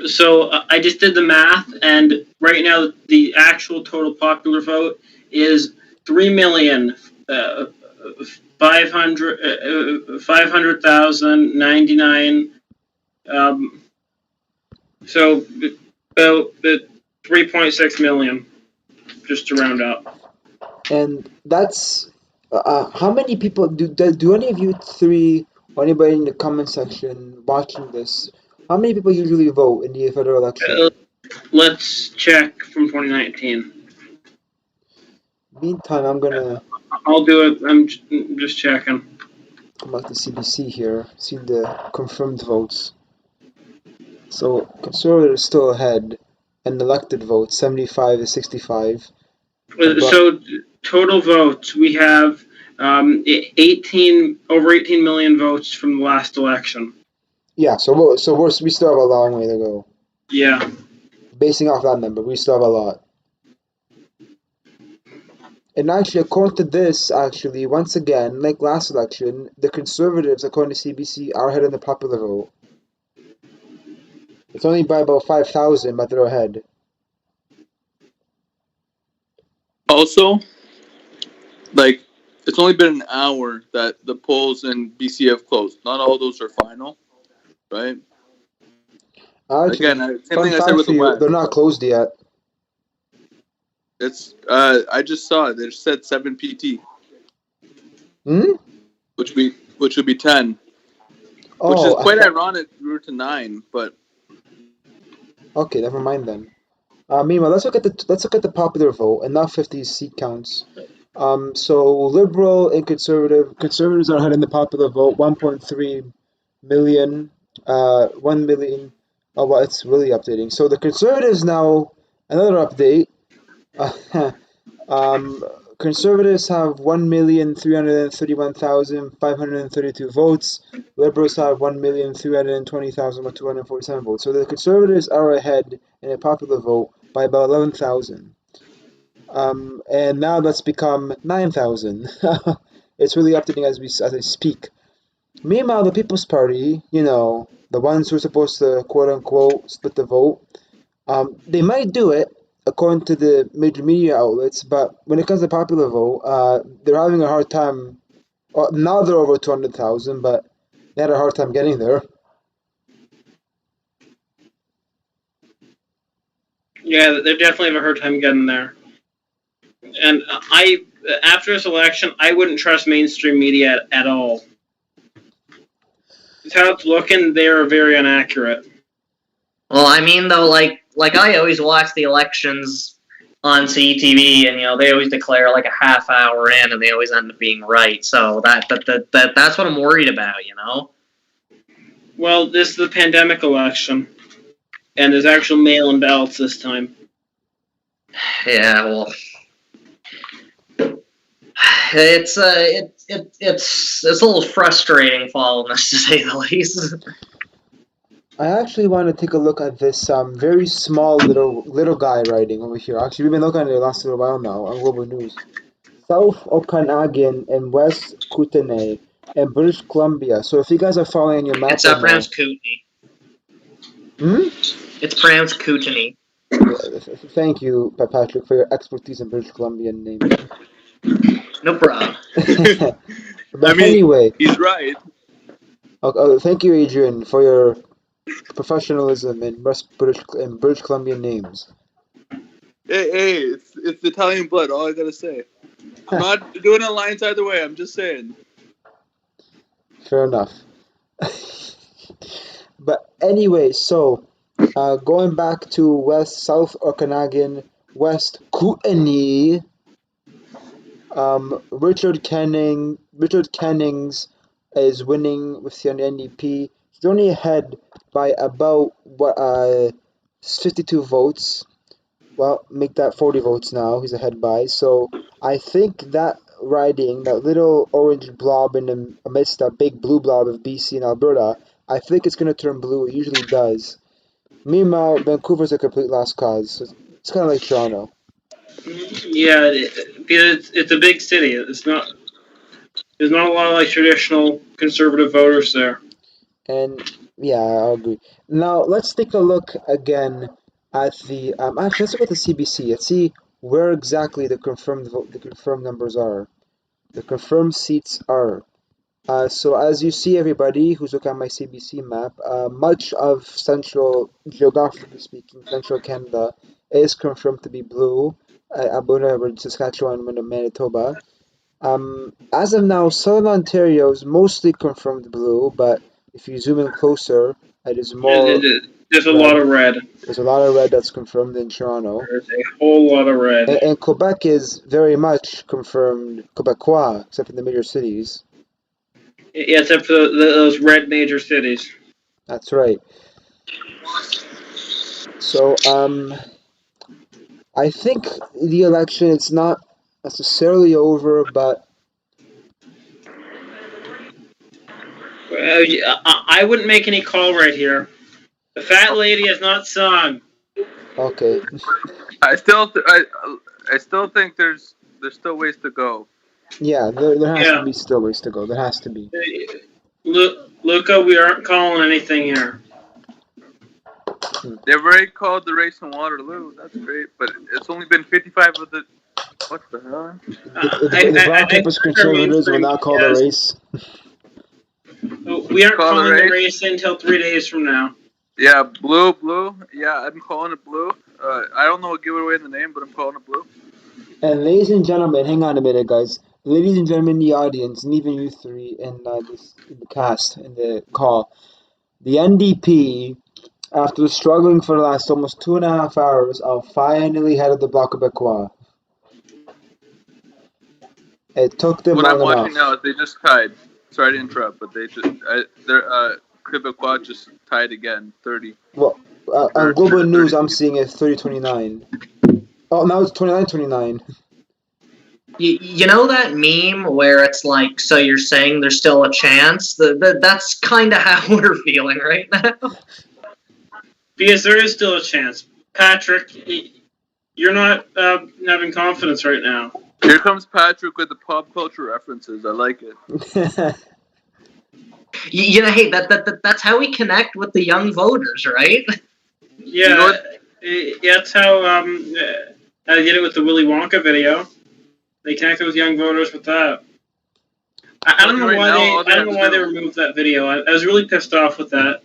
So I just did the math, and right now the actual total popular vote is 3,500,099. So about 3.6 million, just to round up. and that's how many people do any of you three or anybody in the comment section watching this? How many people usually vote in the federal election? Let's check from 2019. Meantime, I'm gonna I'll do it. I'm just checking. come out to CBC here, see the confirmed votes. So conservatives still ahead, and elected votes 75 to 65. So total votes, we have over 18 million votes from the last election. Yeah, so we still have a long way to go. Yeah. Basing off that number, we still have a lot. And actually, according to this, once again, like last election, the Conservatives, according to CBC, are ahead in the popular vote. It's only by about 5,000, but they're ahead. Also, like, it's only been an hour that the polls in BC have closed. Not all those are final, right? Actually, Again, same thing I said with the West. They're not closed yet. It's I just saw it. They said 7 PT. Which would be 10. Oh, which is quite ironic. We were to 9, but okay, never mind then. Meanwhile, let's look at the popular vote and not 50 seat counts. So liberal and conservatives are ahead in the popular vote, 1.3 million, 1 million. Oh, well, it's really updating. So the conservatives now, another update. Conservatives have 1,331,532 votes. Liberals have 1,320,247 votes. So the conservatives are ahead in a popular vote by about 11,000. And now that's become 9,000. It's really updating as I speak. Meanwhile, the People's Party, the ones who are supposed to quote unquote split the vote, they might do it according to the major media outlets, but when it comes to popular vote, they're having a hard time. Now they're over 200,000, but they had a hard time getting there. Yeah, they definitely have a hard time getting there. And after this election, I wouldn't trust mainstream media at all. how it's looking, they are very inaccurate. Well, I mean, though, like I always watch the elections on CTV, and they always declare like a half hour in, and they always end up being right. So that's what I'm worried about. Well, this is the pandemic election, and there's actual mail-in ballots this time. Yeah, well, it's a little frustrating following this, to say the least. I actually want to take a look at this very small little guy writing over here. Actually, we've been looking at it the last little while now on Global News. South Okanagan and West Kootenay and British Columbia. So if you guys are following your map It's right now, pronounced Kootenay. It's pronounced Kootenay. Thank you, Patrick, for your expertise in British Columbian names. No problem. But anyway, he's right. Thank you, Adrian, for your professionalism in British Columbian names. Hey, it's Italian blood. All I gotta say. I'm not doing alliance either way. I'm just saying. Fair enough. But anyway, so going back to South Okanagan, West Kootenay, Richard Kennings is winning with the NDP. He's only ahead by about 52 votes. Well, make that 40 votes now. He's ahead by. So I think that riding, that little orange blob in the amidst that big blue blob of BC and Alberta, I think it's going to turn blue. It usually does. Meanwhile, Vancouver's a complete lost cause. It's kind of like Toronto. Yeah, it's a big city. There's not a lot of like traditional conservative voters there. And yeah, I'll agree. Now let's take a look again at the actually let's look at the CBC. Let's see where exactly the confirmed numbers are. The confirmed seats are. So as you see, everybody who's looking at my CBC map, much of geographically speaking, central Canada is confirmed to be blue. Alberta, Saskatchewan, and Manitoba. As of now, Southern Ontario is mostly confirmed blue, but if you zoom in closer, it is more. There's a lot of red. There's a lot of red that's confirmed in Toronto. There's a whole lot of red. And Quebec is very much confirmed Quebecois, except in the major cities. Yeah, except for those red major cities. That's right. So, I think the election, it's not necessarily over, but I wouldn't make any call right here. The fat lady has not sung. okay. I still think there's still ways to go. Yeah, there has to be still ways to go. There has to be. Luca, we aren't calling anything here. They've already called the race in Waterloo. That's great, but it's only been 55 of the. What the hell? The Black Campus Conservatives will not call the race. We aren't calling the race until 3 days from now. Yeah, blue. Yeah, I'm calling it blue. I don't know what give away the name, but I'm calling it blue. And ladies and gentlemen, hang on a minute, guys. Ladies and gentlemen in the audience, and even you three in the cast, in the call, the NDP, after struggling for the last almost 2.5 hours, are finally head of the Bloc Québécois. It took them long enough. What I'm watching now is they just tied. Sorry to interrupt, but Québécois just tied again, 30. Well, on Global News, I'm seeing it 30-29. Oh, now it's 29-29. You know that meme where it's like, so you're saying there's still a chance? That's kind of how we're feeling right now. Because there is still a chance. Patrick, you're not having confidence right now. Here comes Patrick with the pop culture references. I like it. Hey, that's how we connect with the young voters, right? Yeah, you know that's how I did it with the Willy Wonka video. They connected with young voters with that. I don't know why they removed that video. I was really pissed off with that.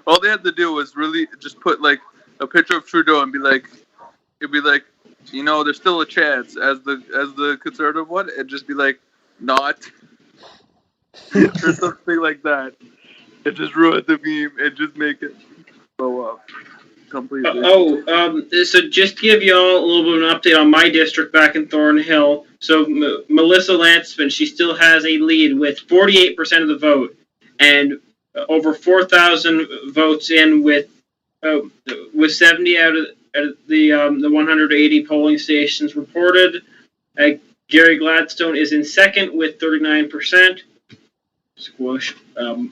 All they had to do was really just put like a picture of Trudeau and be like, it'd be like, there's still a chance as the conservative one, and just be like, not. or something like that. And just ruin the meme and just make it blow up completely. So just to give you all a little bit of an update on my district back in Thornhill. So Melissa Lanceman, she still has a lead with 48% of the vote, and over 4,000 votes in with 70 out of the 180 polling stations reported. Gary Gladstone is in second with 39%. Squish. So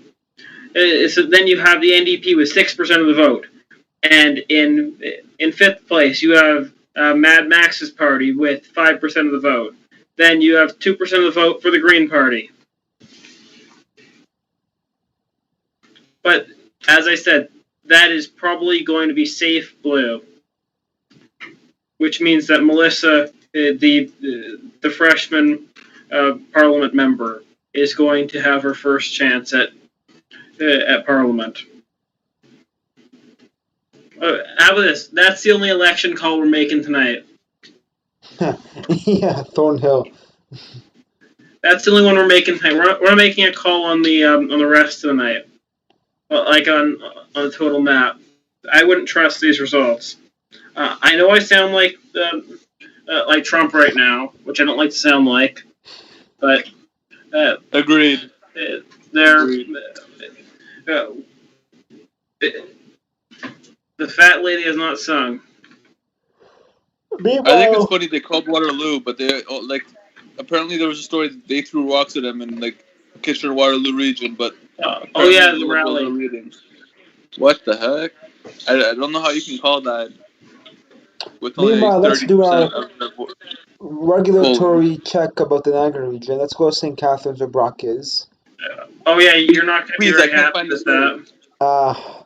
then you have the NDP with 6% of the vote. And in fifth place, you have Mad Max's party with 5% of the vote. Then you have 2% of the vote for the Green Party. But as I said, that is probably going to be safe blue, which means that Melissa, the freshman Parliament member, is going to have her first chance at Parliament. How about this? That's the only election call we're making tonight. Yeah, Thornhill. That's the only one we're making tonight. We're not making a call on the rest of the night, like on the total map. I wouldn't trust these results. I know I sound like Trump right now, which I don't like to sound like, but Agreed. The fat lady has not sung. Meanwhile, I think it's funny they called Waterloo, but they apparently there was a story that they threw rocks at him in Kitchener Waterloo region, but the rally. What the heck? I don't know how you can call that. With meanwhile, only let's do our 30% of the regular Tory check about the Niagara region. Let's go to St. Catharines, where Brock is. You're not going to be Please, I very can't happy find the with story. that.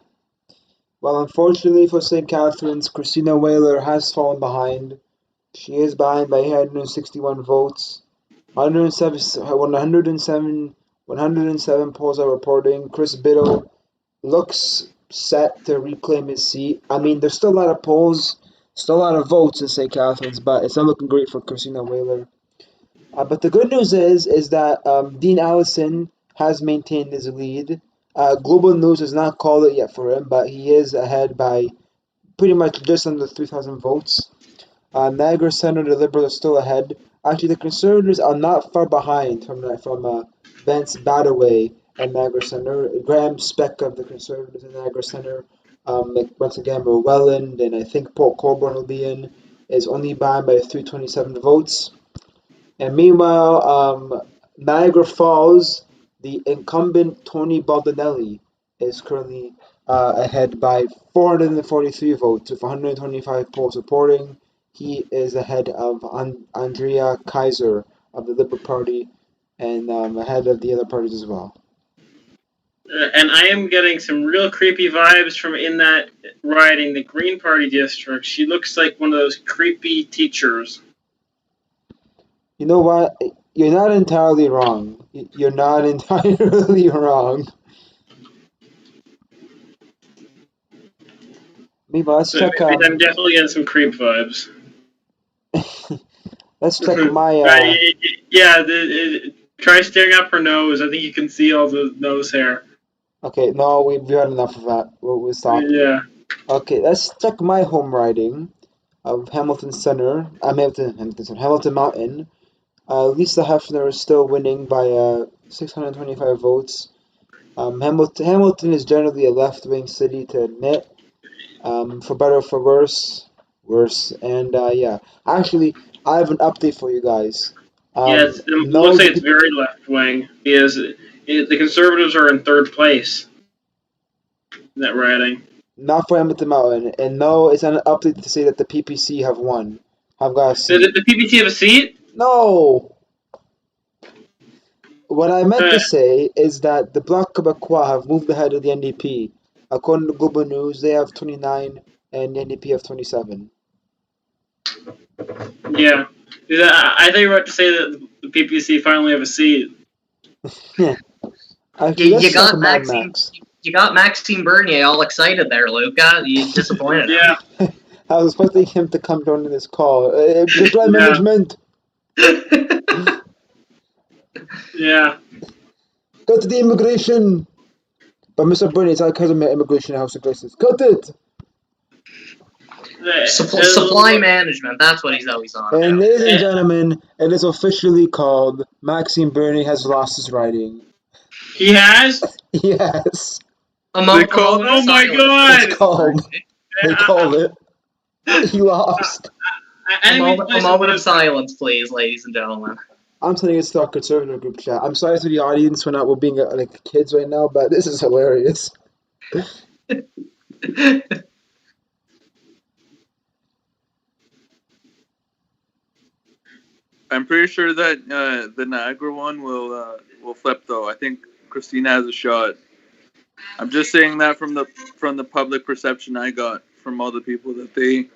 Well, unfortunately for St. Catharines, Christina Whaler has fallen behind. She is behind by 161 votes. 107 polls are reporting. Chris Biddle looks set to reclaim his seat. I mean, there's still a lot of polls, still a lot of votes in St. Catharines, but it's not looking great for Christina Whaler. But the good news is that Dean Allison has maintained his lead. Global News has not called it yet for him, but he is ahead by pretty much just under 3,000 votes. Niagara Centre, the Liberals are still ahead. Actually, the Conservatives are not far behind from Vince Badaway and Niagara Centre. Graham Speck of the Conservatives in Niagara Centre, once again, Welland, and I think Paul Colborne will be in, is only behind by 327 votes. And meanwhile, Niagara Falls, the incumbent Tony Baldinelli is currently ahead by 443 votes with 125 polls reporting. He is ahead of Andrea Kaiser of the Liberal Party and ahead of the other parties as well. And I am getting some real creepy vibes from in that riding, the Green Party district. She looks like one of those creepy teachers. You know what? You're not entirely wrong. You're not entirely wrong. Meanwhile, let's check. I'm definitely getting some creep vibes. Let's check my. Try staring up her nose. I think you can see all the nose hair. Okay, no, we've had enough of that. We'll stop. Yeah. Okay, let's check my home riding of Hamilton Center. Hamilton Mountain. Lisa Hefner is still winning by 625 votes. Hamilton is generally a left-wing city to admit, for better or for worse. And yeah, actually, I have an update for you guys. Yes, it looks like it's very left-wing because the Conservatives are in third place in that riding. Not for Hamilton Mountain, and no, it's not an update to say that the PPC have won. Have got a seat. Did the PPC have a seat? No. What I meant to say is that the Bloc Québécois have moved ahead of the NDP. According to Global News, they have 29 and the NDP have 27. Yeah. I think you were about to say that the PPC finally have a seat. Actually, you got Maxime Bernier all excited there, Luca. You disappointed him. Yeah. I was expecting him to come join this call. Supply management. Yeah. Cut the immigration! But Mr. Bernie, it's not because of immigration and house of crisis. Cut it! Supply management, that's what he's always on And about. ladies and gentlemen, it is officially called Maxime Bernier has lost his riding. He has? Yes. Oh my god! It's called. They called it. He lost. A moment of silence, please, ladies and gentlemen. I'm telling you, it's our conservative group chat. I'm sorry to the audience when we're being like kids right now, but this is hilarious. I'm pretty sure that the Niagara one will flip though. I think Christina has a shot. I'm just saying that from the public perception I got from all the people that they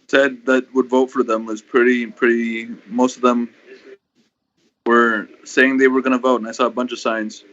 said that would vote for them was pretty. Most of them were saying they were going to vote, and I saw a bunch of signs.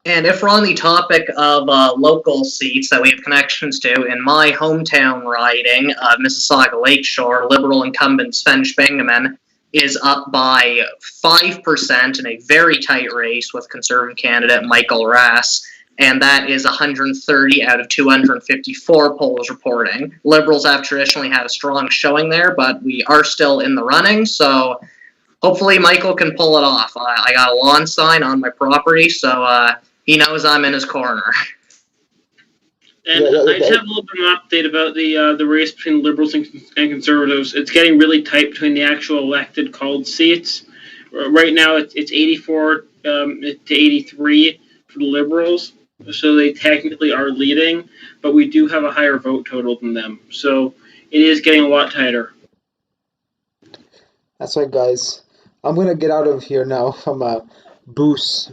And if we're on the topic of local seats that we have connections to, in my hometown riding of Mississauga Lakeshore, Liberal incumbent Sven Spingaman is up by 5% in a very tight race with Conservative candidate Michael Rass, and that is 130 out of 254 polls reporting. Liberals have traditionally had a strong showing there, but we are still in the running, so hopefully Michael can pull it off. I got a lawn sign on my property, so he knows I'm in his corner. And I just have a little bit of an update about the race between Liberals and Conservatives. It's getting really tight between the actual elected called seats. Right now, it's 84 to 83 for the Liberals, so they technically are leading, but we do have a higher vote total than them. So it is getting a lot tighter. That's right, guys. I'm gonna get out of here now from Bios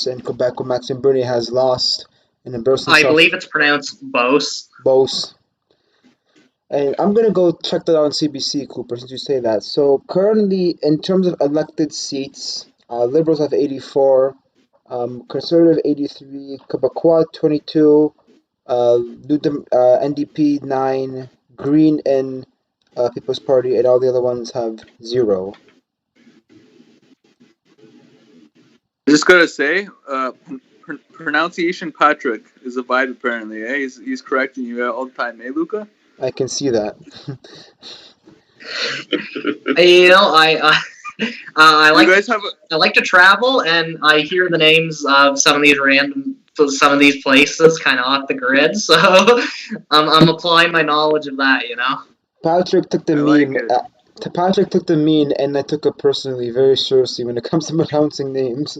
in Quebec, where Maxime Bernier has lost and embarrassed himself. I believe it's pronounced Beauce. Beauce. And I'm gonna go check that out on CBC, Cooper, since you say that. So currently, in terms of elected seats, Liberals have 84, Conservative 83, Quebecois 22, NDP 9, Green and People's Party, and all the other ones have 0. I just gotta say, pronunciation Patrick is a vibe apparently. Eh? He's correcting you all the time, eh, Luca? I can see that. I like to travel, and I hear the names of some of these places kind of off the grid. So I'm applying my knowledge of that. Patrick took the meme. Patrick took the meme, and I took it personally, very seriously when it comes to pronouncing names.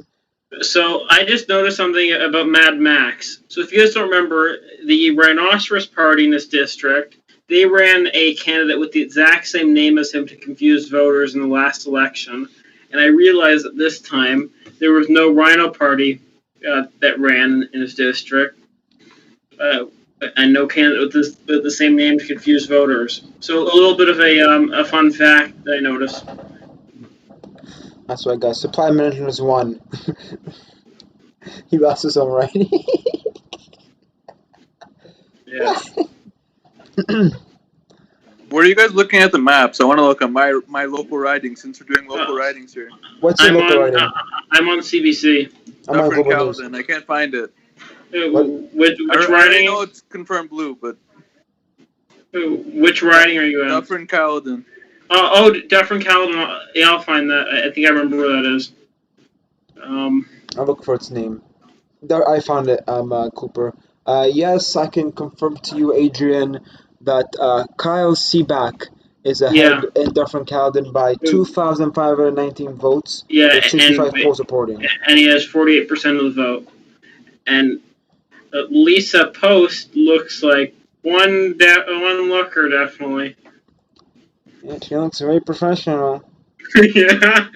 So I just noticed something about Mad Max. So if you guys don't remember, the Rhinoceros Party in this district, they ran a candidate with the exact same name as him to confuse voters in the last election. And I realized that this time there was no Rhino Party that ran in this district. And no candidate with the same name to confuse voters. So a little bit of a fun fact that I noticed. That's right, guys. Supply management is 1. He lost his own writing. Yeah. Where are you guys looking at the maps? I want to look at my local riding since we're doing local ridings here. What's your local riding? I'm on CBC. I'm on Global News. I can't find it. Which riding? I know it's confirmed blue, but which riding are you in? Dufferin-Caledon. Dufferin-Caledon. Yeah, I'll find that. I think I remember where that is. I'll look for its name. There, I found it, Cooper. Yes, I can confirm to you, Adrian, that Kyle Seaback is ahead in Dufferin-Caledon by 2,519 votes. Yeah, 65 polls reporting. And he has 48% of the vote. And Lisa Post looks like one looker, definitely. Yeah, she looks very professional. Yeah.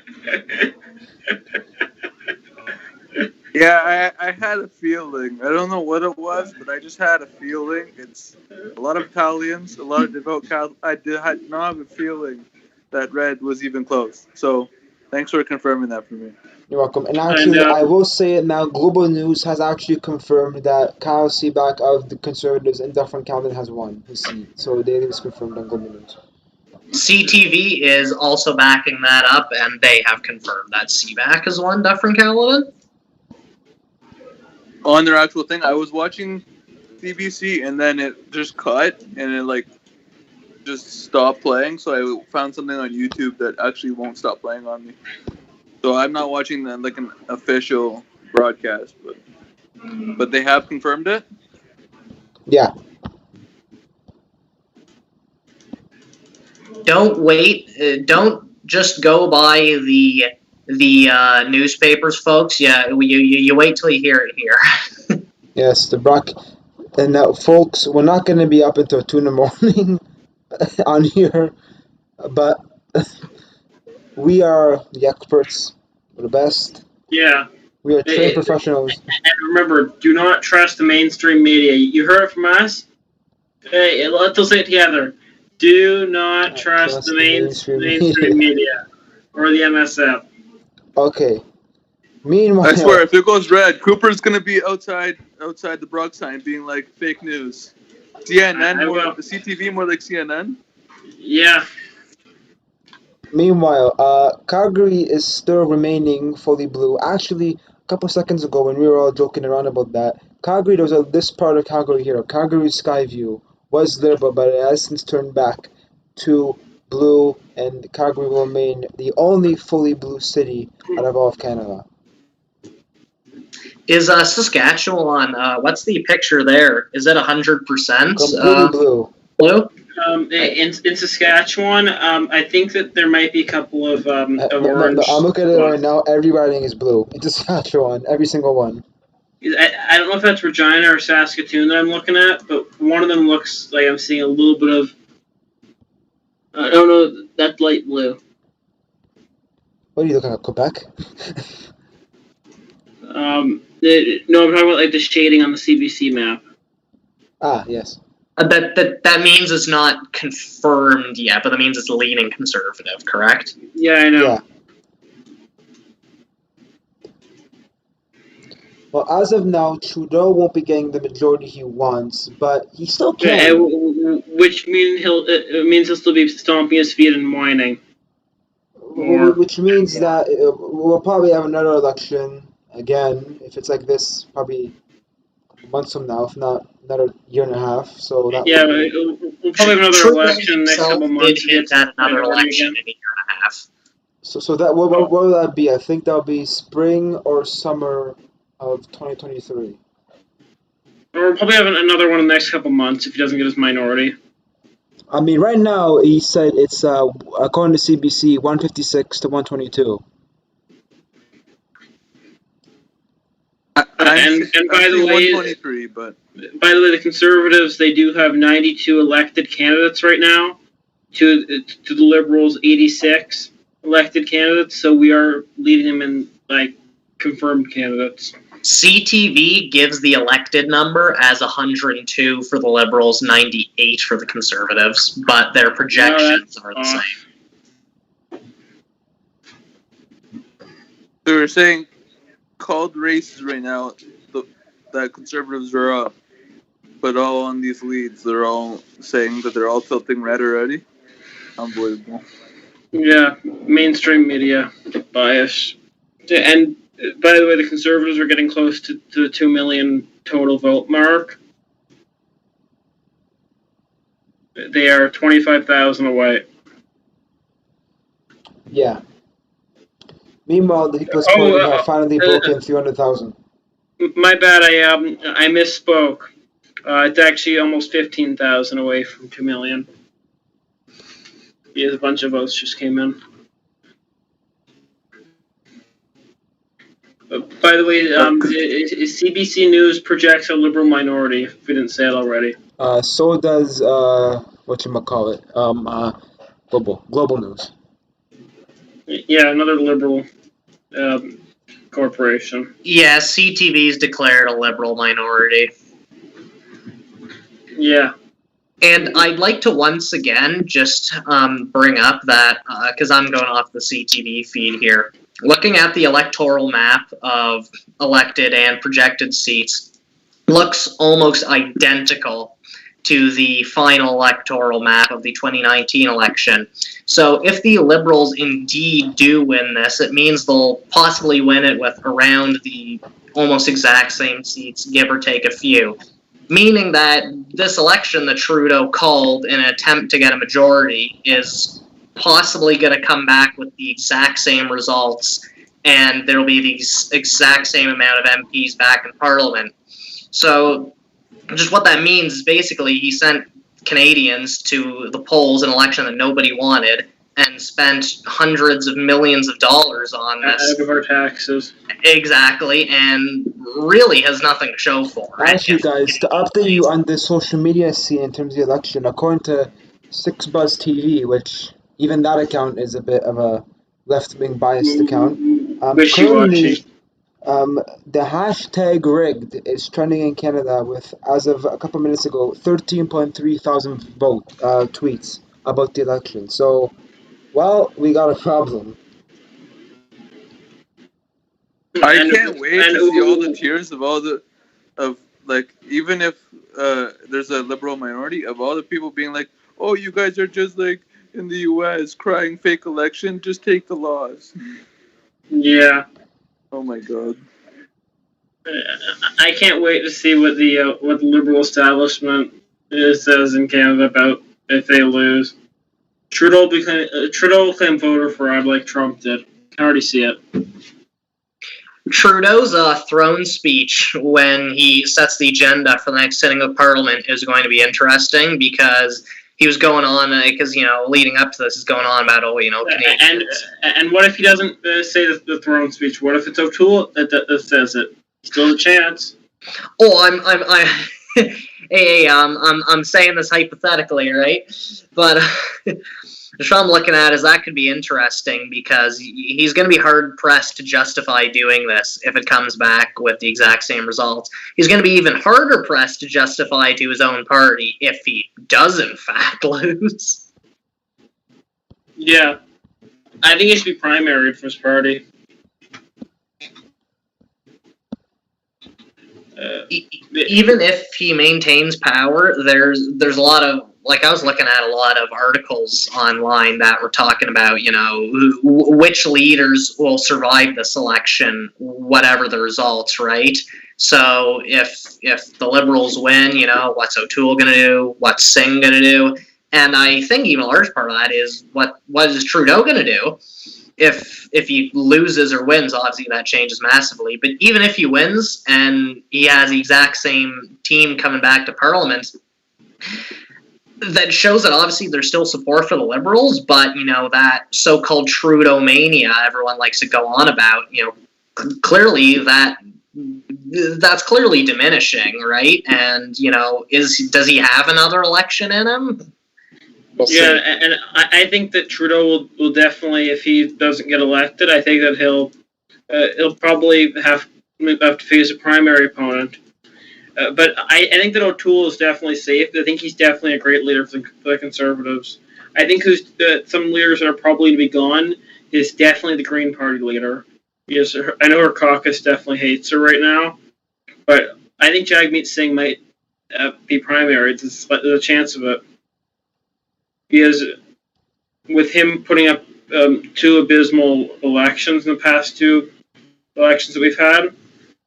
Yeah, I had a feeling. I don't know what it was, but I just had a feeling. It's a lot of Italians, a lot of devout Catholics. I had not have a feeling that red was even close. So, thanks for confirming that for me. You're welcome. And actually, I will say it now, Global News has actually confirmed that Kyle Seaback of the Conservatives in Dufferin-Caledon has won his seat. So it is confirmed on Global News. CTV is also backing that up, and they have confirmed that CBAC has won Dufferin Caledon. On their actual thing, I was watching CBC and then it just cut and it just stopped playing. So I found something on YouTube that actually won't stop playing on me. So I'm not watching an official broadcast, but they have confirmed it. Yeah. Don't wait. Don't just go by the newspapers, folks. Yeah, you wait till you hear it here. Yes, the Brock. And folks, we're not going to be up until 2 in the morning on here, but we are the experts. We're the best. Yeah. We are trained professionals. And remember, do not trust the mainstream media. You heard it from us? Hey, let's say it together. Do not trust the mainstream media or the MSF. Okay. Meanwhile, I swear, if it goes red, Cooper's gonna be outside the Brock sign, being like fake news. CNN the CTV more like CNN. Yeah. Meanwhile, Calgary is still remaining fully blue. Actually, a couple seconds ago, when we were all joking around about that, Calgary, there was this part of Calgary here, Calgary Skyview, was there, but it has since turned back to blue, and Calgary will remain the only fully blue city out of all of Canada. Is Saskatchewan? What's the picture there? Is it 100%? Completely blue. Blue. In Saskatchewan, I think that there might be a couple of orange. I'm looking at it right now. Every writing is blue in Saskatchewan. Every single one. I don't know if that's Regina or Saskatoon that I'm looking at, but one of them looks like I'm seeing a little bit of. I don't know. That's light blue. What are you looking at, Quebec? No, I'm talking about the shading on the CBC map. Ah, yes. That means it's not confirmed yet, but that means it's leaning conservative, correct? Yeah, I know. Yeah. Well, as of now, Trudeau won't be getting the majority he wants, but he still can. Which means he'll still be stomping his feet and whining. Which means that we'll probably have another election again, if it's like this, probably a couple months from now, if not another year and a half. So that we'll probably have another election next couple months. Did hint at another election in a year and a half. So that what will that be? I think that'll be spring or summer of 2023. We'll probably have another one in the next couple months if he doesn't get his minority. I mean, right now he said it's according to CBC 156 to 122. And by the way, 123, but by the way, the Conservatives, they do have 92 elected candidates right now. To the Liberals, 86 elected candidates. So we are leading them in confirmed candidates. CTV gives the elected number as 102 for the Liberals, 98 for the Conservatives, but their projections are the same. they were saying called races right now that Conservatives are up, but all on these leads, they're all saying that they're all tilting red already. Unbelievable. Yeah, mainstream media bias. And by the way, the Conservatives are getting close to the 2 million total vote mark. They are 25,000 away. Yeah. Meanwhile, the People's Party have finally broken 300,000. My bad, I misspoke. It's actually almost 15,000 away from 2 million. Because a bunch of votes just came in. By the way, CBC News projects a Liberal minority, if we didn't say it already. So does, whatchamacallit, Global News. Yeah, another Liberal corporation. Yeah, CTV's declared a Liberal minority. Yeah. And I'd like to once again just bring up that, because I'm going off the CTV feed here, looking at the electoral map of elected and projected seats, looks almost identical to the final electoral map of the 2019 election. So if the Liberals indeed do win this, it means they'll possibly win it with around the almost exact same seats, give or take a few. Meaning that this election that Trudeau called in an attempt to get a majority is possibly going to come back with the exact same results, and there will be the exact same amount of MPs back in Parliament. So just what that means is basically he sent Canadians to the polls in an election that nobody wanted and spent hundreds of millions of dollars on this. Out of our taxes. Exactly, and really has nothing to show for it. Actually, guys, to update you on the social media scene in terms of the election, according to Six Buzz TV, which even that account is a bit of a left-wing biased account. Wishy-washy. Currently, the hashtag rigged is trending in Canada with, as of a couple minutes ago, 13.3 thousand tweets about the election. So, well, we got a problem. I can't wait to see all the tears of like, even if there's a liberal minority, of all the people being like, oh, you guys are just like in the U.S. crying fake election, just take the laws. Yeah. Oh my god. I can't wait to see what the liberal establishment says in Canada about if they lose. Trudeau will claim voter fraud like Trump did. Can already see it. Trudeau's throne speech when he sets the agenda for the next sitting of Parliament is going to be interesting because he was going on, because, leading up to this is going on about, Canadians. And what if he doesn't say the throne speech? What if it's O'Toole that says it? Still a chance. Oh, I'm saying this hypothetically, right? But what I'm looking at is that could be interesting because he's going to be hard-pressed to justify doing this if it comes back with the exact same results. He's going to be even harder-pressed to justify to his own party if he does, in fact, lose. Yeah. I think he should be primaried for his party. Even if he maintains power, there's a lot of, I was looking at a lot of articles online that were talking about, which leaders will survive this election, whatever the results, right? So if the Liberals win, what's O'Toole going to do? What's Singh going to do? And I think even a large part of that is what is Trudeau going to do? If he loses or wins, obviously that changes massively. But even if he wins and he has the exact same team coming back to Parliament, that shows that obviously there's still support for the Liberals, but, that so-called Trudeau mania everyone likes to go on about, clearly that's clearly diminishing, right? And, does he have another election in him? We'll see. And I think that Trudeau will definitely, if he doesn't get elected, I think that he'll probably have to face a primary opponent. But I think that O'Toole is definitely safe. I think he's definitely a great leader for the Conservatives. I think some leaders that are probably to be gone is definitely the Green Party leader. Because I know her caucus definitely hates her right now, but I think Jagmeet Singh might be primary. There's a chance of it. Because with him putting up two abysmal elections in the past two elections that we've had,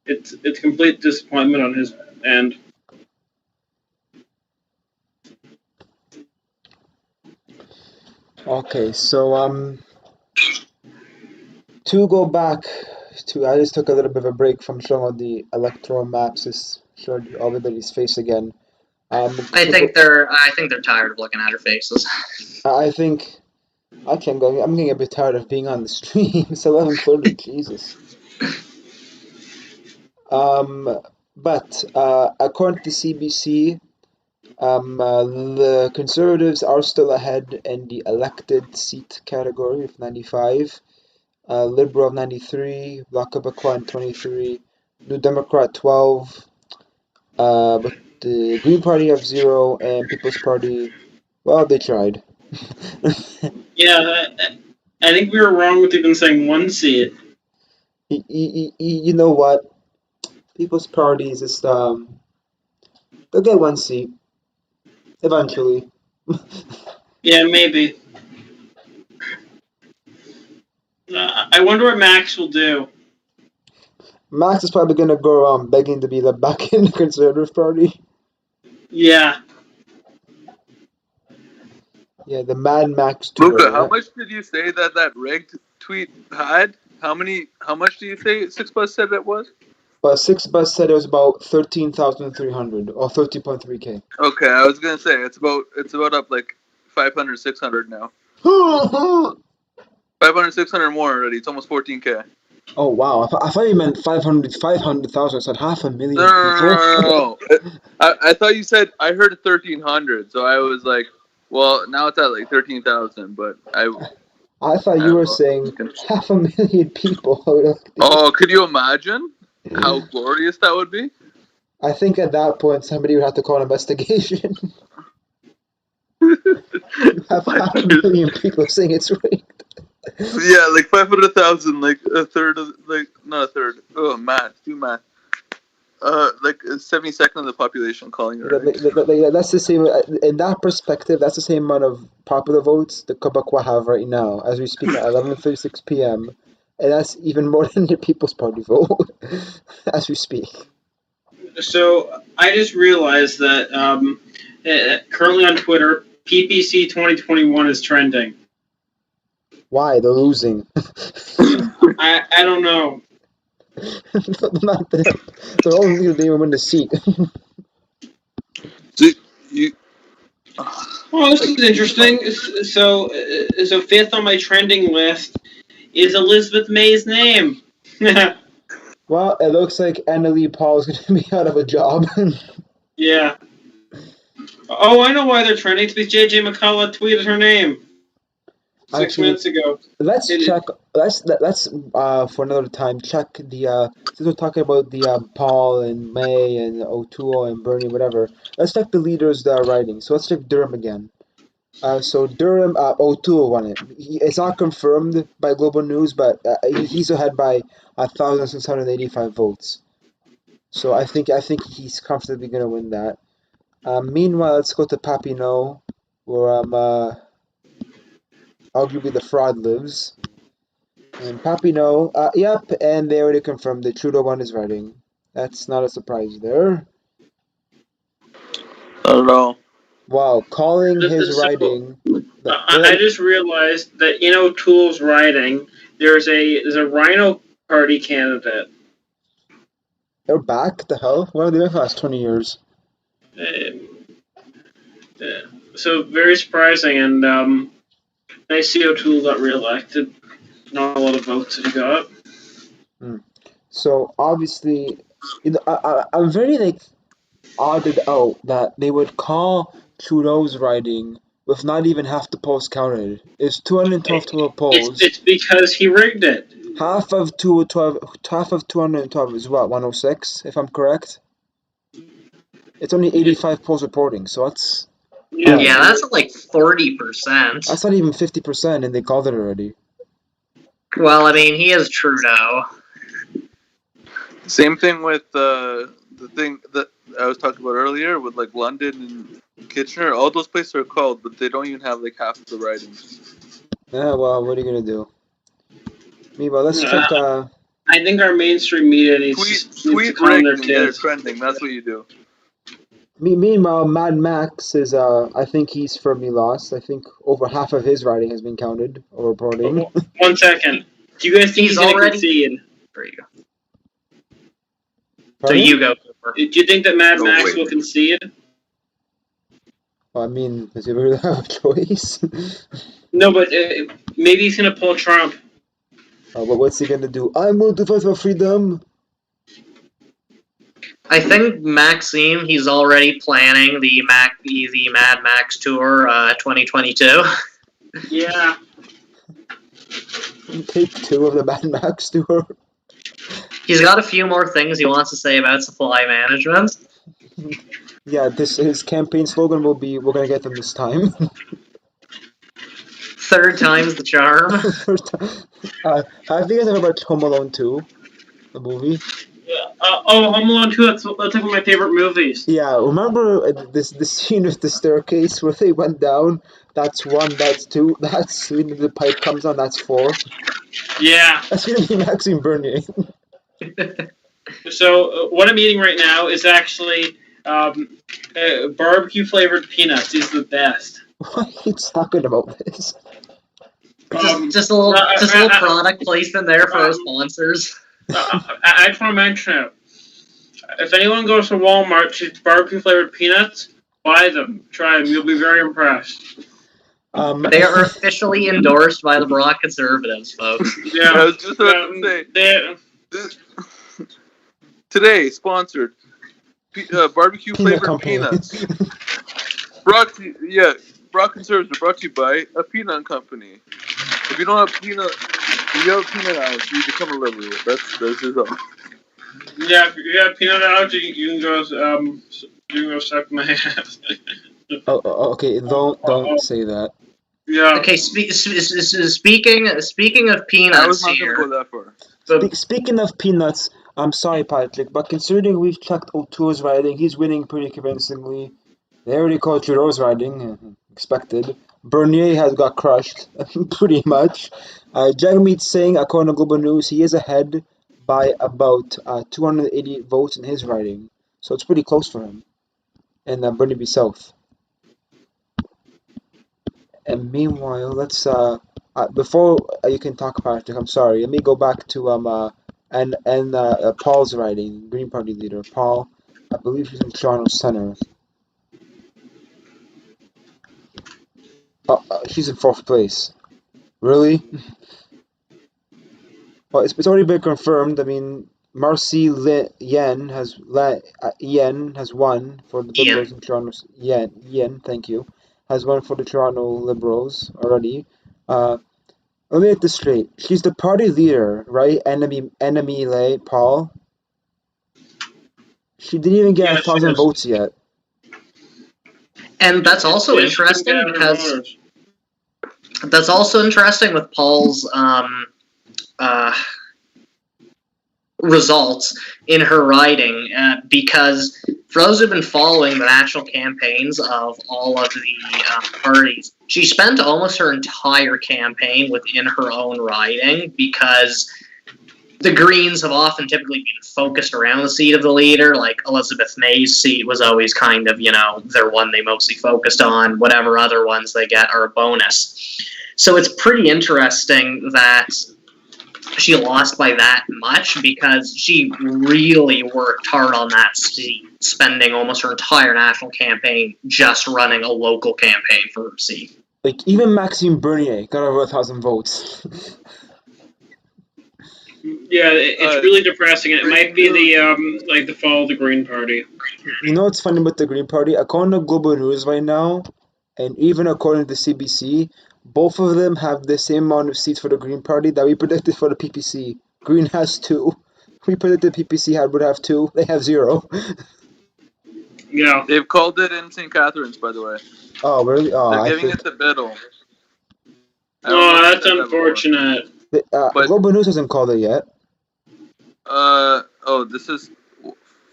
it's complete disappointment on his end. Okay, so to go back to, I just took a little bit of a break from showing all the electoral maps. Just showed everybody's face again. I think they're tired of looking at her faces. I think I can't go. I'm getting a bit tired of being on the stream. It's 11:30. Jesus. But according to CBC, the Conservatives are still ahead in the elected seat category with 95, Liberal 93, Bloc Québécois 23, New Democrat 12, but the Green Party have 0, and People's Party, well, they tried. Yeah, I think we were wrong with even saying one seat. You know what? People's Party is just they'll get one seat. Eventually. Yeah, maybe. I wonder what Max will do. Max is probably gonna go around begging to be let back in the Conservative Party. Yeah. Yeah, the Mad Max Luca, tour. how much did you say that rigged tweet had? How much do you say 6 Bus said it was? But 6 Bus said it was about 13,300 or 30.3K. Okay, I was gonna say it's about up like 500, 600 now. 500, 600 more already. It's almost 14K. Oh wow! I thought you meant 500,000. I said 500,000 No. people. I thought you said I heard 1,300, so I was like, well, now it's at like 13,000, but I thought I you don't were know. saying 500,000 people. Oh, could you imagine how glorious that would be? I think at that point somebody would have to call an investigation. You have 500,000 people saying it's rigged. Yeah, like 500,000, like a third of, like, not a third. Oh, math, do math. Like 72nd of the population calling it rigged. That's the same. In that perspective, that's the same amount of popular votes the Quebecois have right now, as we speak at 11:36 p.m. And that's even more than the People's Party vote, as we speak. So I just realized that currently on Twitter, PPC 2021 is trending. Why? They're losing. I don't know. They're only they didn't win the seat. So you, Oh, this is interesting. So fifth on my trending list is Elizabeth May's name. Well, it looks like Annalie Paul is going to be out of a job. Yeah. Oh, I know why they're trending. It's because JJ McCullough tweeted her name 6 minutes ago. Let's check. Let's for another time check the since we're talking about the Paul and May and O'Toole and Bernie whatever. Let's check the leaders that are writing. So let's check Durham again. So Durham, O'Toole won it. It's not confirmed by Global News, but he's ahead by 1,685 votes. So I think he's comfortably gonna win that. Meanwhile, let's go to Papineau, where arguably the fraud lives. And Papineau, yep, and they already confirmed that Trudeau won his riding. That's not a surprise there. I don't know. Wow, calling his So, riding. I just realized that in O'Toole's riding, there's a Rhino Party candidate. They're back? The hell? What have they been for the last 20 years? So very surprising, and I see O'Toole got reelected. Not a lot of votes he got. So obviously, I'm very odded out that they would call Trudeau's riding with not even half the polls counted. It's 212 total polls. It's because he rigged it. Half of 212 is what, 106, if I'm correct? It's only 85 polls reporting, so that's Yeah, that's like 40%. that's not even 50%, and they called it already. Well, I mean, he is Trudeau. Same thing with the thing that I was talking about earlier with like London and Kitchener. All those places are called, but they don't even have like half of the writings. Yeah, well, what are you gonna do? Meanwhile, let's check. I think our mainstream media needs to calm their tits. Trending. That's what you do. Meanwhile, Mad Max is. I think he's firmly lost. I think over half of his writing has been counted or reporting. 1 second. Do you guys think he's going to concede? There you go. Pardon? So you go. Do you think that Mad Max will concede? Well, I mean, does he really have a choice? No, but maybe he's going to pull Trump. But what's he gonna do? I'm going to fight for freedom. I think Maxime, he's already planning the Mad Max tour 2022. Yeah. Take 2 of the Mad Max tour. He's got a few more things he wants to say about supply management. Yeah, his campaign slogan will be, "We're gonna get them this time." Third time's the charm. Have you guys ever heard about Home Alone 2, the movie? Yeah. Home Alone 2. That's like one of my favorite movies. Yeah, remember this scene with the staircase where they went down? That's 1, that's 2, that's when the pipe comes on, that's 4. Yeah. That's gonna be Maxime Bernier. So what I'm eating right now is actually barbecue flavored peanuts. These are the best. Why are you talking about this? Just a little product placement there for our sponsors. I just want to mention it. If anyone goes to Walmart to barbecue flavored peanuts, buy them. Try them. You'll be very impressed. They are officially endorsed by the Brock Conservatives, folks. Yeah. I was just about to say. Today, sponsored. Barbecue flavored peanuts. Brock Conservatives brought to you by a peanut company. If you don't have peanut, if you have a peanut allergy, you become a liberal. That's just all. Yeah, if you have peanut allergy, you can go suck my ass. Okay, don't say that. Yeah. Okay, speaking of peanuts I was not here. going to go that far. Speaking of peanuts, I'm sorry, Patrick, but considering we've checked O'Toole's riding, he's winning pretty convincingly. They already called Trudeau's riding, expected. Bernier has got crushed, pretty much. Jagmeet Singh, according to Global News, he is ahead by about 288 votes in his riding. So it's pretty close for him. And Burnaby South. And meanwhile, let's before you can talk, Patrick, I'm sorry. Let me go back to Paul's riding, Green Party leader. Paul, I believe he's in Toronto Centre. She's in 4th place. Really? Well, it's already been confirmed. I mean, Marcy Yen has won for the Liberals in Toronto. Yen, thank you, has won for the Toronto Liberals already. Let me get this straight. She's the party leader, right? Enemy Lay Paul. She didn't even get 1,000 votes yet. And that's also interesting because that's also interesting with Paul's results in her riding, because for those who've been following the national campaigns of all of the parties, she spent almost her entire campaign within her own riding because the Greens have often typically been focused around the seat of the leader. Like Elizabeth May's seat was always kind of, their one they mostly focused on. Whatever other ones they get are a bonus. So it's pretty interesting that she lost by that much because she really worked hard on that seat, spending almost her entire national campaign just running a local campaign for her seat. Like, even Maxime Bernier got over 1,000 votes. Yeah, it's really depressing. It might be the fall of the Green Party. You know what's funny about the Green Party? According to Global News right now, and even according to CBC, both of them have the same amount of seats for the Green Party that we predicted for the PPC. Green has 2. We predicted PPC would have 2. They have 0. Yeah. They've called it in St. Catharines, by the way. Oh, really? Oh, they're giving it the Biddle. Oh, that's unfortunate. Global News hasn't called it yet. This is...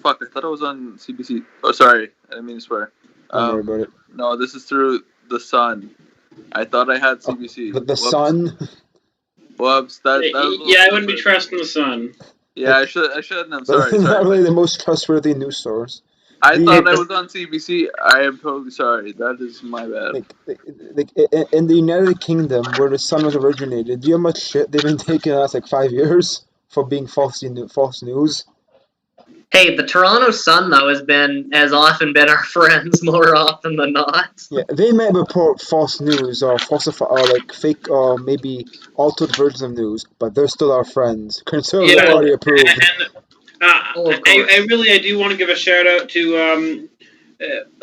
Fuck, I thought it was on CBC. Oh, sorry. I didn't mean to swear. Don't worry about it. No, this is through The Sun. I thought I had CBC. But The Sun? Whoops. I wouldn't be trusting The Sun. Yeah, I shouldn't. I'm sorry. Not really the most trustworthy news source. I thought I was on CBC. I am totally sorry. That is my bad. In the United Kingdom, where The Sun was originated, do you know how much shit they've been taking us 5 years for being false news? Hey, the Toronto Sun, though, has often been our friends more often than not. Yeah, they might report false news or fake or maybe altered versions of news, but they're still our friends. Conservative Party approved. I do want to give a shout out to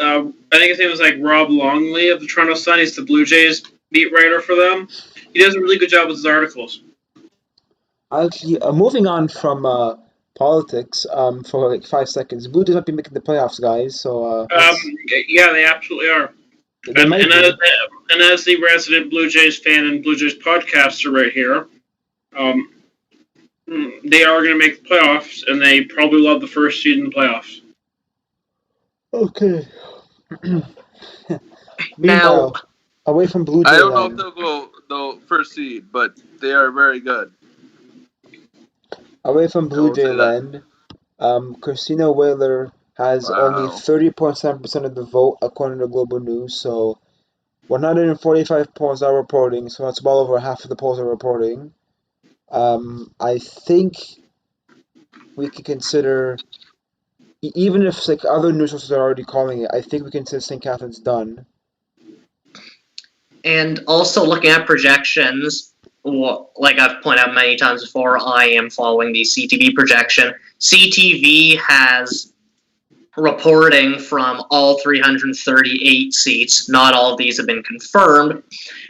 I think his name was Rob Longley of the Toronto Sun. He's the Blue Jays beat writer for them. He does a really good job with his articles. Actually, moving on from politics for 5 seconds. Blue Jays might be making the playoffs, guys. So yeah, they absolutely are. And as the resident Blue Jays fan and Blue Jays podcaster right here, they are going to make the playoffs, and they probably will have the first seed in the playoffs. Okay. Now, Meanwhile, away from Blue Jay I don't know if land, they'll go the first seed, but they are very good. away from I Blue will Jay say that. land, Christina Whaler has only Wow. 30.7% of the vote according to Global News. So 145 polls are reporting, so that's well over half of the polls are reporting. I think we could consider, even if like other news sources are already calling it, I think we consider St. Catherine's done. and also looking at projections, like I've pointed out many times before, I am following the CTV projection. CTV has reporting from all 338 seats. Not all of these have been confirmed,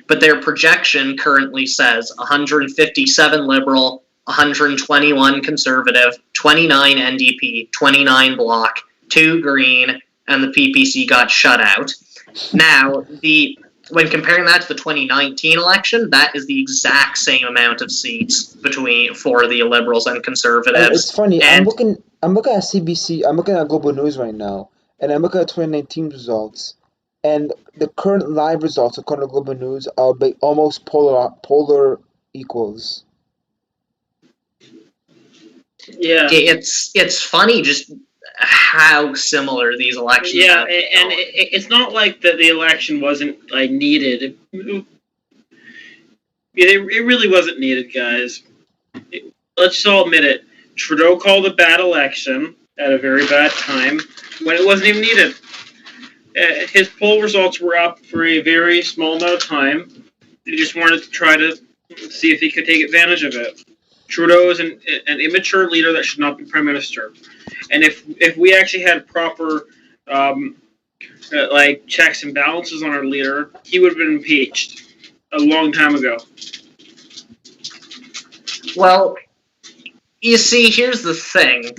but their projection currently says 157 Liberal, 121 Conservative, 29 NDP, 29 Bloc, 2 Green, and the PPC got shut out. Now, when comparing that to the 2019 election, that is the exact same amount of seats for the Liberals and Conservatives. And it's funny. And I'm looking at CBC. I'm looking at Global News right now, and I'm looking at 2019 results. And the current live results according to Global News are almost polar equals. Yeah. it's funny just how similar these elections Yeah, have and it's not like that the election wasn't like needed. It really wasn't needed, guys. Let's just all admit it. Trudeau called a bad election at a very bad time when it wasn't even needed. His poll results were up for a very small amount of time. He just wanted to try to see if he could take advantage of it. Trudeau is an immature leader that should not be prime minister. And if we actually had proper like checks and balances on our leader, he would have been impeached a long time ago. Well, you see, here's the thing.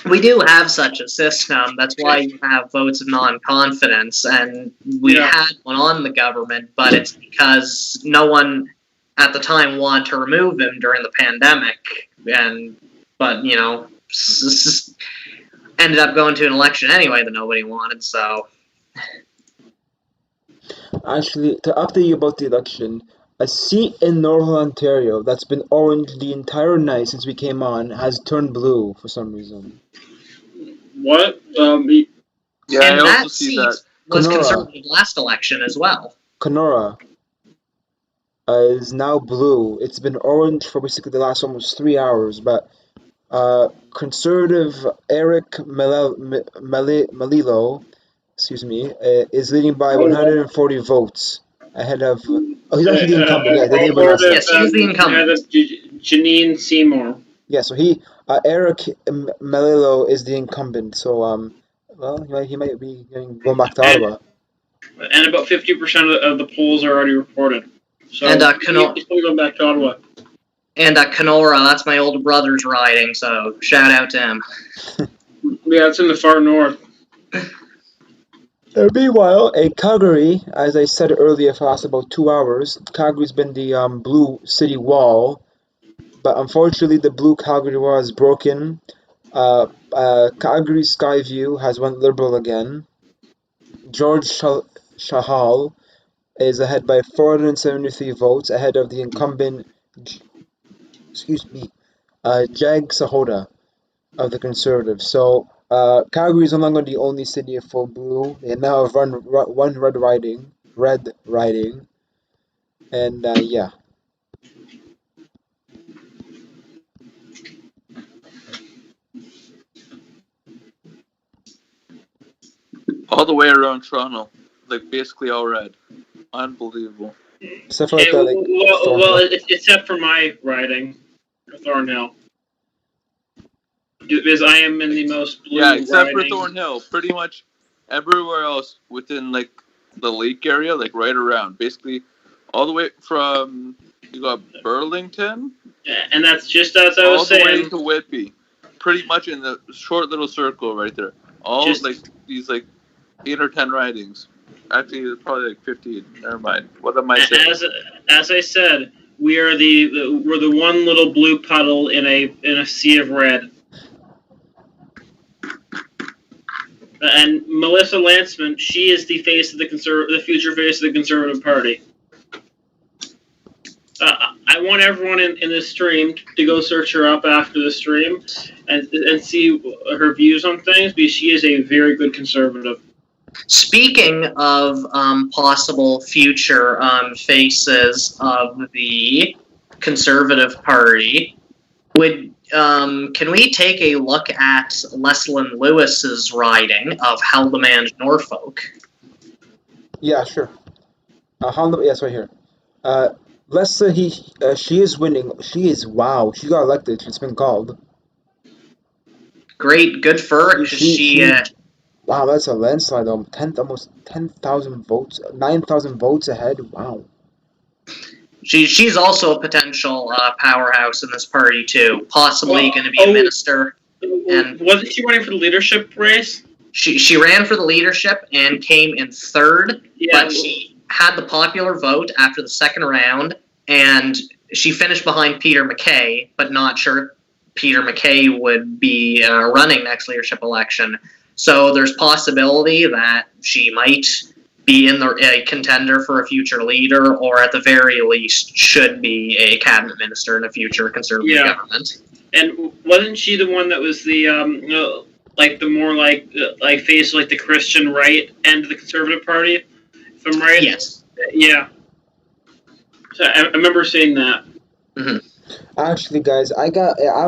We do have such a system. That's why you have votes of non-confidence, and we had one on the government, but it's because no one at the time wanted to remove him during the pandemic, but ended up going to an election anyway that nobody wanted, so... Actually, to update you about the election, a seat in Northern Ontario that's been orange the entire night since we came on has turned blue for some reason. What? Yeah, and I that also see seat that. was Kenora. Conservative last election as well. Kenora is now blue. It's been orange for basically the last almost 3 hours, but Conservative Eric Melillo, is leading by 140 votes ahead of. Oh, he's actually the incumbent. Yeah, they did win last Yes, he's the incumbent. Janine Seymour. Yeah, so Eric Melillo is the incumbent. So well, he might be going back to Ottawa. And about 50% of the polls are already reported. So And he's still going back to Ottawa. And Kenora, that's my older brother's riding, so shout out to him. Yeah, it's in the far north. Meanwhile, in Calgary, as I said earlier, for the last about 2 hours, Calgary's been the blue city wall, but unfortunately the blue Calgary wall is broken. Calgary Skyview has went Liberal again. George Shahal is ahead by 473 votes, ahead of the incumbent, Jag Sahota of the Conservatives. So Calgary is no longer the only city of full blue. They now have one red riding, and yeah. All the way around Toronto, like basically all red. Unbelievable. Except for except for my riding, Thornhill. Because I am in the most blue except riding. for Thornhill. Pretty much everywhere else within like the lake area, like right around. Basically all the way from you got Burlington. Yeah, and that's just as I was saying. All the way to Whitby. Pretty much in the short little circle right there. All like these like 8 or 10 ridings. Actually, it's probably like 15. Never mind. What am I saying? As I said, we're the one little blue puddle in a sea of red. And Melissa Lanceman, she is the face of the future face of the Conservative Party. I want everyone in this stream to go search her up after the stream and see her views on things, because she is a very good conservative. Speaking of possible future faces of the Conservative Party, can we take a look at Leslyn Lewis's riding of Haldimand, Norfolk? Yeah, sure. Yes, right here. Leslie, she is winning. Wow, she got elected. It's been called. Great, good for her. Wow, that's a landslide. Almost 10,000 votes, 9,000 votes ahead. Wow. She's also a potential powerhouse in this party too. Possibly going to be a minister. And wasn't she running for the leadership race? She ran for the leadership and came in third, but she had the popular vote after the second round, and she finished behind Peter MacKay, but not sure Peter MacKay would be running next leadership election. So there's possibility that she might be in a contender for a future leader, or at the very least should be a cabinet minister in a future Conservative government. And wasn't she the one that was the the more face the Christian right end of the Conservative Party, if I'm right? Yes. Yeah. So I remember seeing that. Mm-hmm. Actually, guys, I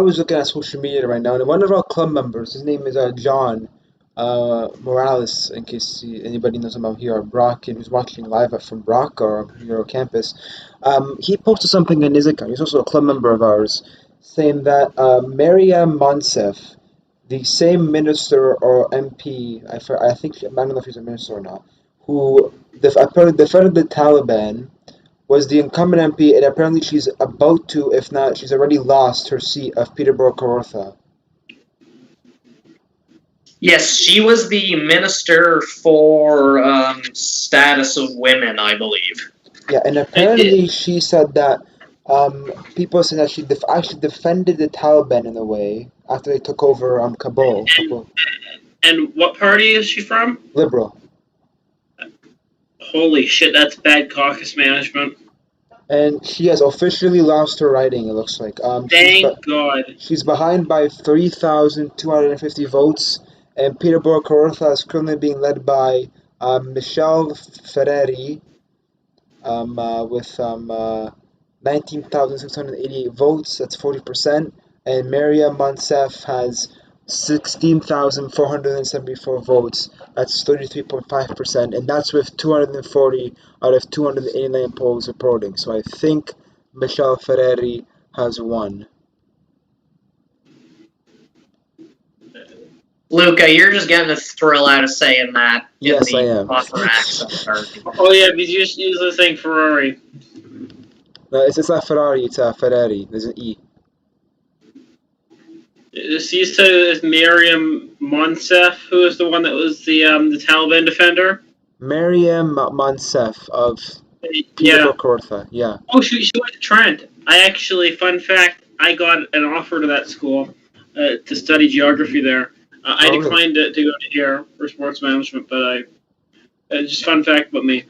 was looking at social media right now, and one of our club members, his name is John Morales, in case anybody knows him out here, Brock, and who's watching live from Brock or Euro campus. He posted something in his account. He's also a club member of ours, saying that Maryam Monsef, the same minister or MP, I don't know if he's a minister or not, who defended the Taliban, was the incumbent MP, and apparently she's about to, if not, she's already lost her seat of Peterborough Kawartha. Yes, she was the minister for status of women, I believe. Yeah, and apparently she said that people said that she actually defended the Taliban in a way after they took over Kabul. And what party is she from? Liberal. Holy shit, that's bad caucus management. And she has officially lost her riding, it looks like. Thank God. She's behind by 3,250 votes, and Peterborough Kawartha is currently being led by Michelle Ferreri with 19,688 votes, that's 40%, and Maria Monsef has 16,474 votes, that's 33.5%, and that's with 240 out of 289 polls reporting. So I think Michelle Ferreri has won. Luca, you're just getting a thrill out of saying that. Yes, I am. Oh yeah, because you usually saying Ferrari. No, it's not Ferrari, it's Ferreri. There's an E. She said it's Maryam Monsef, who is the one that was the Taliban defender. Maryam Monsef of Peterborough Kawartha, yeah. Oh, she went to Trent. I actually, fun fact, I got an offer to that school to study geography there. I declined to go to here for sports management, but just fun fact about me.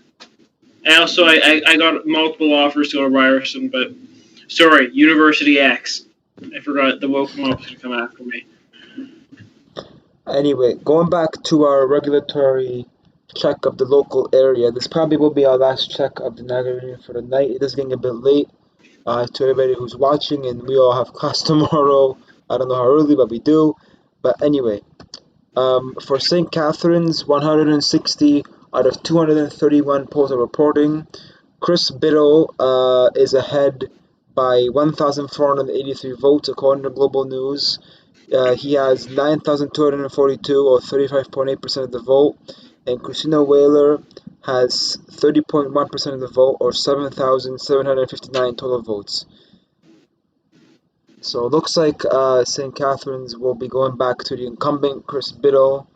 And also, I got multiple offers to go to Ryerson, but sorry, University X. I forgot the woke mobs to come after me. Anyway, going back to our regulatory check of the local area, this probably will be our last check of the Niagara for the night. It is getting a bit late to everybody who's watching, and we all have class tomorrow. I don't know how early, but we do. But anyway, for St. Catharines, 160 out of 231 polls are reporting. Chris Biddle is ahead by 1,483 votes according to Global News. He has 9,242 or 35.8% of the vote, and Christina Whaler has 30.1% of the vote or 7,759 total votes. So it looks like St. Catharines will be going back to the incumbent Chris Biddle.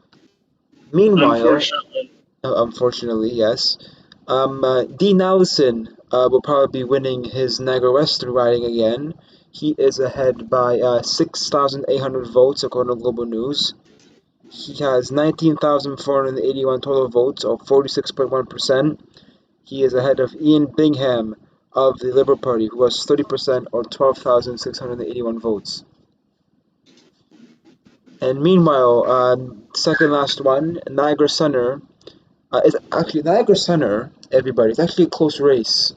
Meanwhile, unfortunately, yes. Dean Allison will probably be winning his Niagara Western riding again. He is ahead by 6,800 votes according to Global News. He has 19,481 total votes, or 46.1%. He is ahead of Ian Bingham of the Liberal Party, who has 30%, or 12,681 votes. And meanwhile, second last one, Niagara Center. It's actually Niagara Center, everybody. It's actually a close race.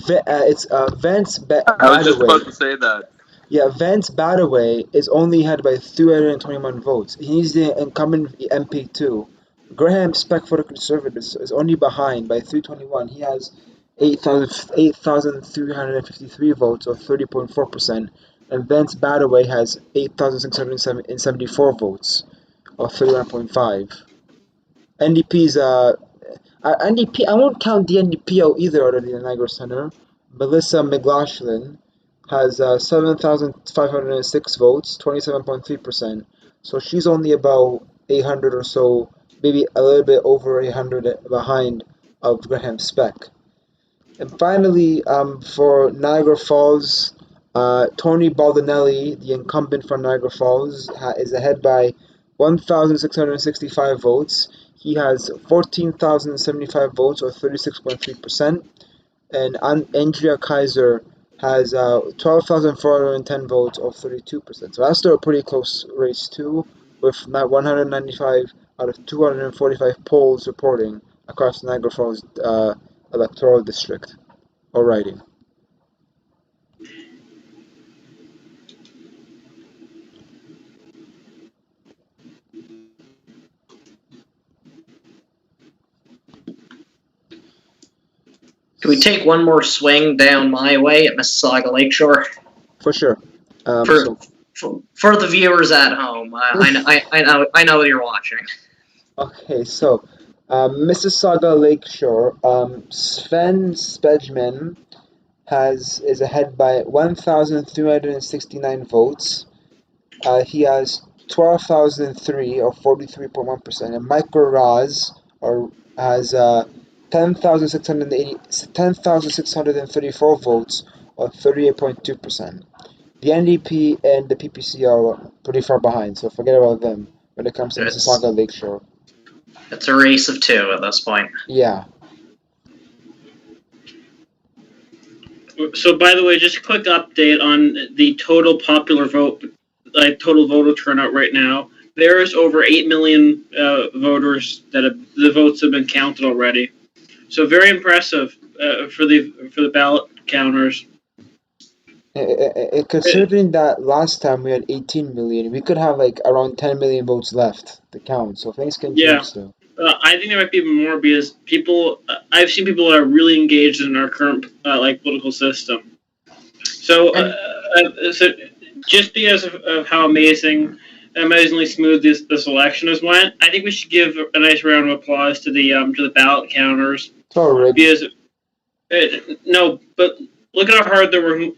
It's Vance I was just Badaway. about to say that. Yeah, Vance Badaway is only ahead by 321 votes. He's the incumbent MP too. Graham Speck for the Conservatives is only behind by 321. He has 8,353 votes, or 30.4%, and Vance Badaway has 8,674 votes, or 31.5. NDP's NDP. I won't count the NDP out either out of the Niagara Center. Melissa McLaughlin has 7,506 votes, 27.3%. So she's only about 800 or so, maybe a little bit over 800 behind of Graham Speck. And finally, for Niagara Falls, Tony Baldinelli, the incumbent for Niagara Falls, is ahead by 1,665 votes. He has 14,075 votes, or 36.3%. And Andrea Kaiser has 12,410 votes, or 32%. So that's still a pretty close race, too, with 195 out of 245 polls reporting across Niagara Falls electoral district or riding. Can we take one more swing down my way at Mississauga Lakeshore? For sure. For the viewers at home, I know you're watching. Okay, so Mississauga Lakeshore, Sven Spejman is ahead by 1,369 votes. He has 12,003, or 43.1%, and Michael Raz has 10,634 votes, or 38.2%. The NDP and the PPC are pretty far behind, so forget about them when it comes to Mississauga Lakeshore. It's a race of two at this point. Yeah. So, by the way, just a quick update on the total popular vote, total voter turnout right now. There's over 8 million voters the votes have been counted already. So very impressive for the ballot counters. Considering that last time we had 18 million, we could have like around 10 million votes left to count. So things can change still. I think there might be even more because I've seen people that are really engaged in our current political system. So just because of how amazingly smooth this election has went, I think we should give a nice round of applause to the ballot counters. Because no, but look at how hard they're working.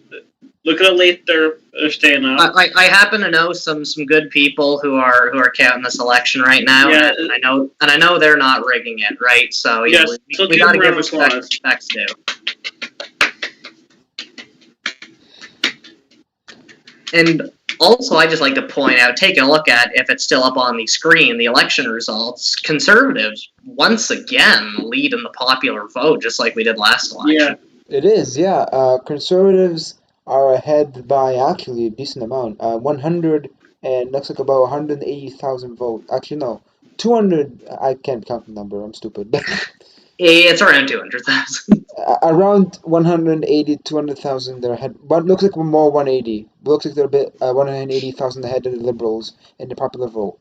Look at how late they're staying up. I happen to know some good people who are counting this election right now, and I know they're not rigging it, right? So we got to give respect due. And also, I just like to point out, taking a look at, if it's still up on the screen, the election results. Conservatives once again lead in the popular vote, just like we did last election. Yeah, it is. Yeah, Conservatives are ahead by actually a decent amount. 100 and looks like about 180,000 votes. Actually, no, 200. I can't count the number. I'm stupid. It's around 200,000. Around 180, 200,000 they're ahead. But looks like more 180. Looks like they're a bit 180,000 ahead of the Liberals in the popular vote.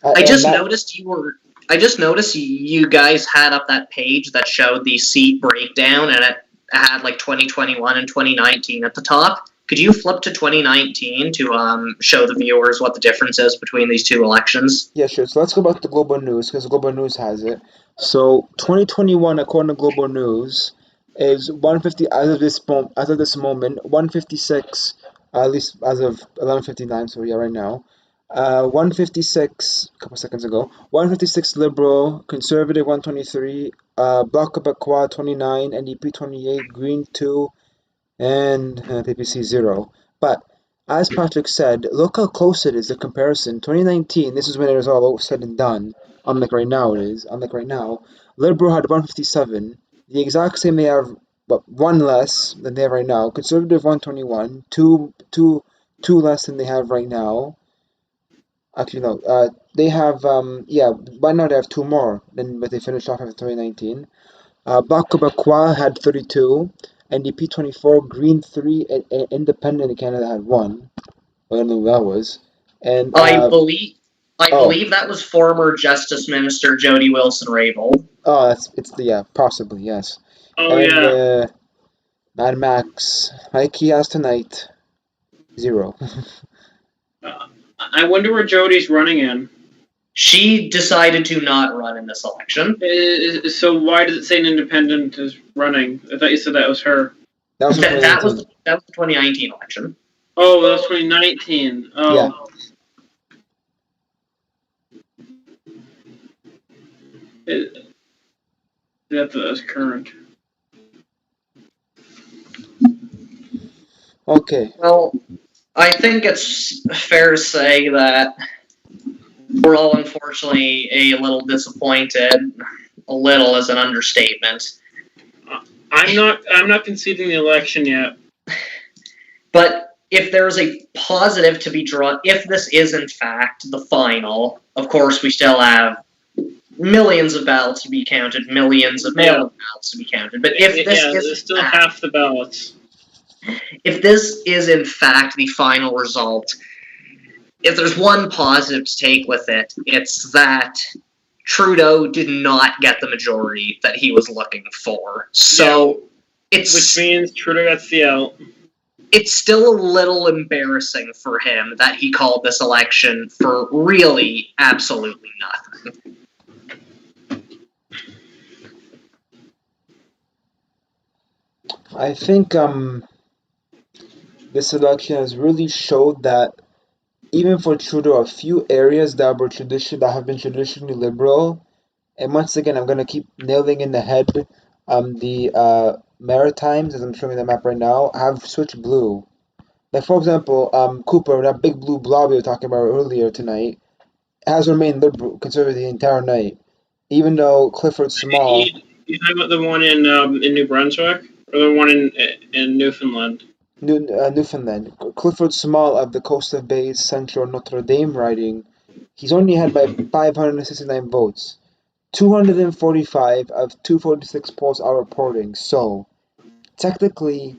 I just noticed you guys had up that page that showed the seat breakdown, and it had like 2021 and 2019 at the top. Could you flip to 2019 to show the viewers what the difference is between these two elections? Yeah, sure. So let's go back to Global News, because Global News has it. So 2021, according to Global News, is 150 as of this moment, 156, at least as of 11:59. So yeah, right now, 156, a couple seconds ago. 156 Liberal, Conservative 123, Bloc Québécois 29, NDP 28, Green 2, and PPC 0. But as Patrick said, look how close it is, the comparison. 2019, this is when it was all said and done. Unlike right now, Liberal had 157. The exact same they have, but one less than they have right now. Conservative 121, two less than they have right now. Actually, no. They have, by now they have two more than what they finished off after 2019. Bloc Québécois had 32, NDP 24, Green 3, and Independent Canada had 1. I don't know who that was. And, I believe oh, that was former Justice Minister Jody Wilson-Raybould. possibly, yes. Oh, And, yeah. Mad Max, like he has tonight, 0. I wonder where Jody's running in. She decided to not run in this election. So why does it say an independent is running? I thought you said that was her. That was from That was 2019. the 2019 election. Oh, that was 2019. Oh. Yeah. That's current. Okay. Well, I think it's fair to say that we're all unfortunately a little disappointed. A little is an understatement. I'm not conceding the election yet. But if there's a positive to be drawn, if this is in fact the final, of course we still have millions of ballots to be counted, millions of mail-in ballots to be counted. But if this is there's still half the ballots. If this is in fact the final result, if there's one positive to take with it, it's that Trudeau did not get the majority that he was looking for. So which means Trudeau got the out. It's still a little embarrassing for him that he called this election for really absolutely nothing. I think this election has really showed that even for Trudeau, a few areas that have been traditionally liberal, and once again, I'm gonna keep nailing in the head, the Maritimes, as I'm showing the map right now, have switched blue. Like for example, Cooper, that big blue blob we were talking about earlier tonight, has remained liberal, conservative the entire night, even though Clifford Small. You talking about the one in New Brunswick or the one in Newfoundland? Newfoundland. Clifford Small of the Coast of Bay's Central Notre Dame riding, he's only had by 569 votes. 245 of 246 polls are reporting, so technically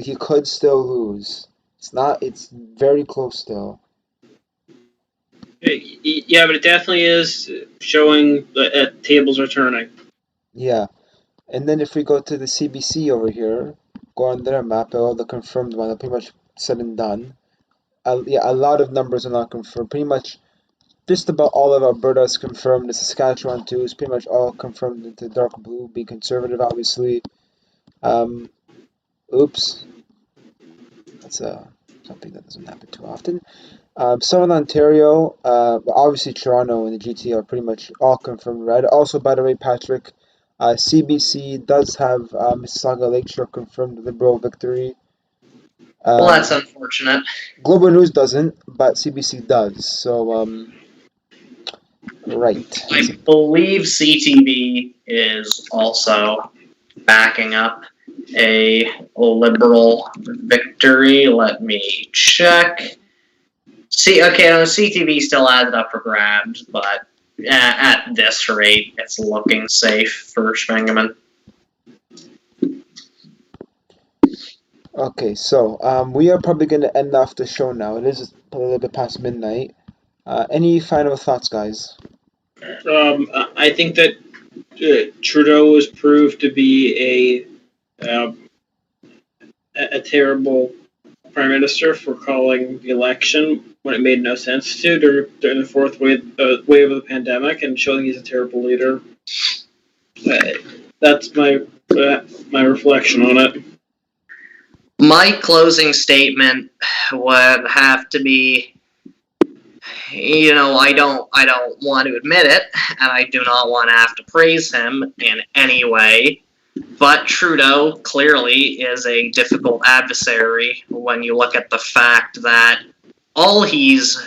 he could still lose. It's very close still. Yeah, but it definitely is showing that tables are turning. Yeah. And then if we go to the CBC over here, go on their map, all the confirmed ones are pretty much said and done. A lot of numbers are not confirmed. Pretty much just about all of Alberta is confirmed. The Saskatchewan too is pretty much all confirmed into dark blue, being conservative, obviously. Oops. That's something that doesn't happen too often. Southern Ontario, obviously Toronto and the GTA are pretty much all confirmed red. Also, by the way, Patrick, CBC does have Mississauga Lakeshore confirmed Liberal victory. Well, that's unfortunate. Global News doesn't, but CBC does. So, right. I believe CTV is also backing up a Liberal victory. Let me check. CTV still has it up for grabs, but at this rate, it's looking safe for Schmengeman. Okay, so we are probably going to end off the show now. It is a little bit past midnight. Any final thoughts, guys? I think that Trudeau was proved to be a terrible prime minister for calling the election when it made no sense to during the fourth wave of the pandemic, and showing he's a terrible leader. That's my reflection on it. My closing statement would have to be I don't want to admit it, and I do not want to have to praise him in any way. But Trudeau clearly is a difficult adversary when you look at the fact that all he's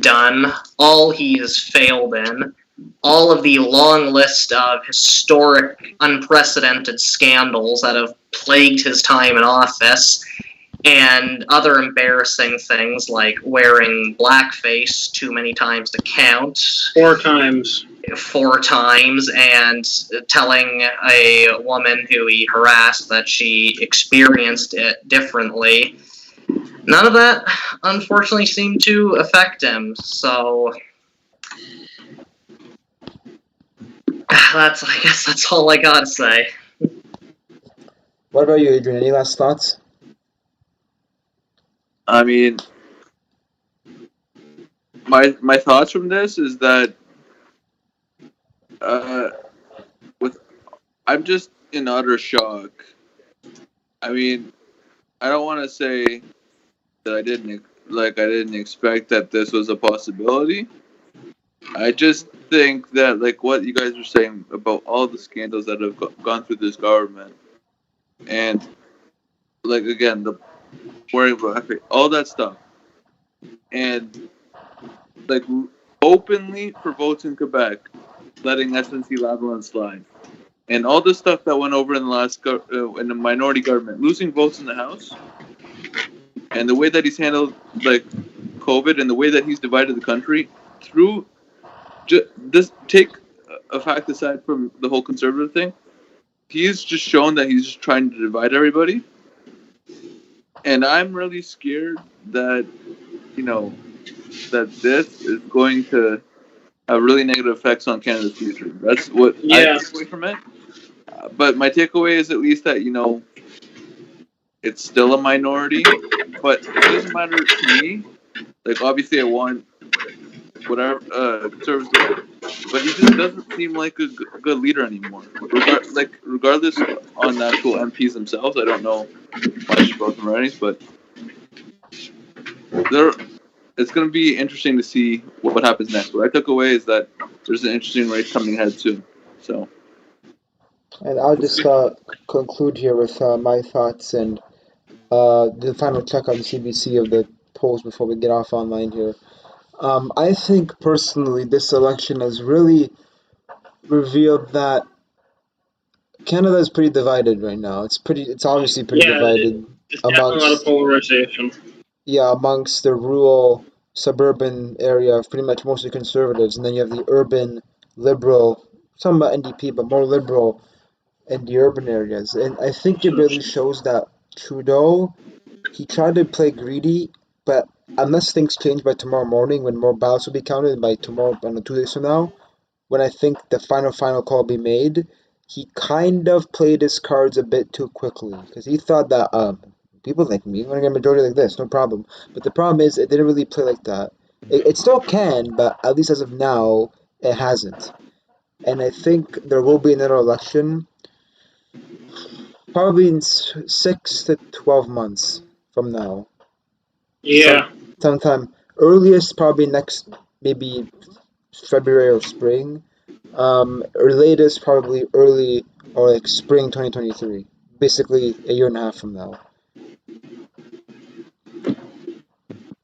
done, all he's failed in, all of the long list of historic, unprecedented scandals that have plagued his time in office, and other embarrassing things like wearing blackface too many times to count. 4 times. 4 times, and telling a woman who he harassed that she experienced it differently. None of that, unfortunately, seemed to affect him, so I guess that's all I gotta say. What about you, Adrian? Any last thoughts? I mean, my thoughts from this is that I'm just in utter shock. I mean, I don't want to say that I didn't expect that this was a possibility. I just think that, like what you guys were saying about all the scandals that have gone through this government, and like again the wearing blackface, all that stuff, and like openly for votes in Quebec, letting SNC-Lavalin slide, and all the stuff that went over in the last in the minority government, losing votes in the House, and the way that he's handled like COVID and the way that he's divided the country through. Just take a fact aside from the whole conservative thing, he's just shown that he's just trying to divide everybody, and I'm really scared that that this is going to have really negative effects on Canada's future. That's what I take away from it. But my takeaway is at least that it's still a minority, but it doesn't matter to me. Like obviously, I want whatever conservatives, but he just doesn't seem like a good leader anymore. Regardless on the actual MPs themselves, I don't know much about them writings, but it's going to be interesting to see what happens next. What I took away is that there's an interesting race coming ahead soon. So, and I'll just conclude here with my thoughts and the final check on the CBC of the polls before we get off online here. I think personally this election has really revealed that Canada is pretty divided right now. It's obviously pretty divided There's definitely a lot of polarization. Yeah, amongst the rural suburban area of pretty much mostly conservatives, and then you have the urban liberal, some about NDP, but more liberal in the urban areas. And I think it really shows that Trudeau, he tried to play greedy, but unless things change by tomorrow morning, when more ballots will be counted, by tomorrow, 2 days from now, when I think the final call will be made, he kind of played his cards a bit too quickly, because he thought that people like me want to get a majority like this, no problem. But the problem is, it didn't really play like that. It still can, but at least as of now, it hasn't. And I think there will be another election, probably in 6 to 12 months from now. Yeah. Sometime earliest, probably next, maybe February or spring. Or latest, probably early or like spring 2023. Basically, a year and a half from now.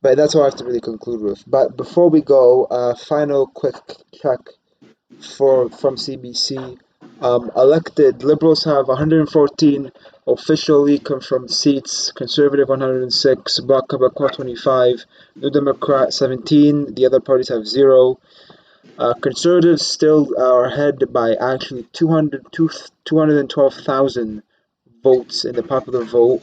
But that's what I have to really conclude with. But before we go, final quick check from CBC. Elected Liberals have 114 officially confirmed seats, Conservative 106, Bloc Québécois 25, New Democrat 17. The other parties have 0. Conservatives still are ahead by actually 212,000 votes in the popular vote,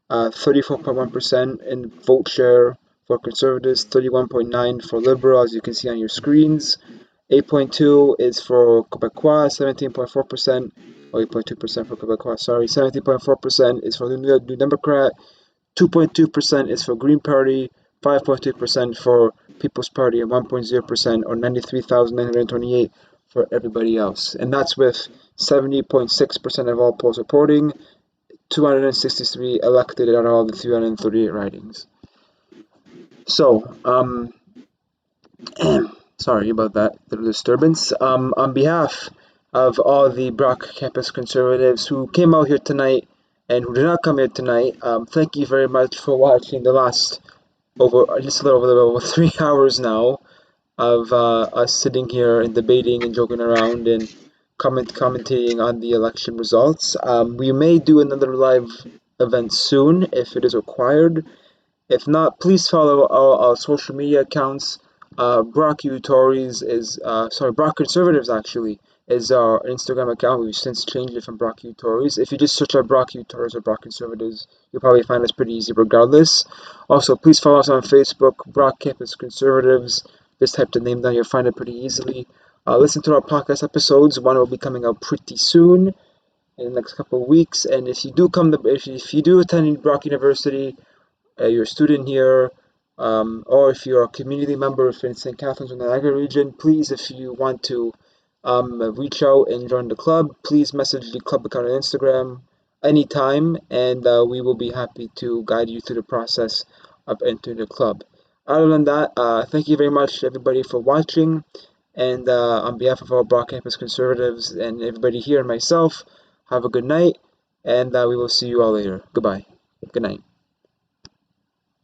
34.1% in vote share for Conservatives, 31.9% for Liberal, as you can see on your screens. 8.2% is for Québécois, 17.4%, or 8.2% for Québécois, sorry, 17.4% is for the New Democrat, 2.2% is for Green Party, 5.2% for People's Party, and 1.0% or 93,928 for everybody else. And that's with 70.6% of all polls reporting, 263 elected out of all the 338 ridings. So, Sorry about that little disturbance. On behalf of all the Brock campus conservatives who came out here tonight and who did not come here tonight, thank you very much for watching the last just a little over 3 hours now of us sitting here and debating and joking around and commentating on the election results. We may do another live event soon if it is required. If not, please follow our social media accounts. Brock U Tories is Brock Conservatives actually is our Instagram account. We've since changed it from Brock U Tories. If you just search up Brock U Tories or Brock Conservatives, you'll probably find us pretty easy regardless. Also, please follow us on Facebook, Brock Campus Conservatives. Just type the name down, you'll find it pretty easily. Listen to our podcast episodes. One will be coming out pretty soon in the next couple of weeks. And if you do attend Brock University, you're a student here, or if you're a community member in St. Catharines or the Niagara region, please, if you want to reach out and join the club, please message the club account on Instagram anytime, and we will be happy to guide you through the process of entering the club. Other than that, thank you very much, everybody, for watching. And on behalf of all Brock Campus Conservatives and everybody here and myself, have a good night, and we will see you all later. Goodbye. Good night.